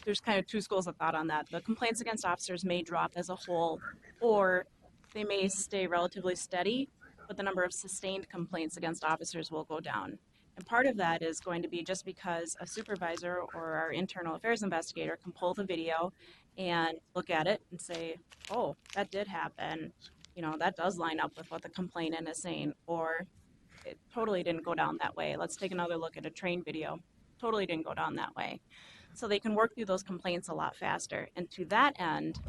there's kind of two schools of thought on that. The complaints against officers may drop as a whole, or they may stay relatively steady, but the number of sustained complaints against officers will go down. And part of that is going to be just because a supervisor or our internal affairs investigator can pull the video and look at it and say, oh, that did happen. You know, that does line up with what the complainant is saying, or it totally didn't go down that way. Let's take another look at a train video. Totally didn't go down that way. So they can work through those complaints a lot faster. And to that end,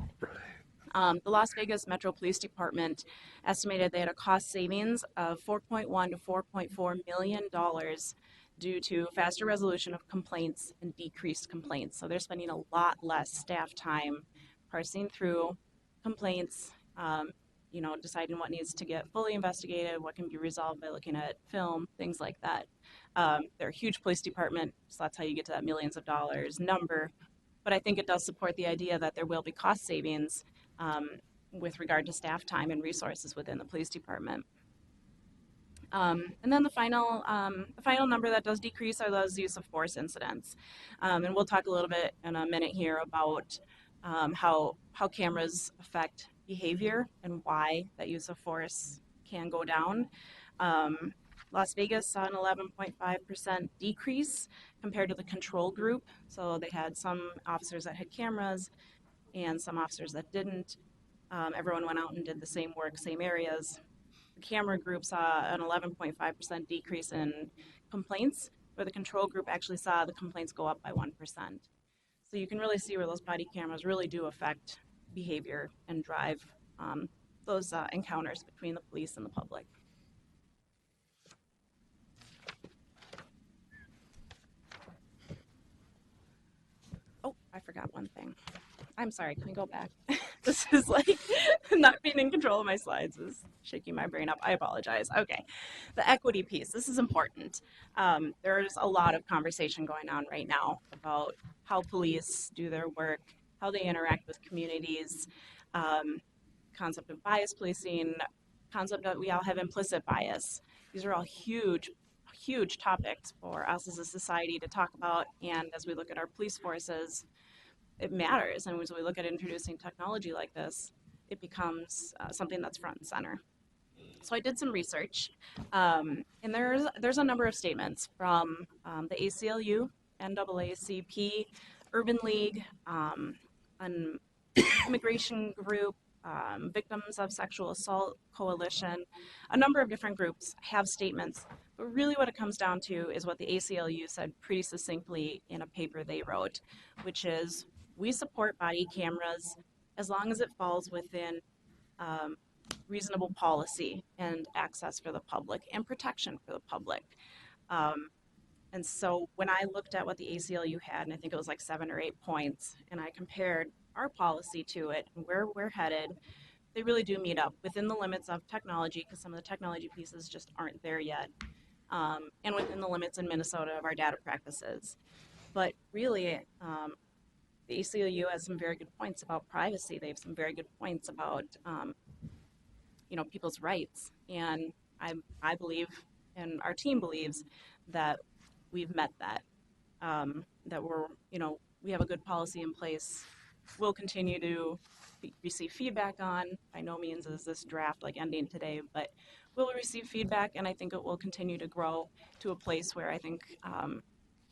the Las Vegas Metro Police Department estimated they had a cost savings of $4.1 to $4.4 million due to faster resolution of complaints and decreased complaints. So they're spending a lot less staff time parsing through complaints, you know, deciding what needs to get fully investigated, what can be resolved by looking at film, things like that. They're a huge police department, so that's how you get to that millions of dollars number. But I think it does support the idea that there will be cost savings with regard to staff time and resources within the police department. And then the final number that does decrease are those use of force incidents. And we'll talk a little bit in a minute here about how cameras affect behavior and why that use of force can go down. Las Vegas saw an 11.5% decrease compared to the control group. So they had some officers that had cameras and some officers that didn't. Everyone went out and did the same work, same areas. The camera group saw an 11.5% decrease in complaints, where the control group actually saw the complaints go up by 1%. So you can really see where those body cameras really do affect behavior and drive those encounters between the police and the public. Oh, I forgot one thing. I'm sorry, can we go back? This is like not being in control of my slides is shaking my brain up. I apologize. Okay. The equity piece. This is important. There's a lot of conversation going on right now about how police do their work, how they interact with communities, um, concept of bias policing, concept that we all have implicit bias. These are all huge, huge topics for us as a society to talk about. And as we look at our police forces, it matters. And as we look at introducing technology like this, it becomes something that's front and center. So I did some research, and there's a number of statements from the ACLU, NAACP, Urban League, an immigration group, Victims of Sexual Assault Coalition. A number of different groups have statements, but really what it comes down to is what the ACLU said pretty succinctly in a paper they wrote, which is we support body cameras as long as it falls within um, reasonable policy and access for the public and protection for the public. Um, and so when I looked at what the ACLU had, and I think it was like 7 or 8 points, and I compared our policy to it and where we're headed, they really do meet up within the limits of technology, because some of the technology pieces just aren't there yet, and within the limits in Minnesota of our data practices. But really, the ACLU has some very good points about privacy. They have some very good points about people's rights, and I believe, and our team believes, that we've met that. That we have a good policy in place. We'll continue to receive feedback on. By no means is this draft like ending today, but we'll receive feedback, and I think it will continue to grow to a place where I think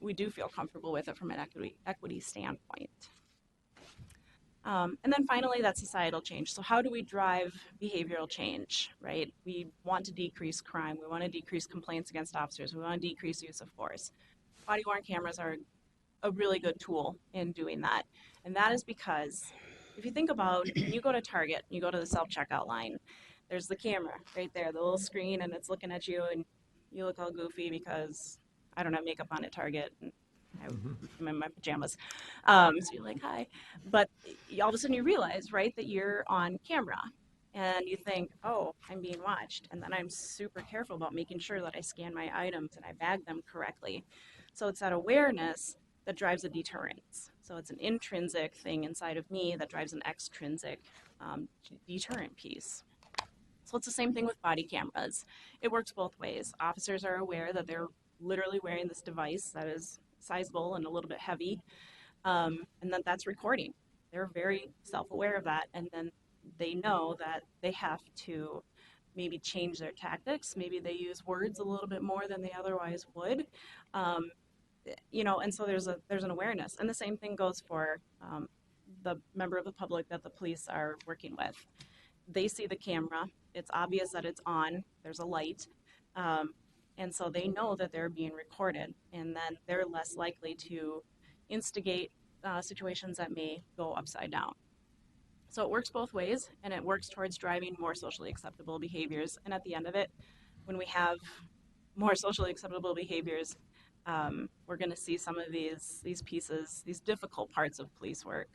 we do feel comfortable with it from an equity standpoint. And then finally, that societal change. So how do we drive behavioral change, right? We want to decrease crime. We want to decrease complaints against officers. We want to decrease use of force. Body-worn cameras are a really good tool in doing that. And that is because if you think about, when you go to Target, you go to the self-checkout line, there's the camera right there, the little screen, and it's looking at you, and you look all goofy because I don't have makeup on at Target. And I'm in my pajamas. So you're like, hi. But all of a sudden you realize, right, that you're on camera. And you think, oh, I'm being watched. And then I'm super careful about making sure that I scan my items and I bag them correctly. So it's that awareness that drives a deterrence. So it's an intrinsic thing inside of me that drives an extrinsic deterrent piece. So it's the same thing with body cameras. It works both ways. Officers are aware that they're literally wearing this device that is sizable and a little bit heavy, and then that's recording. They're very self-aware of that, and then they know that they have to maybe change their tactics. Maybe they use words a little bit more than they otherwise would, and so there's an awareness. And the same thing goes for the member of the public that the police are working with. They see the camera. It's obvious that it's on. There's a light. And so they know that they're being recorded, and then they're less likely to instigate situations that may go upside down. So it works both ways, and it works towards driving more socially acceptable behaviors. And at the end of it, when we have more socially acceptable behaviors, we're going to see some of these pieces, these difficult parts of police work,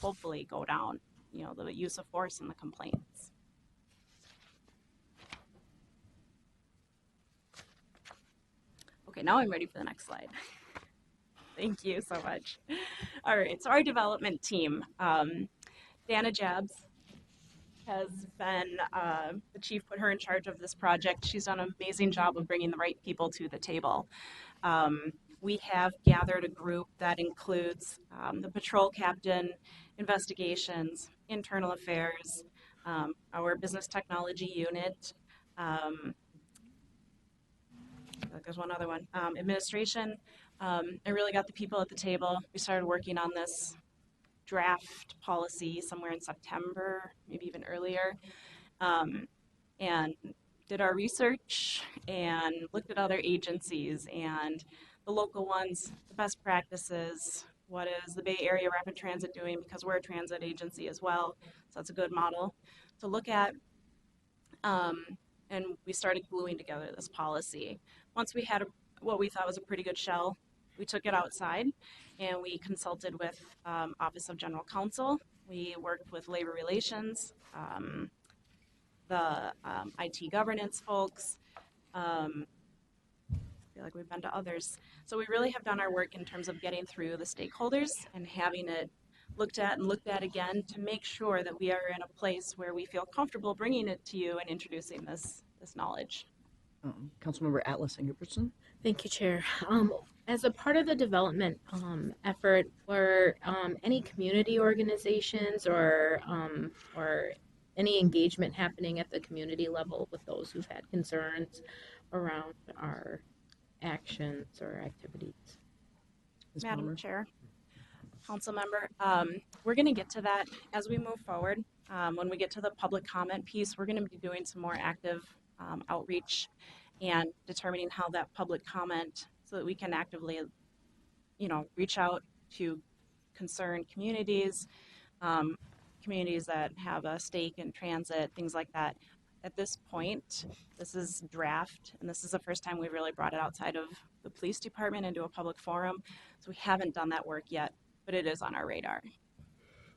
hopefully go down. The use of force and the complaints. Okay, now I'm ready for the next slide. Thank you so much. All right, so our development team, Dana Jabs has been, the chief put her in charge of this project. She's done an amazing job of bringing the right people to the table. We have gathered a group that includes the patrol captain, investigations, internal affairs, our business technology unit, there's one other one, administration. I really got the people at the table. We started working on this draft policy somewhere in September, maybe even earlier, and did our research and looked at other agencies and the local ones, the best practices, what is the Bay Area Rapid Transit doing, because we're a transit agency as well, so that's a good model to look at. And we started gluing together this policy. Once we had what we thought was a pretty good shell, we took it outside and we consulted with Office of General Counsel. We worked with Labor Relations, the IT governance folks. I feel like we've been to others. So we really have done our work in terms of getting through the stakeholders and having it looked at and looked at again to make sure that we are in a place where we feel comfortable bringing it to you and introducing this knowledge. Councilmember Atlas Ingebrigtsen. Thank you, Chair. As a part of the development effort, were any community organizations or any engagement happening at the community level with those who've had concerns around our actions or activities? Madam Chair, Council Member, we're going to get to that as we move forward. When we get to the public comment piece, we're going to be doing some more active outreach and determining how that public comment, so that we can actively, reach out to concerned communities, communities that have a stake in transit, things like that. At this point, this is draft, and this is the first time we've really brought it outside of the police department into a public forum. So we haven't done that work yet, but it is on our radar.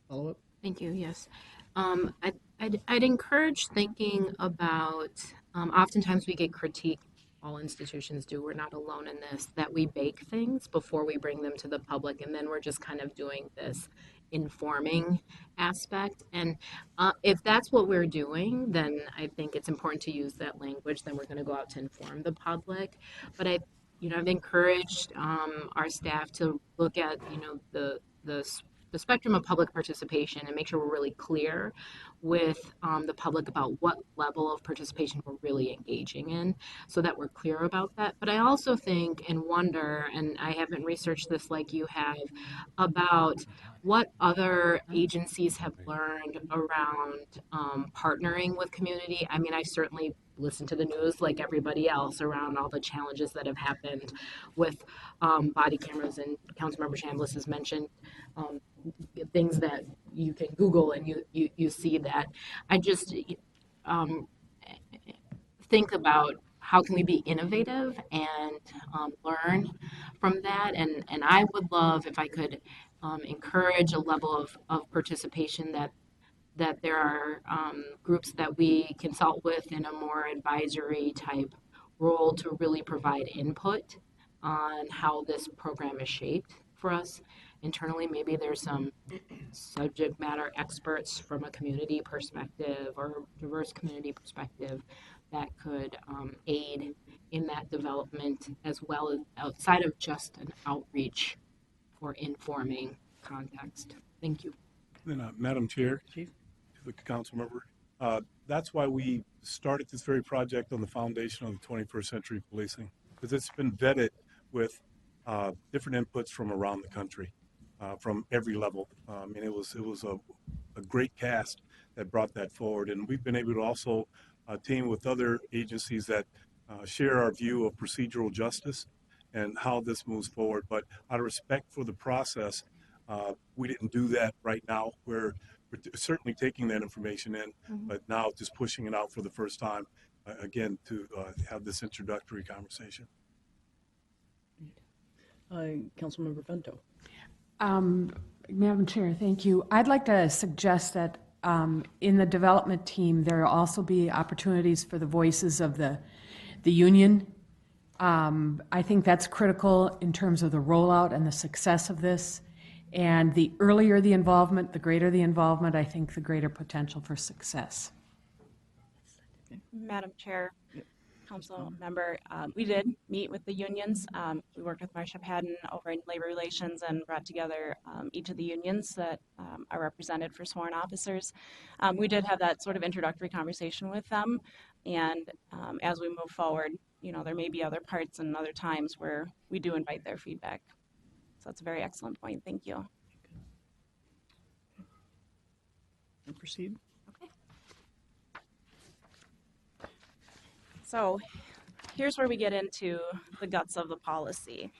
Follow up? Thank you. Yes. I'd encourage thinking about, oftentimes we get critique, all institutions do, we're not alone in this, that we bake things before we bring them to the public, and then we're just kind of doing this informing aspect. And if that's what we're doing, then I think it's important to use that language. Then we're going to go out to inform the public. But I've encouraged our staff to look at, the spectrum of public participation and make sure we're really clear with the public about what level of participation we're really engaging in, so that we're clear about that. But I also think and wonder, and I haven't researched this like you have, about what other agencies have learned around partnering with community. I mean, I certainly listen to the news like everybody else around all the challenges that have happened with body cameras, and Councilmember Chambliss has mentioned things that you can Google and you see that. I just think about how can we be innovative and learn from that. And I would love if I could encourage a level of participation that there are groups that we consult with in a more advisory type role to really provide input on how this program is shaped for us internally. Maybe there's some subject matter experts from a community perspective or diverse community perspective that could aid in that development, as well as outside of just an outreach or informing context. Thank you. Then, Madam Chair, Chief, to the council member, that's why we started this very project on the foundation of the 21st century policing, because it's been vetted with different inputs from around the country, from every level. And it was a great cast that brought that forward, and we've been able to also team with other agencies that share our view of procedural justice and how this moves forward. But out of respect for the process, we didn't do that right now. We're certainly taking that information in, but now just pushing it out for the first time, again, to have this introductory conversation. Councilmember Vento. Madam Chair, thank you. I'd like to suggest that in the development team, there will also be opportunities for the voices of the union. I think that's critical in terms of the rollout and the success of this. And the earlier the involvement, the greater the involvement, I think the greater potential for success. Madam Chair, Council Member, we did meet with the unions. We worked with Marcia Padden over in Labor Relations and brought together each of the unions that are represented for sworn officers. We did have that sort of introductory conversation with them, and as we move forward, there may be other parts and other times where we do invite their feedback. So that's a very excellent point. Thank you. And proceed. Okay. So here's where we get into the guts of the policy.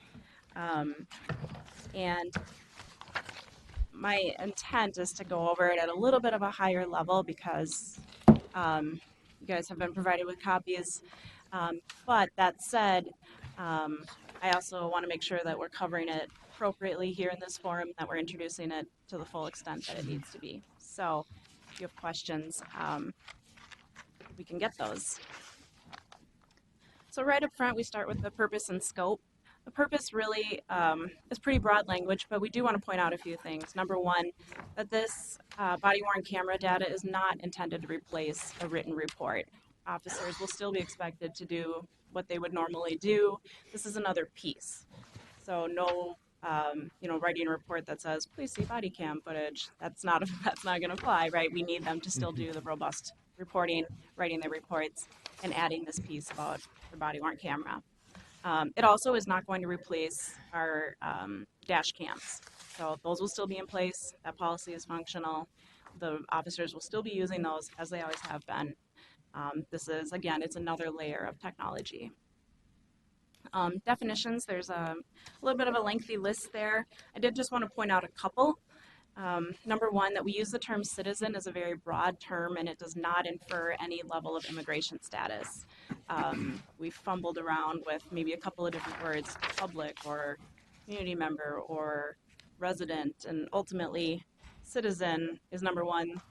And my intent is to go over it at a little bit of a higher level because you guys have been provided with copies. But that said, I also want to make sure that we're covering it appropriately here in this forum, that we're introducing it to the full extent that it needs to be. So if you have questions, we can get those. So right up front, we start with the purpose and scope. The purpose really is pretty broad language, but we do want to point out a few things. Number one, that this body-worn camera data is not intended to replace a written report. Officers will still be expected to do what they would normally do. This is another piece. So no, writing a report that says, please see body cam footage. That's not going to fly, right? We need them to still do the robust reporting, writing their reports, and adding this piece about the body-worn camera. It also is not going to replace our dash cams. So those will still be in place. That policy is functional. The officers will still be using those as they always have been. This is, again, it's another layer of technology. Definitions, there's a little bit of a lengthy list there. I did just want to point out a couple. Number one, that we use the term citizen as a very broad term, and it does not infer any level of immigration status. We fumbled around with maybe a couple of different words, public or community member or resident, and ultimately citizen is number one,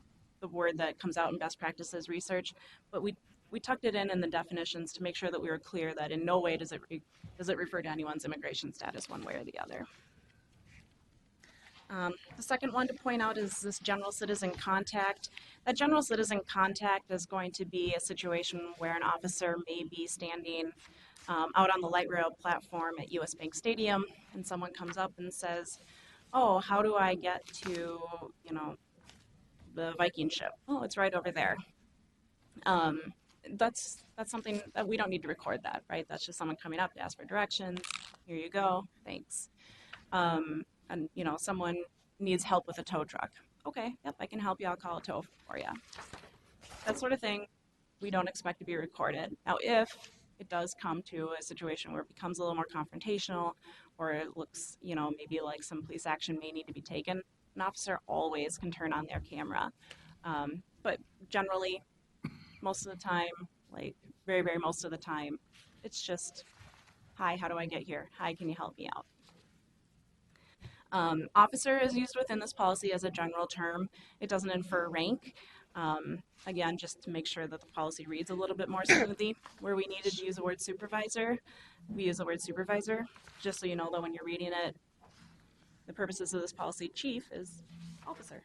the word that comes out in best practices research, but we tucked it in the definitions to make sure that we were clear that in no way does it refer to anyone's immigration status one way or the other. The second one to point out is this general citizen contact. That general citizen contact is going to be a situation where an officer may be standing out on the light rail platform at US Bank Stadium, and someone comes up and says, oh, how do I get to, the Viking ship? Oh, it's right over there. That's something that we don't need to record that, right? That's just someone coming up to ask for directions. Here you go, thanks. And someone needs help with a tow truck. Okay, yep, I can help you, I'll call a tow for you. That sort of thing, we don't expect to be recorded. Now, if it does come to a situation where it becomes a little more confrontational, or it looks, maybe like some police action may need to be taken, an officer always can turn on their camera. But generally, most of the time, like very, very most of the time, it's just, hi, how do I get here? Hi, can you help me out? Officer is used within this policy as a general term. It doesn't infer rank. Again, just to make sure that the policy reads a little bit more smoothly. Where we needed to use the word supervisor, we use the word supervisor, just so you know that when you're reading it, the purposes of this policy, chief is officer.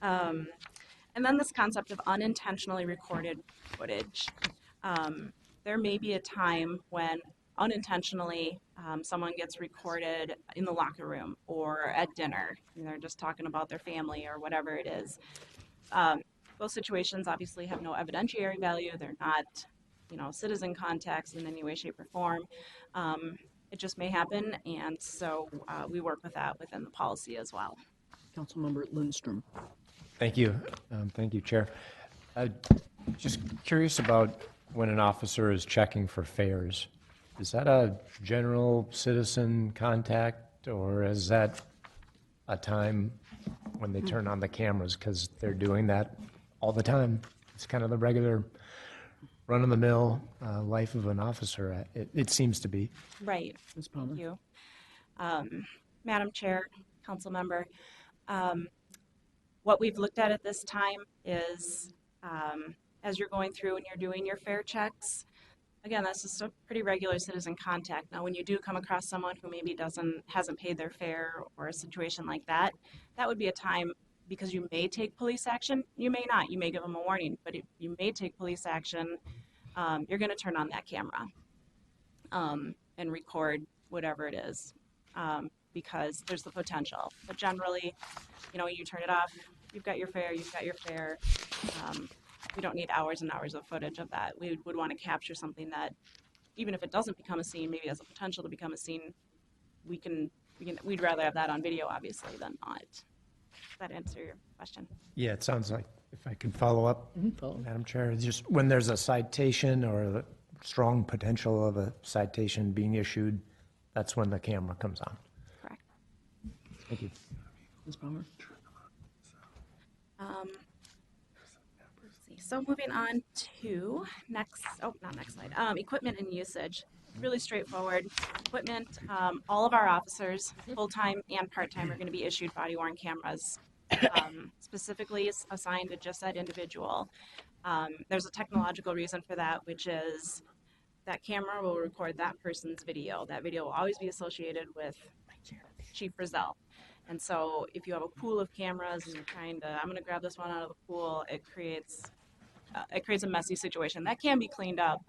And then this concept of unintentionally recorded footage. There may be a time when unintentionally someone gets recorded in the locker room or at dinner. They're just talking about their family or whatever it is. Those situations obviously have no evidentiary value. They're not, citizen contacts in any way, shape, or form. It just may happen, and so we work with that within the policy as well. Councilmember Lindstrom. Thank you. Thank you, Chair. Just curious about when an officer is checking for fares. Is that a general citizen contact, or is that a time when they turn on the cameras? Because they're doing that all the time. It's kind of the regular run-of-the-mill life of an officer. It seems to be. Right. Thank you. Madam Chair, Council Member, what we've looked at this time is as you're going through and you're doing your fare checks, again, that's just a pretty regular citizen contact. Now, when you do come across someone who maybe hasn't paid their fare or a situation like that, that would be a time, because you may take police action, you may not, you may give them a warning, but if you may take police action, you're going to turn on that camera and record whatever it is, because there's the potential. But generally, you turn it off, you've got your fare, we don't need hours and hours of footage of that. We would want to capture something that, even if it doesn't become a scene, maybe has the potential to become a scene, we'd rather have that on video, obviously, than not. Does that answer your question? Yeah, it sounds like, if I could follow up, Madam Chair, it's just when there's a citation or a strong potential of a citation being issued, that's when the camera comes on. Correct. Thank you. Ms. Palmer? Let's see. So moving on to not next slide, equipment and usage. Really straightforward. Equipment, all of our officers, full-time and part-time, are going to be issued body-worn cameras, specifically assigned to just that individual. There's a technological reason for that, which is that camera will record that person's video. That video will always be associated with Chief Frizzell. And so if you have a pool of cameras and you're trying to, I'm going to grab this one out of the pool, it creates a messy situation. That can be cleaned up,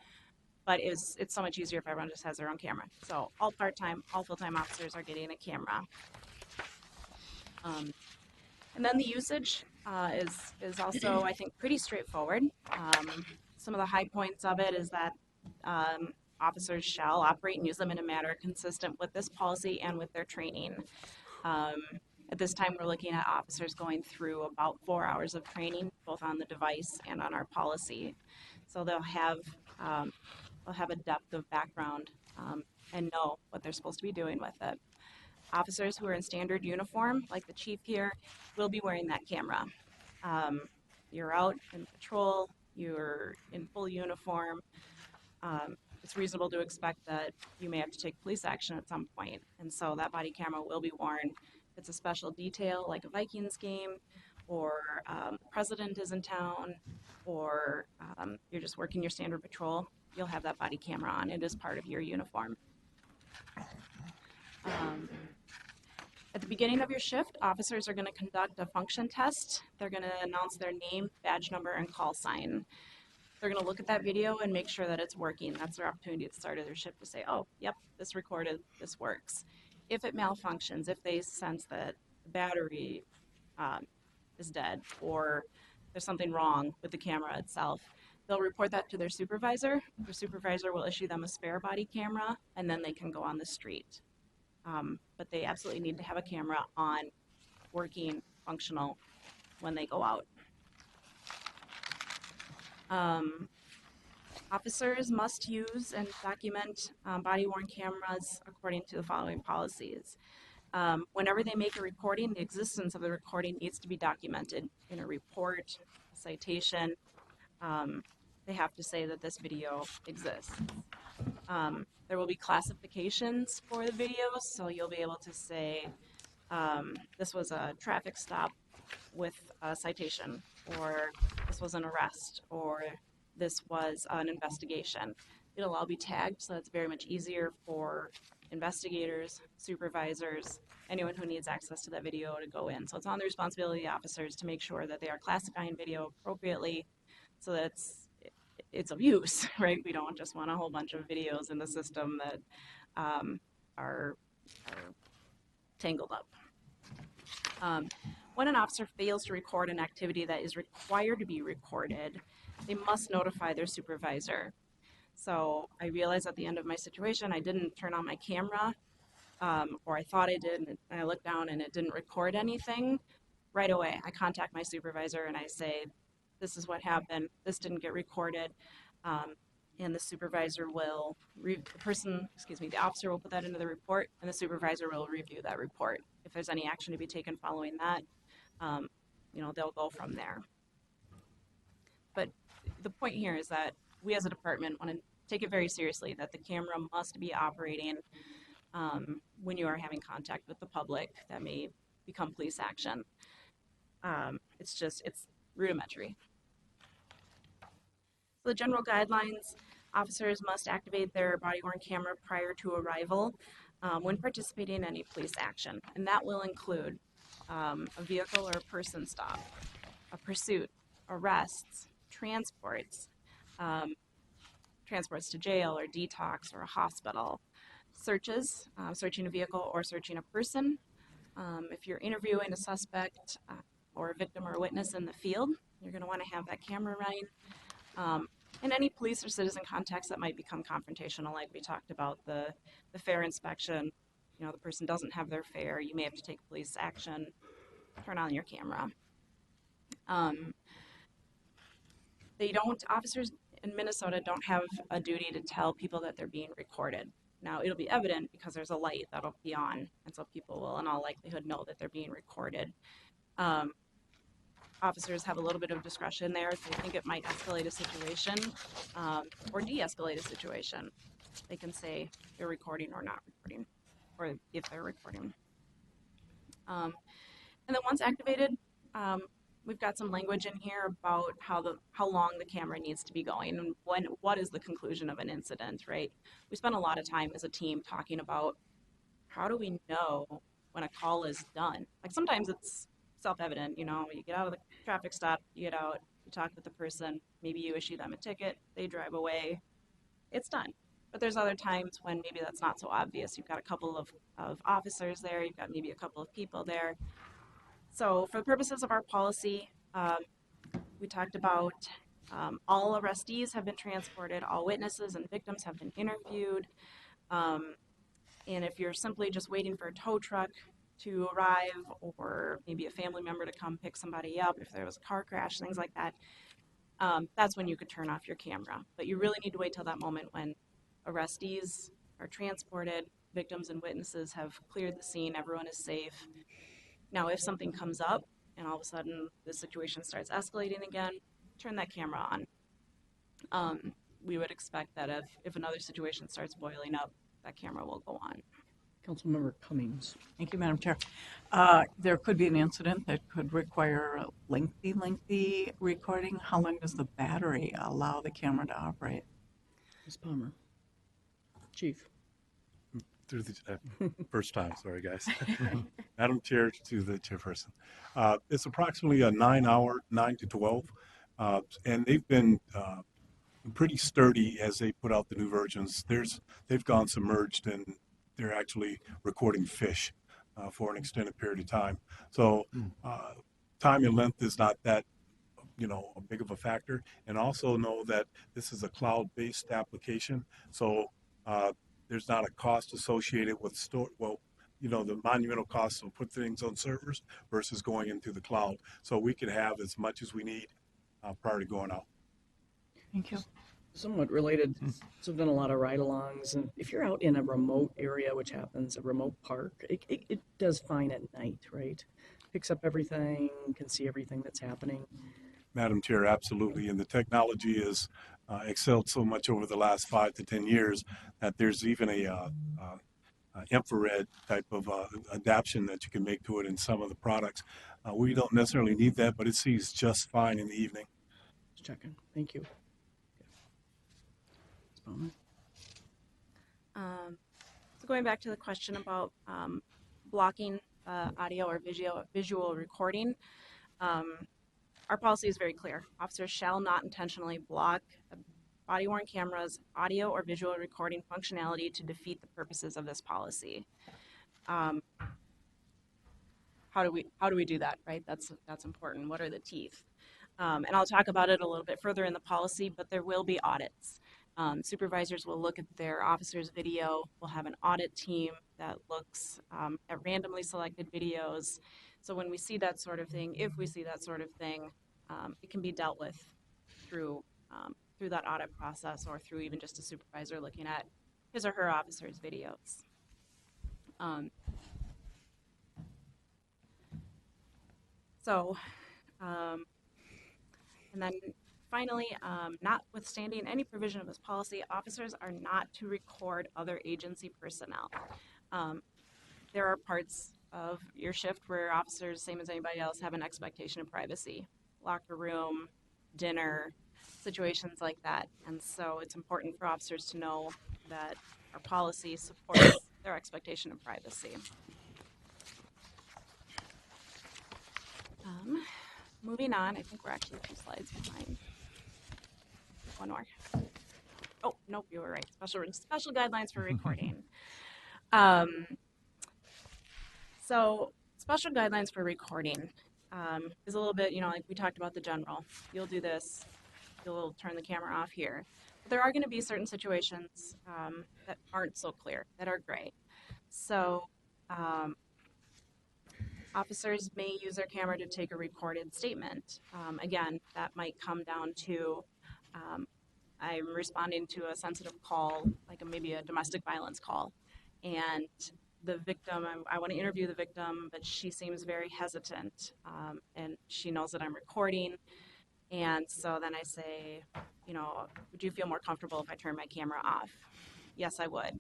but it's so much easier if everyone just has their own camera. So all part-time, all full-time officers are getting a camera. And then the usage is also, I think, pretty straightforward. Some of the high points of it is that officers shall operate and use them in a manner consistent with this policy and with their training. At this time, we're looking at officers going through about 4 hours of training, both on the device and on our policy. So they'll have a depth of background and know what they're supposed to be doing with it. Officers who are in standard uniform, like the chief here, will be wearing that camera. You're out in patrol, you're in full uniform. It's reasonable to expect that you may have to take police action at some point, and so that body camera will be worn. If it's a special detail, like a Vikings game, or the president is in town, or you're just working your standard patrol, you'll have that body camera on. It is part of your uniform. At the beginning of your shift, officers are going to conduct a function test. They're going to announce their name, badge number, and call sign. They're going to look at that video and make sure that it's working. That's their opportunity at the start of their shift to say, oh, yep, this recorded, this works. If it malfunctions, if they sense that the battery is dead or there's something wrong with the camera itself, they'll report that to their supervisor. Their supervisor will issue them a spare body camera, and then they can go on the street. But they absolutely need to have a camera on, working, functional when they go out. Officers must use and document body-worn cameras according to the following policies. Whenever they make a recording, the existence of the recording needs to be documented in a report, a citation. They have to say that this video exists. There will be classifications for the videos, so you'll be able to say this was a traffic stop with a citation, or this was an arrest, or this was an investigation. It'll all be tagged, so it's very much easier for investigators, supervisors, anyone who needs access to that video to go in. So it's on the responsibility of the officers to make sure that they are classifying video appropriately so that it's of use, right? We don't just want a whole bunch of videos in the system that are tangled up. When an officer fails to record an activity that is required to be recorded, they must notify their supervisor. So I realized at the end of my situation, I didn't turn on my camera, or I thought I did, and I looked down and it didn't record anything. Right away, I contact my supervisor and I say, this is what happened, this didn't get recorded, and the supervisor will, the officer will put that into the report, and the supervisor will review that report. If there's any action to be taken following that, they'll go from there. But the point here is that we as a department want to take it very seriously, that the camera must be operating when you are having contact with the public that may become police action. It's rudimentary. So the general guidelines, officers must activate their body-worn camera prior to arrival when participating in any police action. And that will include a vehicle or a person stop, a pursuit, arrests, transports, transports to jail or detox or a hospital, searches, searching a vehicle or searching a person. If you're interviewing a suspect or a victim or a witness in the field, you're going to want to have that camera running. And any police or citizen contacts that might become confrontational, like we talked about, the fare inspection, the person doesn't have their fare, you may have to take police action, turn on your camera. Officers in Minnesota don't have a duty to tell people that they're being recorded. Now, it'll be evident because there's a light that'll be on, and so people will in all likelihood know that they're being recorded. Officers have a little bit of discretion there if they think it might escalate a situation or de-escalate a situation. They can say they're recording or not recording, or if they're recording. And then once activated, we've got some language in here about how long the camera needs to be going and what is the conclusion of an incident, right? We spent a lot of time as a team talking about how do we know when a call is done? Like sometimes it's self-evident, you get out of the traffic stop, you get out, you talk with the person, maybe you issue them a ticket, they drive away, it's done. But there's other times when maybe that's not so obvious. You've got a couple of officers there, you've got maybe a couple of people there. So for the purposes of our policy, we talked about all arrestees have been transported, all witnesses and victims have been interviewed. And if you're simply just waiting for a tow truck to arrive or maybe a family member to come pick somebody up, if there was a car crash, things like that, that's when you could turn off your camera. But you really need to wait till that moment when arrestees are transported, victims and witnesses have cleared the scene, everyone is safe. Now, if something comes up and all of a sudden the situation starts escalating again, turn that camera on. We would expect that if another situation starts boiling up, that camera will go on. Councilmember Cummings. Thank you, Madam Chair. There could be an incident that could require a lengthy recording. How long does the battery allow the camera to operate? Ms. Palmer. Chief. Through the first time, sorry guys. Madam Chair, to the chairperson. It's approximately a 9-hour, 9 to 12, and they've been pretty sturdy as they put out the new versions. They've gone submerged and they're actually recording fish for an extended period of time. So time and length is not that a big of a factor. And also know that this is a cloud-based application, so there's not a cost associated with the monumental costs of put things on servers versus going into the cloud. So we can have as much as we need prior to going out. Thank you. Somewhat related, so I've done a lot of ride-alongs, and if you're out in a remote area, which happens, a remote park, it does fine at night, right? Picks up everything, can see everything that's happening. Madam Chair, absolutely. And the technology has excelled so much over the last 5 to 10 years that there's even a infrared type of adaptation that you can make to it in some of the products. We don't necessarily need that, but it sees just fine in the evening. Just checking. Thank you. So going back to the question about blocking audio or visual recording, our policy is very clear. Officers shall not intentionally block body-worn cameras, audio or visual recording functionality to defeat the purposes of this policy. How do we do that, right? That's important. What are the teeth? And I'll talk about it a little bit further in the policy, but there will be audits. Supervisors will look at their officers' video. We'll have an audit team that looks at randomly selected videos. So when we see that sort of thing, if we see that sort of thing, it can be dealt with through that audit process or through even just a supervisor looking at his or her officers' videos. And then finally, notwithstanding any provision of this policy, officers are not to record other agency personnel. There are parts of your shift where officers, same as anybody else, have an expectation of privacy. Locker room, dinner, situations like that. And so it's important for officers to know that our policy supports their expectation of privacy. Moving on, I think we're actually a few slides behind. One more. Oh, nope, you were right. Special guidelines for recording. So special guidelines for recording is a little bit, like we talked about the general. You'll do this, you'll turn the camera off here. But there are going to be certain situations that aren't so clear, that are gray. So officers may use their camera to take a recorded statement. Again, that might come down to I'm responding to a sensitive call, like maybe a domestic violence call, and the victim, I want to interview the victim, but she seems very hesitant, and she knows that I'm recording, and so then I say, would you feel more comfortable if I turn my camera off? Yes, I would.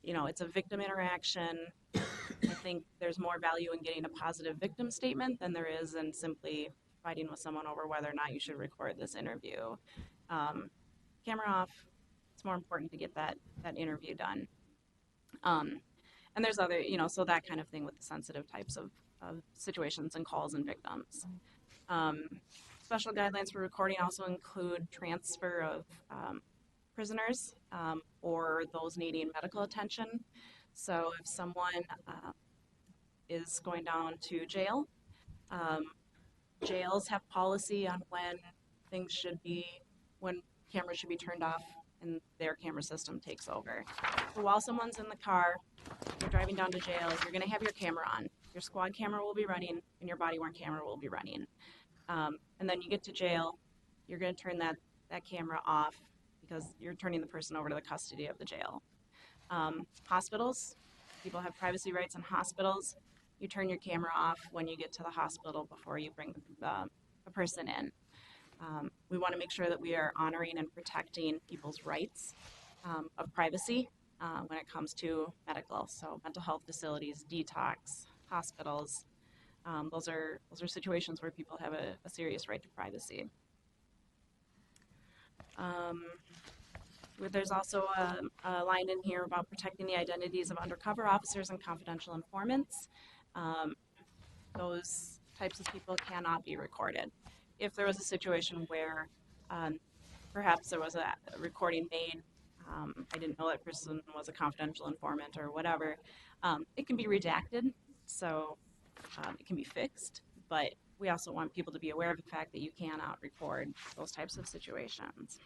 It's a victim interaction. I think there's more value in getting a positive victim statement than there is in simply fighting with someone over whether or not you should record this interview. Camera off, it's more important to get that interview done. And there's other, so that kind of thing with the sensitive types of situations and calls and victims. Special guidelines for recording also include transfer of prisoners or those needing medical attention. So if someone is going down to jail, jails have policy on when cameras should be turned off and their camera system takes over. So while someone's in the car, you're driving down to jail, you're going to have your camera on. Your squad camera will be running and your body-worn camera will be running. And then you get to jail, you're going to turn that camera off because you're turning the person over to the custody of the jail. Hospitals, people have privacy rights in hospitals. You turn your camera off when you get to the hospital before you bring the person in. We want to make sure that we are honoring and protecting people's rights of privacy when it comes to medical. So mental health facilities, detox, hospitals, those are situations where people have a serious right to privacy. There's also a line in here about protecting the identities of undercover officers and confidential informants. Those types of people cannot be recorded. If there was a situation where perhaps there was a recording made, I didn't know that person was a confidential informant or whatever, it can be redacted, so it can be fixed, but we also want people to be aware of the fact that you cannot record those types of situations.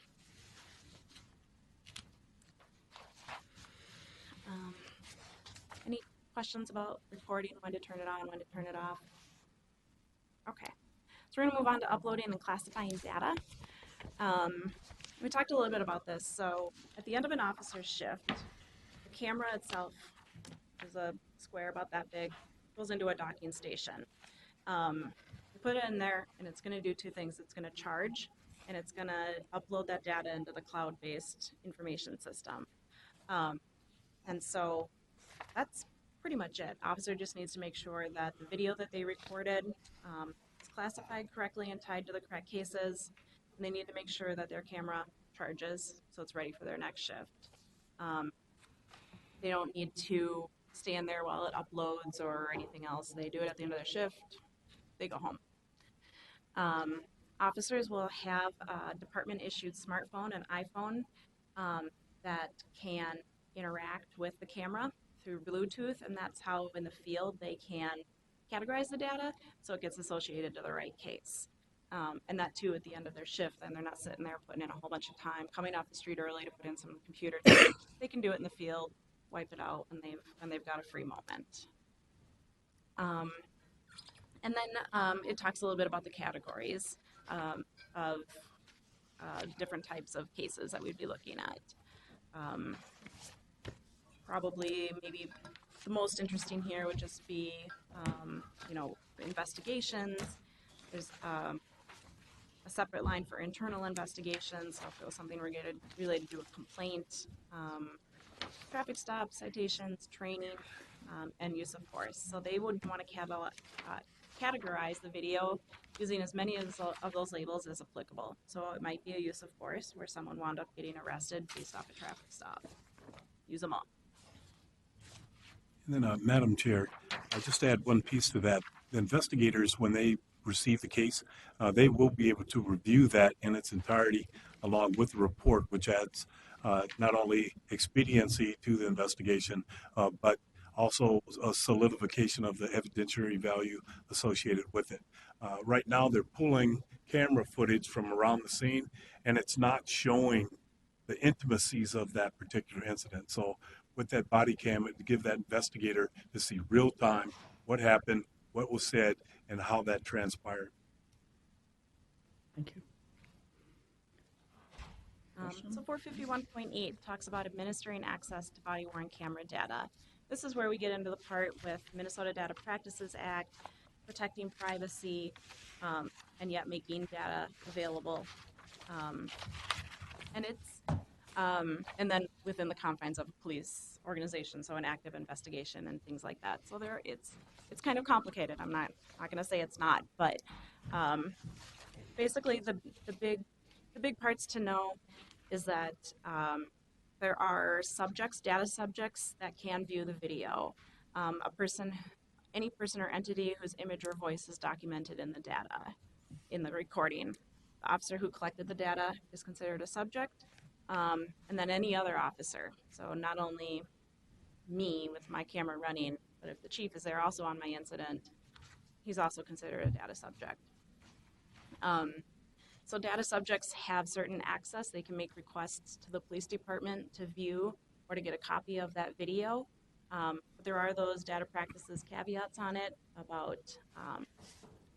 Any questions about recording, when to turn it on, when to turn it off? Okay, so we're going to move on to uploading and classifying data. We talked a little bit about this. So at the end of an officer's shift, the camera itself is a square about that big, goes into a docking station. You put it in there, and it's going to do two things. It's going to charge, and it's going to upload that data into the cloud-based information system. And so that's pretty much it. Officer just needs to make sure that the video that they recorded is classified correctly and tied to the correct cases. And they need to make sure that their camera charges so it's ready for their next shift. They don't need to stand there while it uploads or anything else. They do it at the end of their shift. They go home. Officers will have a department-issued smartphone and iPhone that can interact with the camera through Bluetooth, and that's how in the field they can categorize the data so it gets associated to the right case. And that too at the end of their shift, and they're not sitting there putting in a whole bunch of time, coming off the street early to put in some computer time. They can do it in the field, wipe it out, and they've got a free moment. And then it talks a little bit about the categories of different types of cases that we'd be looking at. Probably maybe the most interesting here would just be, investigations. There's a separate line for internal investigations, so if it was something related to a complaint, traffic stops, citations, training, and use of force. So they would want to categorize the video using as many of those labels as applicable. So it might be a use of force where someone wound up getting arrested based off a traffic stop. Use them all. And then, Madam Chair, I'll just add one piece to that. The investigators, when they receive the case, they will be able to review that in its entirety along with the report, which adds not only expediency to the investigation, but also a solidification of the evidentiary value associated with it. Right now, they're pulling camera footage from around the scene, and it's not showing the intimacies of that particular incident. So with that body cam, to give that investigator to see real time what happened, what was said, and how that transpired. Thank you. So 451.8 talks about administering access to body-worn camera data. This is where we get into the part with Minnesota Data Practices Act, protecting privacy, and yet making data available. And then within the confines of a police organization, so an active investigation and things like that. So it's kind of complicated. I'm not going to say it's not, but basically the big parts to know is that there are subjects, data subjects that can view the video. Any person or entity whose image or voice is documented in the data, in the recording. The officer who collected the data is considered a subject, and then any other officer. So not only me with my camera running, but if the chief is there also on my incident, he's also considered a data subject. So data subjects have certain access. They can make requests to the police department to view or to get a copy of that video. But there are those data practices caveats on it about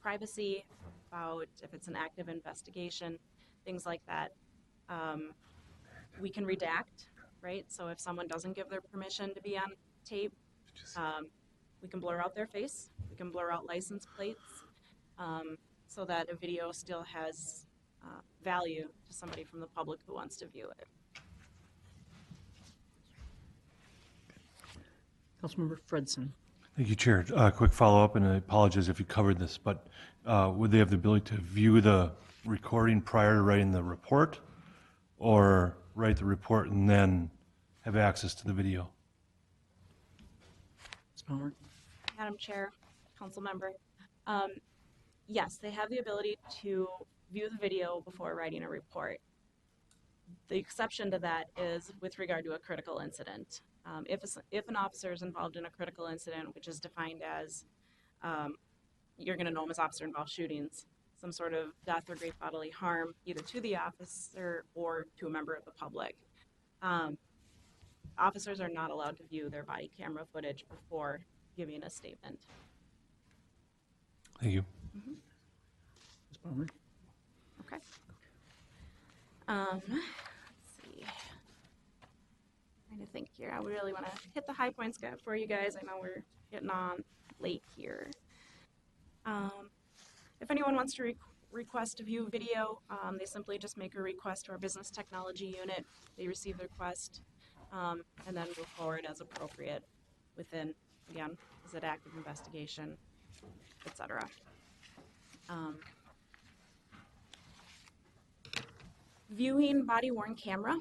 privacy, about if it's an active investigation, things like that. We can redact, right? So if someone doesn't give their permission to be on tape, we can blur out their face, we can blur out license plates, so that a video still has value to somebody from the public who wants to view it. Councilmember Fredson. Thank you, Chair. Quick follow-up, and I apologize if you covered this, but would they have the ability to view the recording prior to writing the report, or write the report and then have access to the video? Ms. Palmer. Madam Chair, Council Member, yes, they have the ability to view the video before writing a report. The exception to that is with regard to a critical incident. If an officer is involved in a critical incident, which is defined as, you're going to know them as officer involved shootings, some sort of death or great bodily harm, either to the officer or to a member of the public. Officers are not allowed to view their body camera footage before giving a statement. Thank you. Mm-hmm. Ms. Palmer. Okay. Let's see. Trying to think here. I really want to hit the high points for you guys. I know we're getting on late here. If anyone wants to request to view video, they simply just make a request to our business technology unit. They receive the request and then move forward as appropriate within, again, is it active investigation, etc. Viewing body-worn camera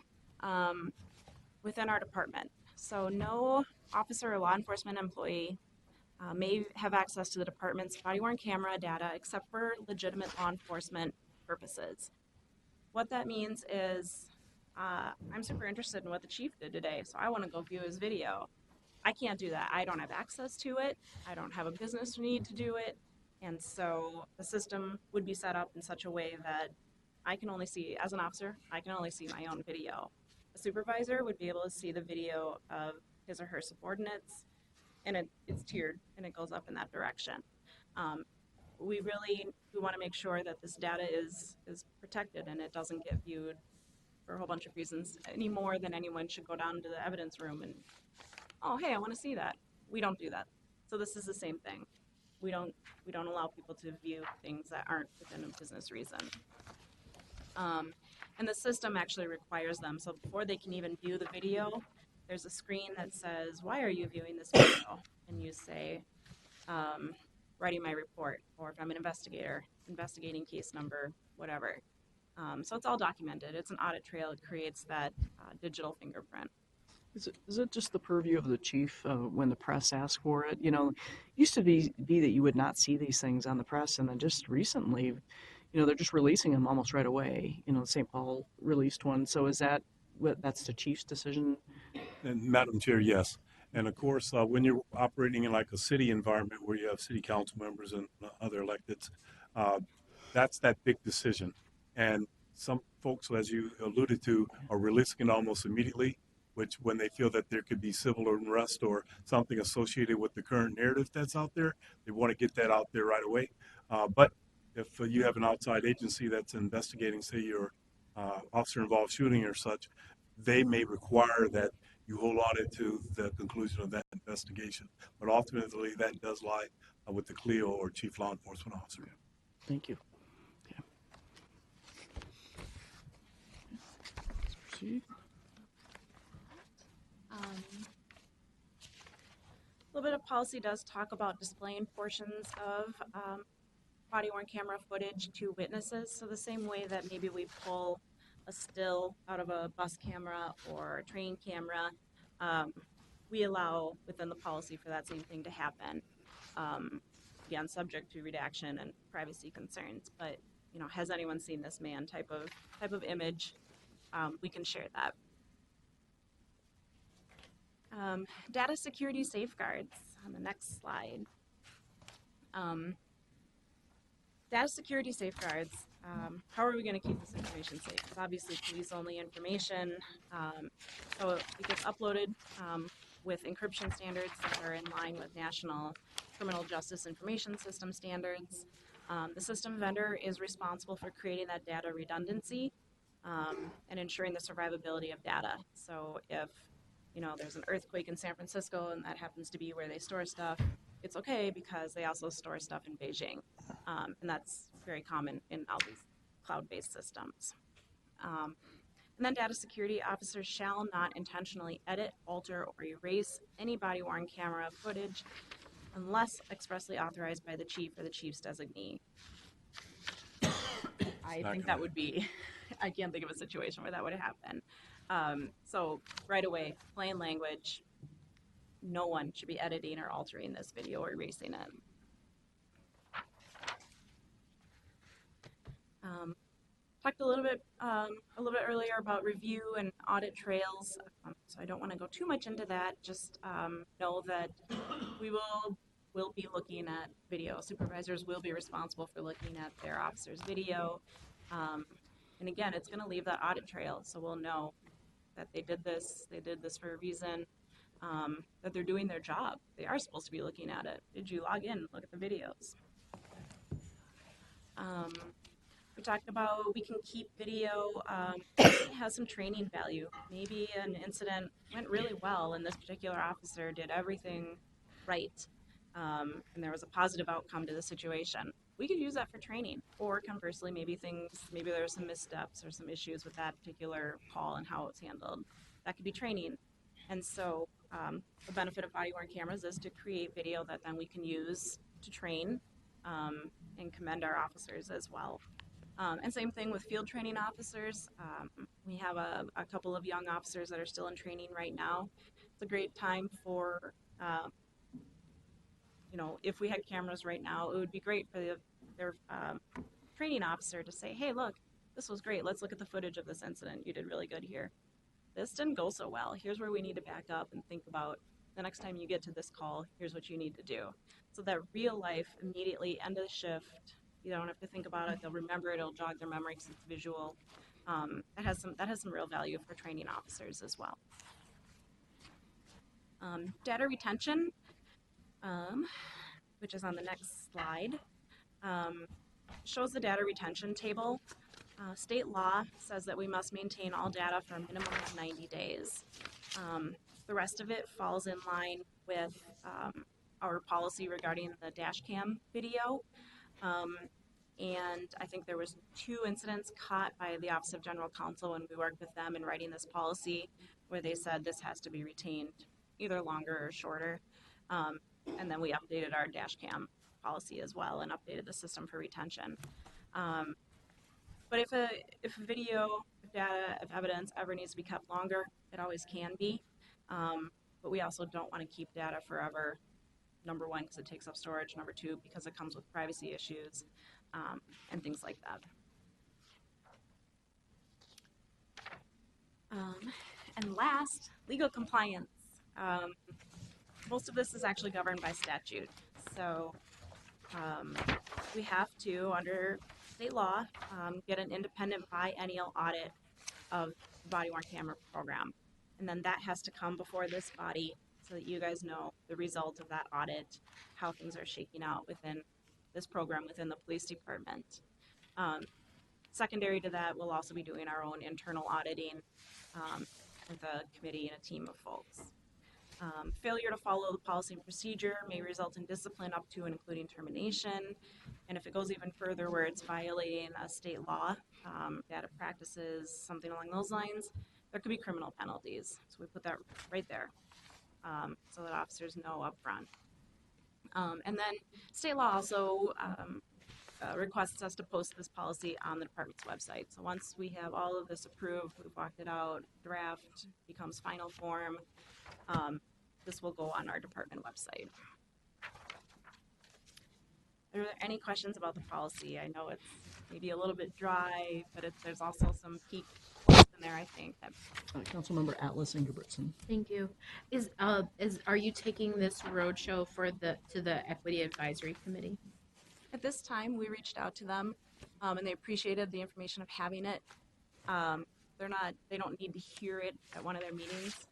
within our department. So no officer or law enforcement employee may have access to the department's body-worn camera data except for legitimate law enforcement purposes. What that means is I'm super interested in what the chief did today, so I want to go view his video. I can't do that. I don't have access to it. I don't have a business need to do it. And so the system would be set up in such a way that I can only see, as an officer, I can only see my own video. A supervisor would be able to see the video of his or her subordinates, and it's tiered, and it goes up in that direction. We want to make sure that this data is protected and it doesn't get viewed for a whole bunch of reasons any more than anyone should go down to the evidence room and, oh, hey, I want to see that. We don't do that. So this is the same thing. We don't allow people to view things that aren't within a business reason. And the system actually requires them. So before they can even view the video, there's a screen that says, why are you viewing this video? And you say, writing my report, or if I'm an investigator, investigating case number, whatever. So it's all documented. It's an audit trail. It creates that digital fingerprint. Is it just the purview of the chief when the press asks for it? You know, it used to be that you would not see these things on the press, and then just recently, you know, they're just releasing them almost right away. You know, St. Paul released one. So is that's the chief's decision? And Madam Chair, yes. And of course, when you're operating in like a city environment where you have city council members and other electeds, that's that big decision. And some folks, as you alluded to, are releasing it almost immediately, which when they feel that there could be civil unrest or something associated with the current narrative that's out there, they want to get that out there right away. But if you have an outside agency that's investigating, say, your officer-involved shooting or such, they may require that you hold on it to the conclusion of that investigation. But ultimately, that does lie with the CLEO or Chief Law Enforcement Officer. Thank you. Okay. Let's proceed. little bit of policy does talk about displaying portions of body-worn camera footage to witnesses. So the same way that maybe we pull a still out of a bus camera or a train camera, we allow within the policy for that same thing to happen. Again, subject to redaction and privacy concerns. But you know, has anyone seen this man type of image? We can share that. Data security safeguards on the next slide. Data security safeguards. How are we going to keep this information safe? It's obviously police-only information, so it gets uploaded with encryption standards that are in line with national criminal justice information system standards. The system vendor is responsible for creating that data redundancy and ensuring the survivability of data. So if there's an earthquake in San Francisco and that happens to be where they store stuff, it's okay because they also store stuff in Beijing. And that's very common in all these cloud-based systems. And then data security officers shall not intentionally edit, alter, or erase any body-worn camera footage unless expressly authorized by the chief or the chief's designee. I think that would be, I can't think of a situation where that would happen. So right away, plain language, no one should be editing or altering this video or erasing it. Talked a little bit earlier about review and audit trails, so I don't want to go too much into that. Just know that we will be looking at video. Supervisors will be responsible for looking at their officers' video, and again, it's going to leave that audit trail, so we'll know that they did this for a reason, that they're doing their job. They are supposed to be looking at it. Did you log in and look at the videos? We talked about we can keep video. It has some training value. Maybe an incident went really well and this particular officer did everything right, and there was a positive outcome to the situation. We could use that for training, or conversely, maybe there were some missteps or some issues with that particular call and how it was handled. That could be training. And so the benefit of body-worn cameras is to create video that then we can use to train and commend our officers as well. And same thing with field training officers. We have a couple of young officers that are still in training right now. It's a great time for, if we had cameras right now, it would be great for their training officer to say, hey, look, this was great. Let's look at the footage of this incident. You did really good here. This didn't go so well. Here's where we need to back up and think about the next time you get to this call, here's what you need to do. So that real life, immediately end of the shift, you don't have to think about it. They'll remember it. It'll jog their memory because it's visual. That has some real value for training officers as well. Data retention, which is on the next slide, shows the data retention table. State law says that we must maintain all data for a minimum of 90 days. The rest of it falls in line with our policy regarding the dash cam video. And I think there was 2 incidents caught by the Office of General Counsel when we worked with them in writing this policy, where they said this has to be retained either longer or shorter. And then we updated our dash cam policy as well and updated the system for retention. But if video, if data, if evidence ever needs to be kept longer, it always can be. But we also don't want to keep data forever. Number 1, because it takes up storage. Number 2, because it comes with privacy issues and things like that. And last, legal compliance. Most of this is actually governed by statute. So we have to, under state law, get an independent biennial audit of the body-worn camera program. And then that has to come before this body so that you guys know the result of that audit, how things are shaking out within this program within the police department. Secondary to that, we'll also be doing our own internal auditing with a committee and a team of folks. Failure to follow the policy and procedure may result in discipline up to and including termination. And if it goes even further where it's violating a state law, data practices, something along those lines, there could be criminal penalties. So we put that right there. so that officers know upfront. And then state law also requests us to post this policy on the department's website. So once we have all of this approved, we've walked it out, draft becomes final form, this will go on our department website. Are there any questions about the policy? I know it's maybe a little bit dry, but there's also some peak points in there, I think. Councilmember Atlas Ingebrigtsen. Thank you. Are you taking this roadshow to the Equity Advisory Committee? At this time, we reached out to them, and they appreciated the information of having it. They don't need to hear it at one of their meetings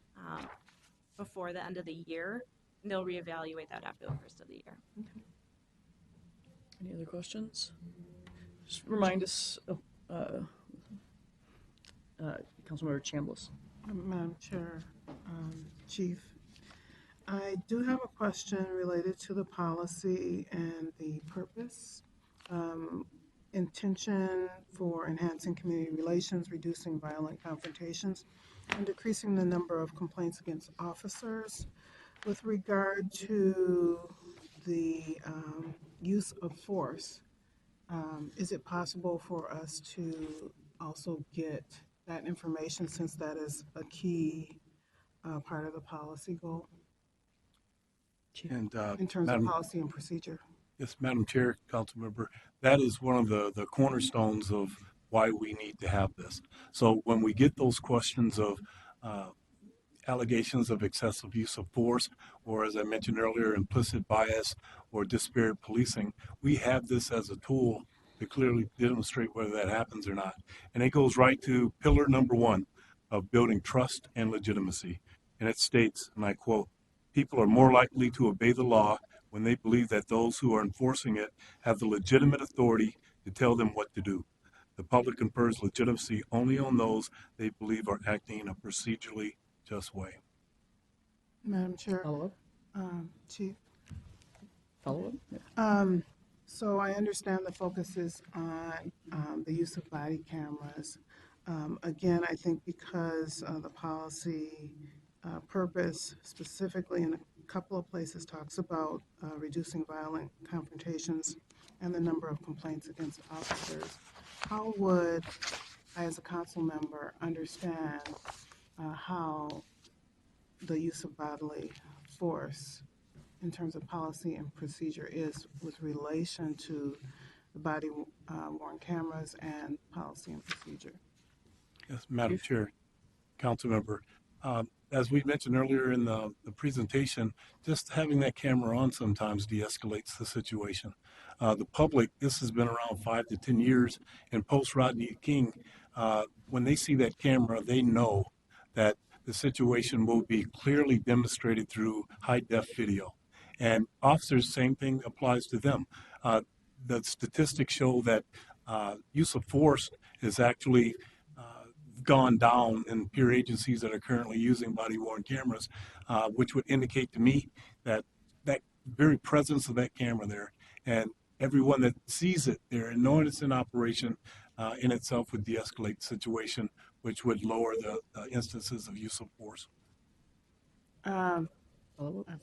before the end of the year. And they'll reevaluate that after the first of the year. Okay. Any other questions? Just remind us of Councilmember Chambliss. Madam Chair, Chief, I do have a question related to the policy and the purpose. Intention for enhancing community relations, reducing violent confrontations, and decreasing the number of complaints against officers. With regard to the use of force, is it possible for us to also get that information, since that is a key part of the policy goal? And, in terms of policy and procedure. Yes, Madam Chair, Council Member, that is one of the cornerstones of why we need to have this. So when we get those questions of allegations of excessive use of force, or as I mentioned earlier, implicit bias or disparate policing, we have this as a tool to clearly demonstrate whether that happens or not. And it goes right to pillar number 1 of building trust and legitimacy. And it states, and I quote, "People are more likely to obey the law when they believe that those who are enforcing it have the legitimate authority to tell them what to do. The public confers legitimacy only on those they believe are acting in a procedurally just way." Madam Chair. Follow up? Chief. Follow up? Yeah. So I understand the focus is on the use of body cameras. Again, I think because the policy purpose specifically in a couple of places talks about reducing violent confrontations and the number of complaints against officers, how would I, as a council member, understand how the use of bodily force in terms of policy and procedure is with relation to the body worn cameras and policy and procedure? Yes, Madam Chair, Council Member. As we mentioned earlier in the presentation, just having that camera on sometimes de-escalates the situation. The public, this has been around 5 to 10 years, and post-Rodney King, when they see that camera, they know that the situation will be clearly demonstrated through high-def video. And officers, same thing applies to them. The statistics show that use of force is actually gone down in peer agencies that are currently using body-worn cameras, which would indicate to me that that very presence of that camera there and everyone that sees it there and knowing it's in operation in itself would de-escalate the situation, which would lower the instances of use of force. I've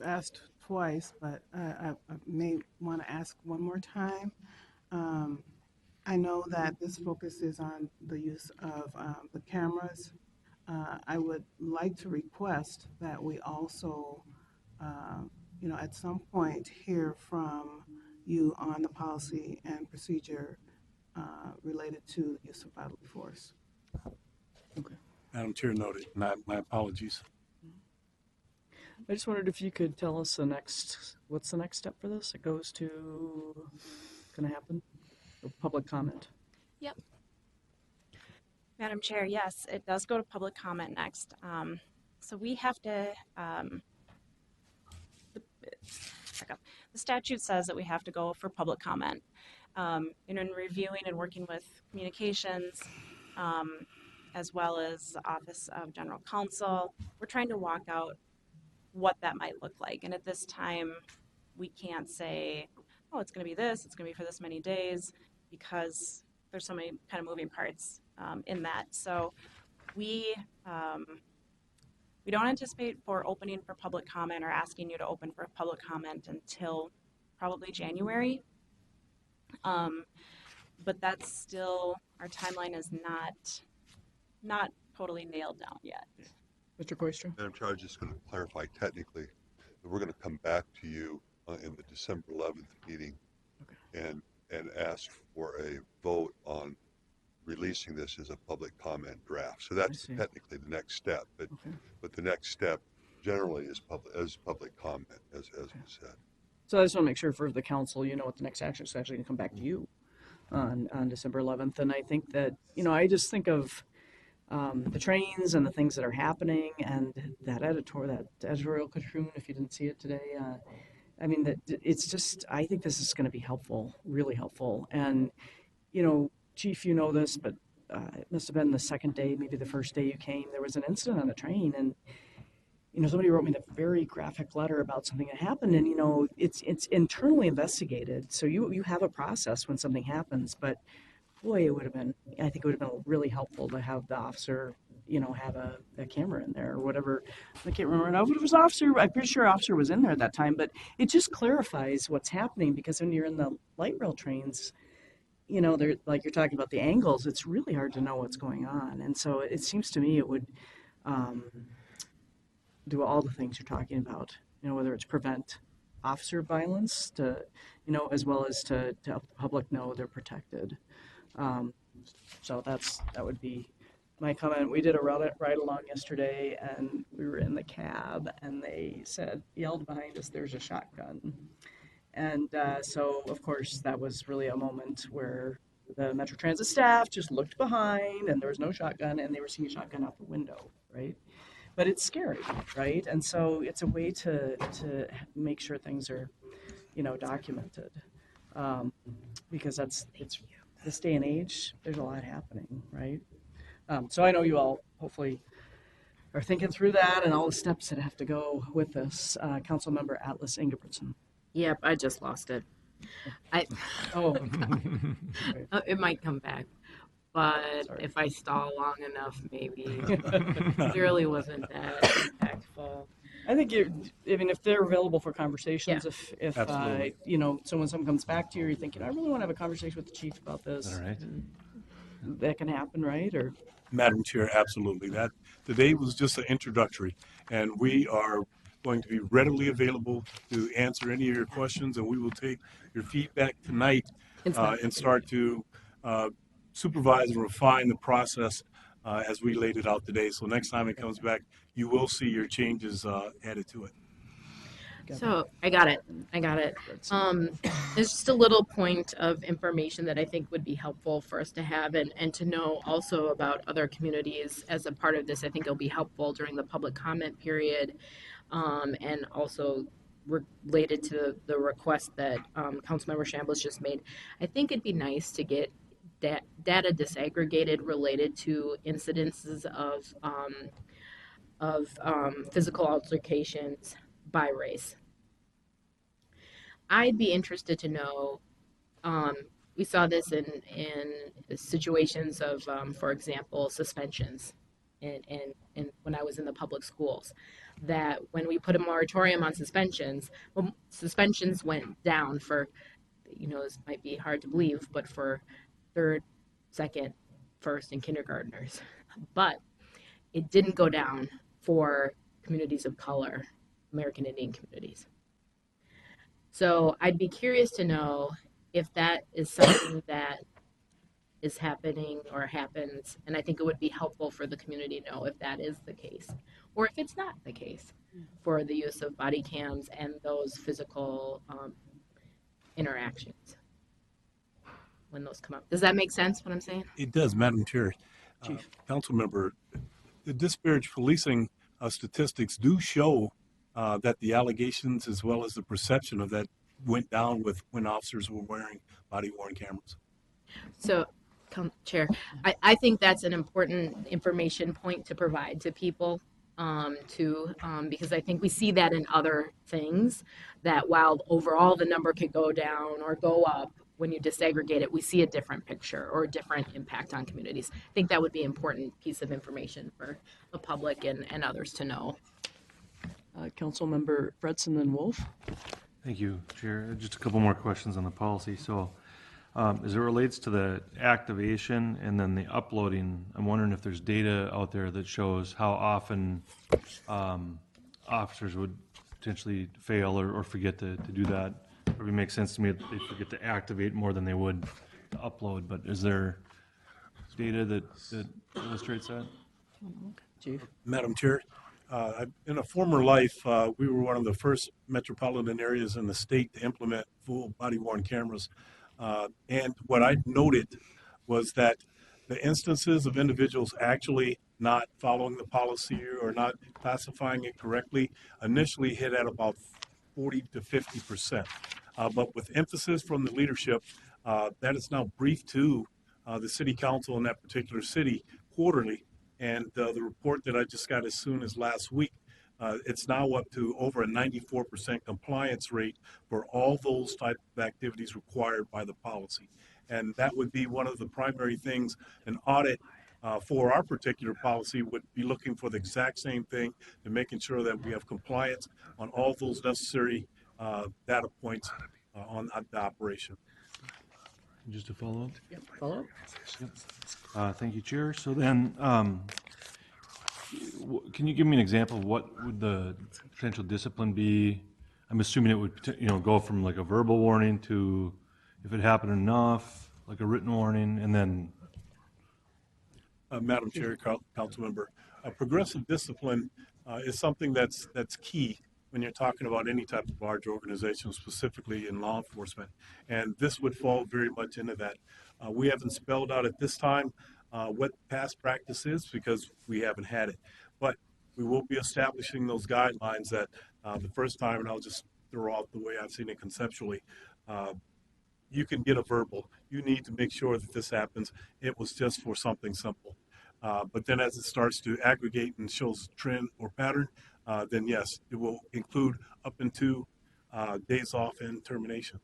asked twice, but I may want to ask one more time. I know that this focus is on the use of the cameras. I would like to request that we also, at some point hear from you on the policy and procedure related to the use of bodily force. Okay. Madam Chair, noted. My apologies. I just wondered if you could tell us what's the next step for this? It goes to, going to happen? Public comment. Yep. Madam Chair, yes, it does go to public comment next. So we have to, the statute says that we have to go for public comment. In reviewing and working with communications, as well as the Office of General Counsel, we're trying to walk out what that might look like. And at this time, we can't say, oh, it's going to be this, it's going to be for this many days, because there's so many kind of moving parts in that. So we We don't anticipate for opening for public comment or asking you to open for public comment until probably January. But that's still, our timeline is not totally nailed down yet. Mr. Koistra? Madam Chair, I was just going to clarify technically that we're going to come back to you in the December 11th meeting and ask for a vote on releasing this as a public comment draft. So that's technically the next step, but the next step generally is public comment, as was said. So I just want to make sure for the council, you know what the next action is actually going to come back to you on December 11th. And I think that, I just think of the trains and the things that are happening and that editorial cartoon, if you didn't see it today, it's just, I think this is going to be helpful, really helpful. And, Chief, you know this, but it must have been the second day, maybe the first day you came, there was an incident on the train, and somebody wrote me that very graphic letter about something that happened, and it's internally investigated, so you have a process when something happens. But boy, I think it would have been really helpful to have the officer, have a camera in there or whatever. I can't remember now if it was officer. I'm pretty sure officer was in there at that time, but it just clarifies what's happening, because when you're in the light rail trains, they're like, you're talking about the angles, it's really hard to know what's going on. And so it seems to me it would do all the things you're talking about, whether it's prevent officer violence to, as well as to help the public know they're protected. So that would be my comment. We did a ride along yesterday, and we were in the cab, and they yelled behind us, "There's a shotgun." And so, of course, that was really a moment where the Metro Transit staff just looked behind, and there was no shotgun, and they were seeing a shotgun out the window, right? But it's scary, right? And so it's a way to make sure things are, documented, because it's this day and age. There's a lot happening, right? So I know you all hopefully are thinking through that and all the steps that have to go with this. Councilmember Atlas Ingebrigtsen. Yep, I just lost it. It might come back, but if I stall long enough, maybe. It really wasn't that impactful. I think if they're available for conversations, if someone comes back to you, you're thinking, I really want to have a conversation with the chief about this. All right. That can happen, right? Or Madam Chair, absolutely. That today was just an introductory, and we are going to be readily available to answer any of your questions, and we will take your feedback tonight and start to supervise and refine the process as we laid it out today. So next time it comes back, you will see your changes added to it. So I got it. There's just a little point of information that I think would be helpful for us to have and to know also about other communities as a part of this. I think it'll be helpful during the public comment period, and also related to the request that Councilmember Chambliss just made. I think it'd be nice to get data disaggregated related to incidences of physical altercations by race. I'd be interested to know, we saw this in situations of, for example, suspensions and when I was in the public schools, that when we put a moratorium on suspensions, well, suspensions went down for, this might be hard to believe, but for third, second, first, and kindergartners. But it didn't go down for communities of color, American Indian communities. So I'd be curious to know if that is something that is happening or happens, and I think it would be helpful for the community to know if that is the case, or if it's not the case for the use of body cams and those physical interactions when those come up. Does that make sense, what I'm saying? It does, Madam Chair. Council member, the disparate policing statistics do show that the allegations as well as the perception of that went down with when officers were wearing body-worn cameras. So, Chair, I think that's an important information point to provide to people because I think we see that in other things, that while overall the number could go down or go up, when you disaggregate it, we see a different picture or a different impact on communities. I think that would be an important piece of information for the public and others to know. Councilmember Fredson and Wolf. Thank you, Chair. Just a couple more questions on the policy. So as it relates to the activation and then the uploading, I'm wondering if there's data out there that shows how often officers would potentially fail or forget to do that. It probably makes sense to me that they forget to activate more than they would to upload, but is there data that illustrates that? Chief. Madam Chair, in a former life, we were one of the first metropolitan areas in the state to implement full body-worn cameras. And what I noted was that the instances of individuals actually not following the policy or not classifying it correctly initially hit at about 40 to 50%. But with emphasis from the leadership, that is now briefed to the city council in that particular city quarterly. And the report that I just got as soon as last week, it's now up to over a 94% compliance rate for all those type of activities required by the policy. And that would be one of the primary things an audit for our particular policy would be looking for the exact same thing and making sure that we have compliance on all those necessary data points on the operation. Just a follow-up? Yep, follow-up. Yep. Thank you, Chair. So then, can you give me an example of what would the potential discipline be? I'm assuming it would, go from like a verbal warning to, if it happened enough, like a written warning, and then. Madam Chair, Council Member, progressive discipline is something that's key when you're talking about any type of large organization, specifically in law enforcement. And this would fall very much into that. We haven't spelled out at this time what past practice is because we haven't had it. But we will be establishing those guidelines that the first time, and I'll just throw out the way I've seen it conceptually, you can get a verbal. You need to make sure that this happens. It was just for something simple. But then as it starts to aggregate and shows trend or pattern, then yes, it will include up into days off and termination.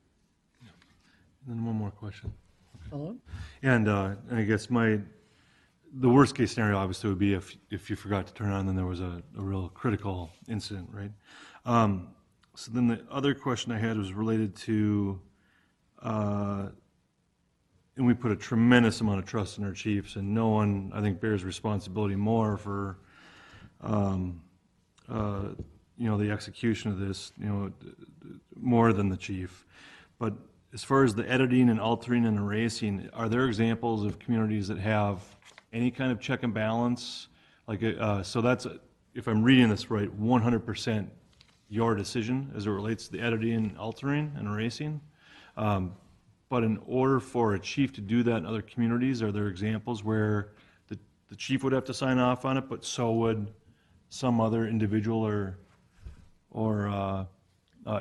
And then one more question. Follow-up? And I guess the worst case scenario obviously would be if you forgot to turn on, then there was a real critical incident, right? So then the other question I had was related to, and we put a tremendous amount of trust in our chiefs, and no one, I think, bears responsibility more for, the execution of this, more than the chief. But as far as the editing and altering and erasing, are there examples of communities that have any kind of check and balance? Like, so that's, if I'm reading this right, 100% your decision as it relates to the editing, altering, and erasing. But in order for a chief to do that in other communities, are there examples where the chief would have to sign off on it, but so would some other individual or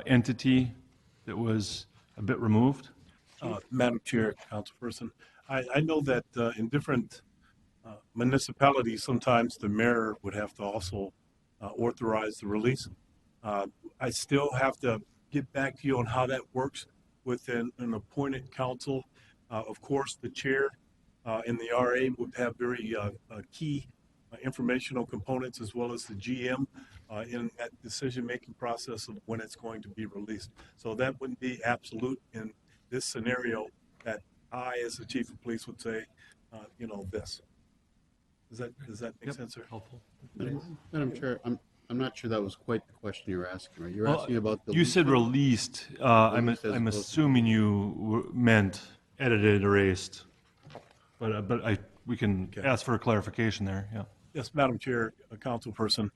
entity that was a bit removed? Madam Chair, Councilperson, I know that in different municipalities, sometimes the mayor would have to also authorize the release. I still have to get back to you on how that works within an appointed council. Of course, the chair and the RA would have very key informational components as well as the GM in that decision-making process of when it's going to be released. So that wouldn't be absolute in this scenario that I, as the chief of police, would say, this. Does that make sense, sir? Helpful. Madam Chair, I'm not sure that was quite the question you were asking, right? You're Well, asking about the. You said released. I'm assuming you meant edited, erased. But we can ask for a clarification there, yeah. Yes, Madam Chair, Councilperson.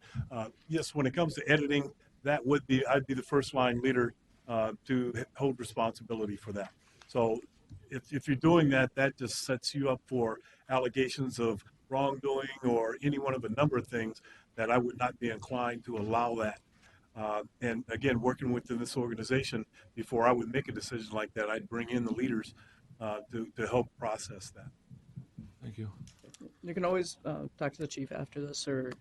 Yes, when it comes to editing, I'd be the first line leader to hold responsibility for that. So if you're doing that, that just sets you up for allegations of wrongdoing or any one of a number of things that I would not be inclined to allow that. And again, working within this organization, before I would make a decision like that, I'd bring in the leaders to help process that. Thank you. You can always talk to the chief after this or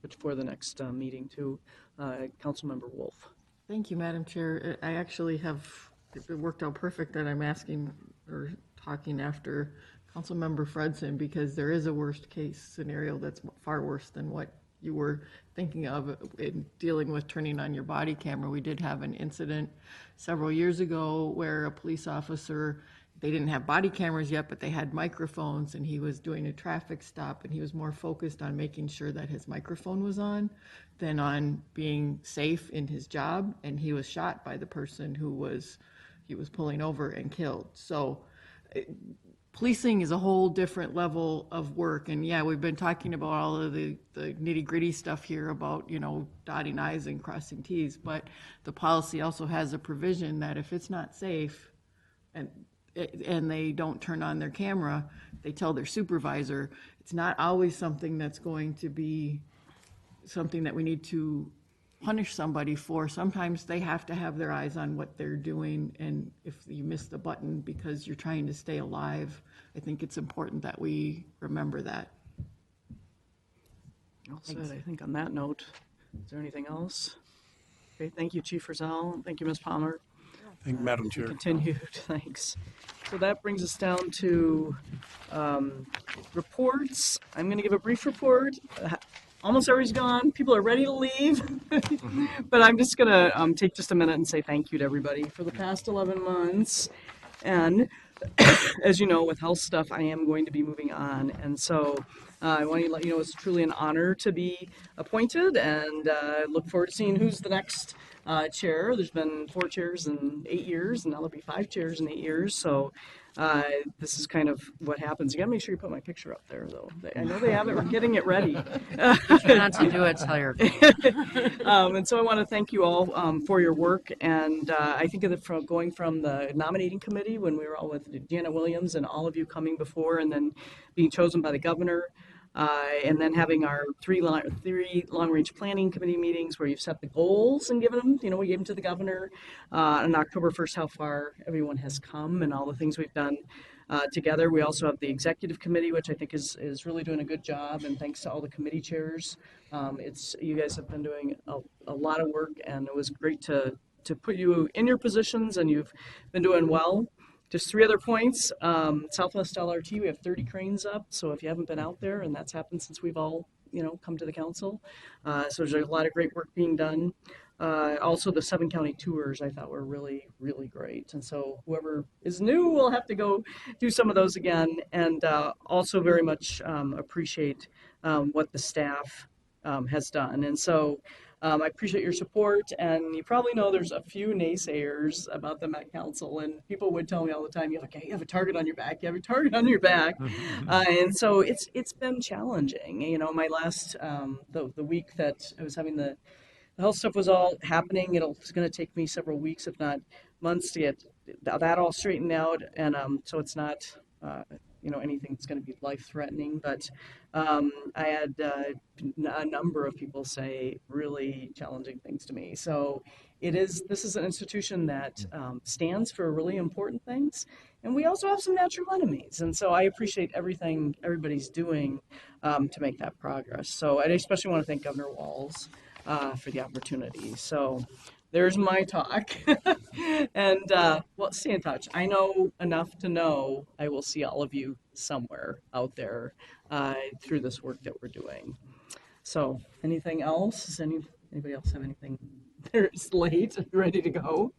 before the next meeting too. Councilmember Wolf. Thank you, Madam Chair. I actually have it worked out perfect that I'm asking or talking after Councilmember Fredson, because there is a worst case scenario that's far worse than what you were thinking of in dealing with turning on your body camera. We did have an incident several years ago where a police officer, they didn't have body cameras yet, but they had microphones, and he was doing a traffic stop, and he was more focused on making sure that his microphone was on than on being safe in his job, and he was shot by the person he was pulling over and killed. So policing is a whole different level of work. And yeah, we've been talking about all of the nitty gritty stuff here about, dotting I's and crossing T's, but the policy also has a provision that if it's not safe and they don't turn on their camera, they tell their supervisor. It's not always something that's going to be something that we need to punish somebody for. Sometimes they have to have their eyes on what they're doing, and if you miss the button because you're trying to stay alive, I think it's important that we remember that. Well said. I think on that note, is there anything else? Okay, thank you, Chief Rizal. Thank you, Ms. Palmer. Thank you, Madam Chair. Continued, thanks. So that brings us down to reports. I'm going to give a brief report. Almost everybody's gone. People are ready to leave. But I'm just going to take just a minute and say thank you to everybody for the past 11 months. And as you know, with health stuff, I am going to be moving on. And so I want to let you know it's truly an honor to be appointed, and look forward to seeing who's the next chair. There's been 4 chairs in 8 years, and now there'll be 5 chairs in 8 years. So this is kind of what happens. You got to make sure you put my picture up there, though. I know they have it. We're getting it ready. Try not to do it till you're and so I want to thank you all for your work. And I think of it from going from the nominating committee when we were all with Deanna Williams and all of you coming before, and then being chosen by the governor. And then having our three long-range planning committee meetings where you've set the goals and given them, we gave them to the governor on October 1st, how far everyone has come and all the things we've done together. We also have the executive committee, which I think is really doing a good job, and thanks to all the committee chairs. You guys have been doing a lot of work, and it was great to put you in your positions, and you've been doing well. Just 3 other points. Southwest LRT, we have 30 cranes up. So if you haven't been out there, and that's happened since we've all, come to the council. So there's a lot of great work being done. Also, the 7 county tours I thought were really, really great. And so whoever is new will have to go do some of those again. And also very much appreciate what the staff has done. And so I appreciate your support, and you probably know there's a few naysayers about the Met Council, and people would tell me all the time, you have a target on your back, you have a target on your back. And so it's been challenging. My last, the week that I was having the health stuff was all happening, it's going to take me several weeks, if not months, to get that all straightened out. And so it's not, anything that's going to be life-threatening, but I had a number of people say really challenging things to me. So this is an institution that stands for really important things, and we also have some natural enemies. And so I appreciate everything everybody's doing to make that progress. So I especially want to thank Governor Walz for the opportunity. So there's my talk. And stay in touch. I know enough to know I will see all of you somewhere out there through this work that we're doing. So anything else? Does anybody else have anything? It's late. Are you ready to go?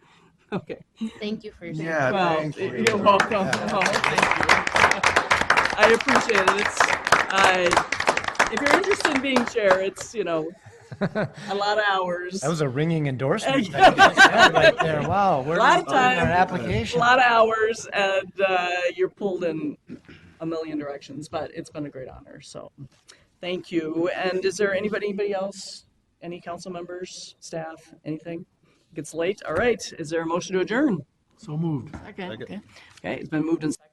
Okay. Thank you for your Yeah, Well, thank you. you're welcome. Yeah. Well, thank you. I appreciate it. If you're interested in being chair, it's, a lot of hours. That was a ringing endorsement. That you just had right there. Wow, A lot of time, our application. a lot of hours, and you're pulled in a million directions, but it's been a great honor. So thank you. And is there anybody else, any council members, staff, anything? It gets late. All right. Is there a motion to adjourn? So moved. Okay. Okay. It's been moved and seconded.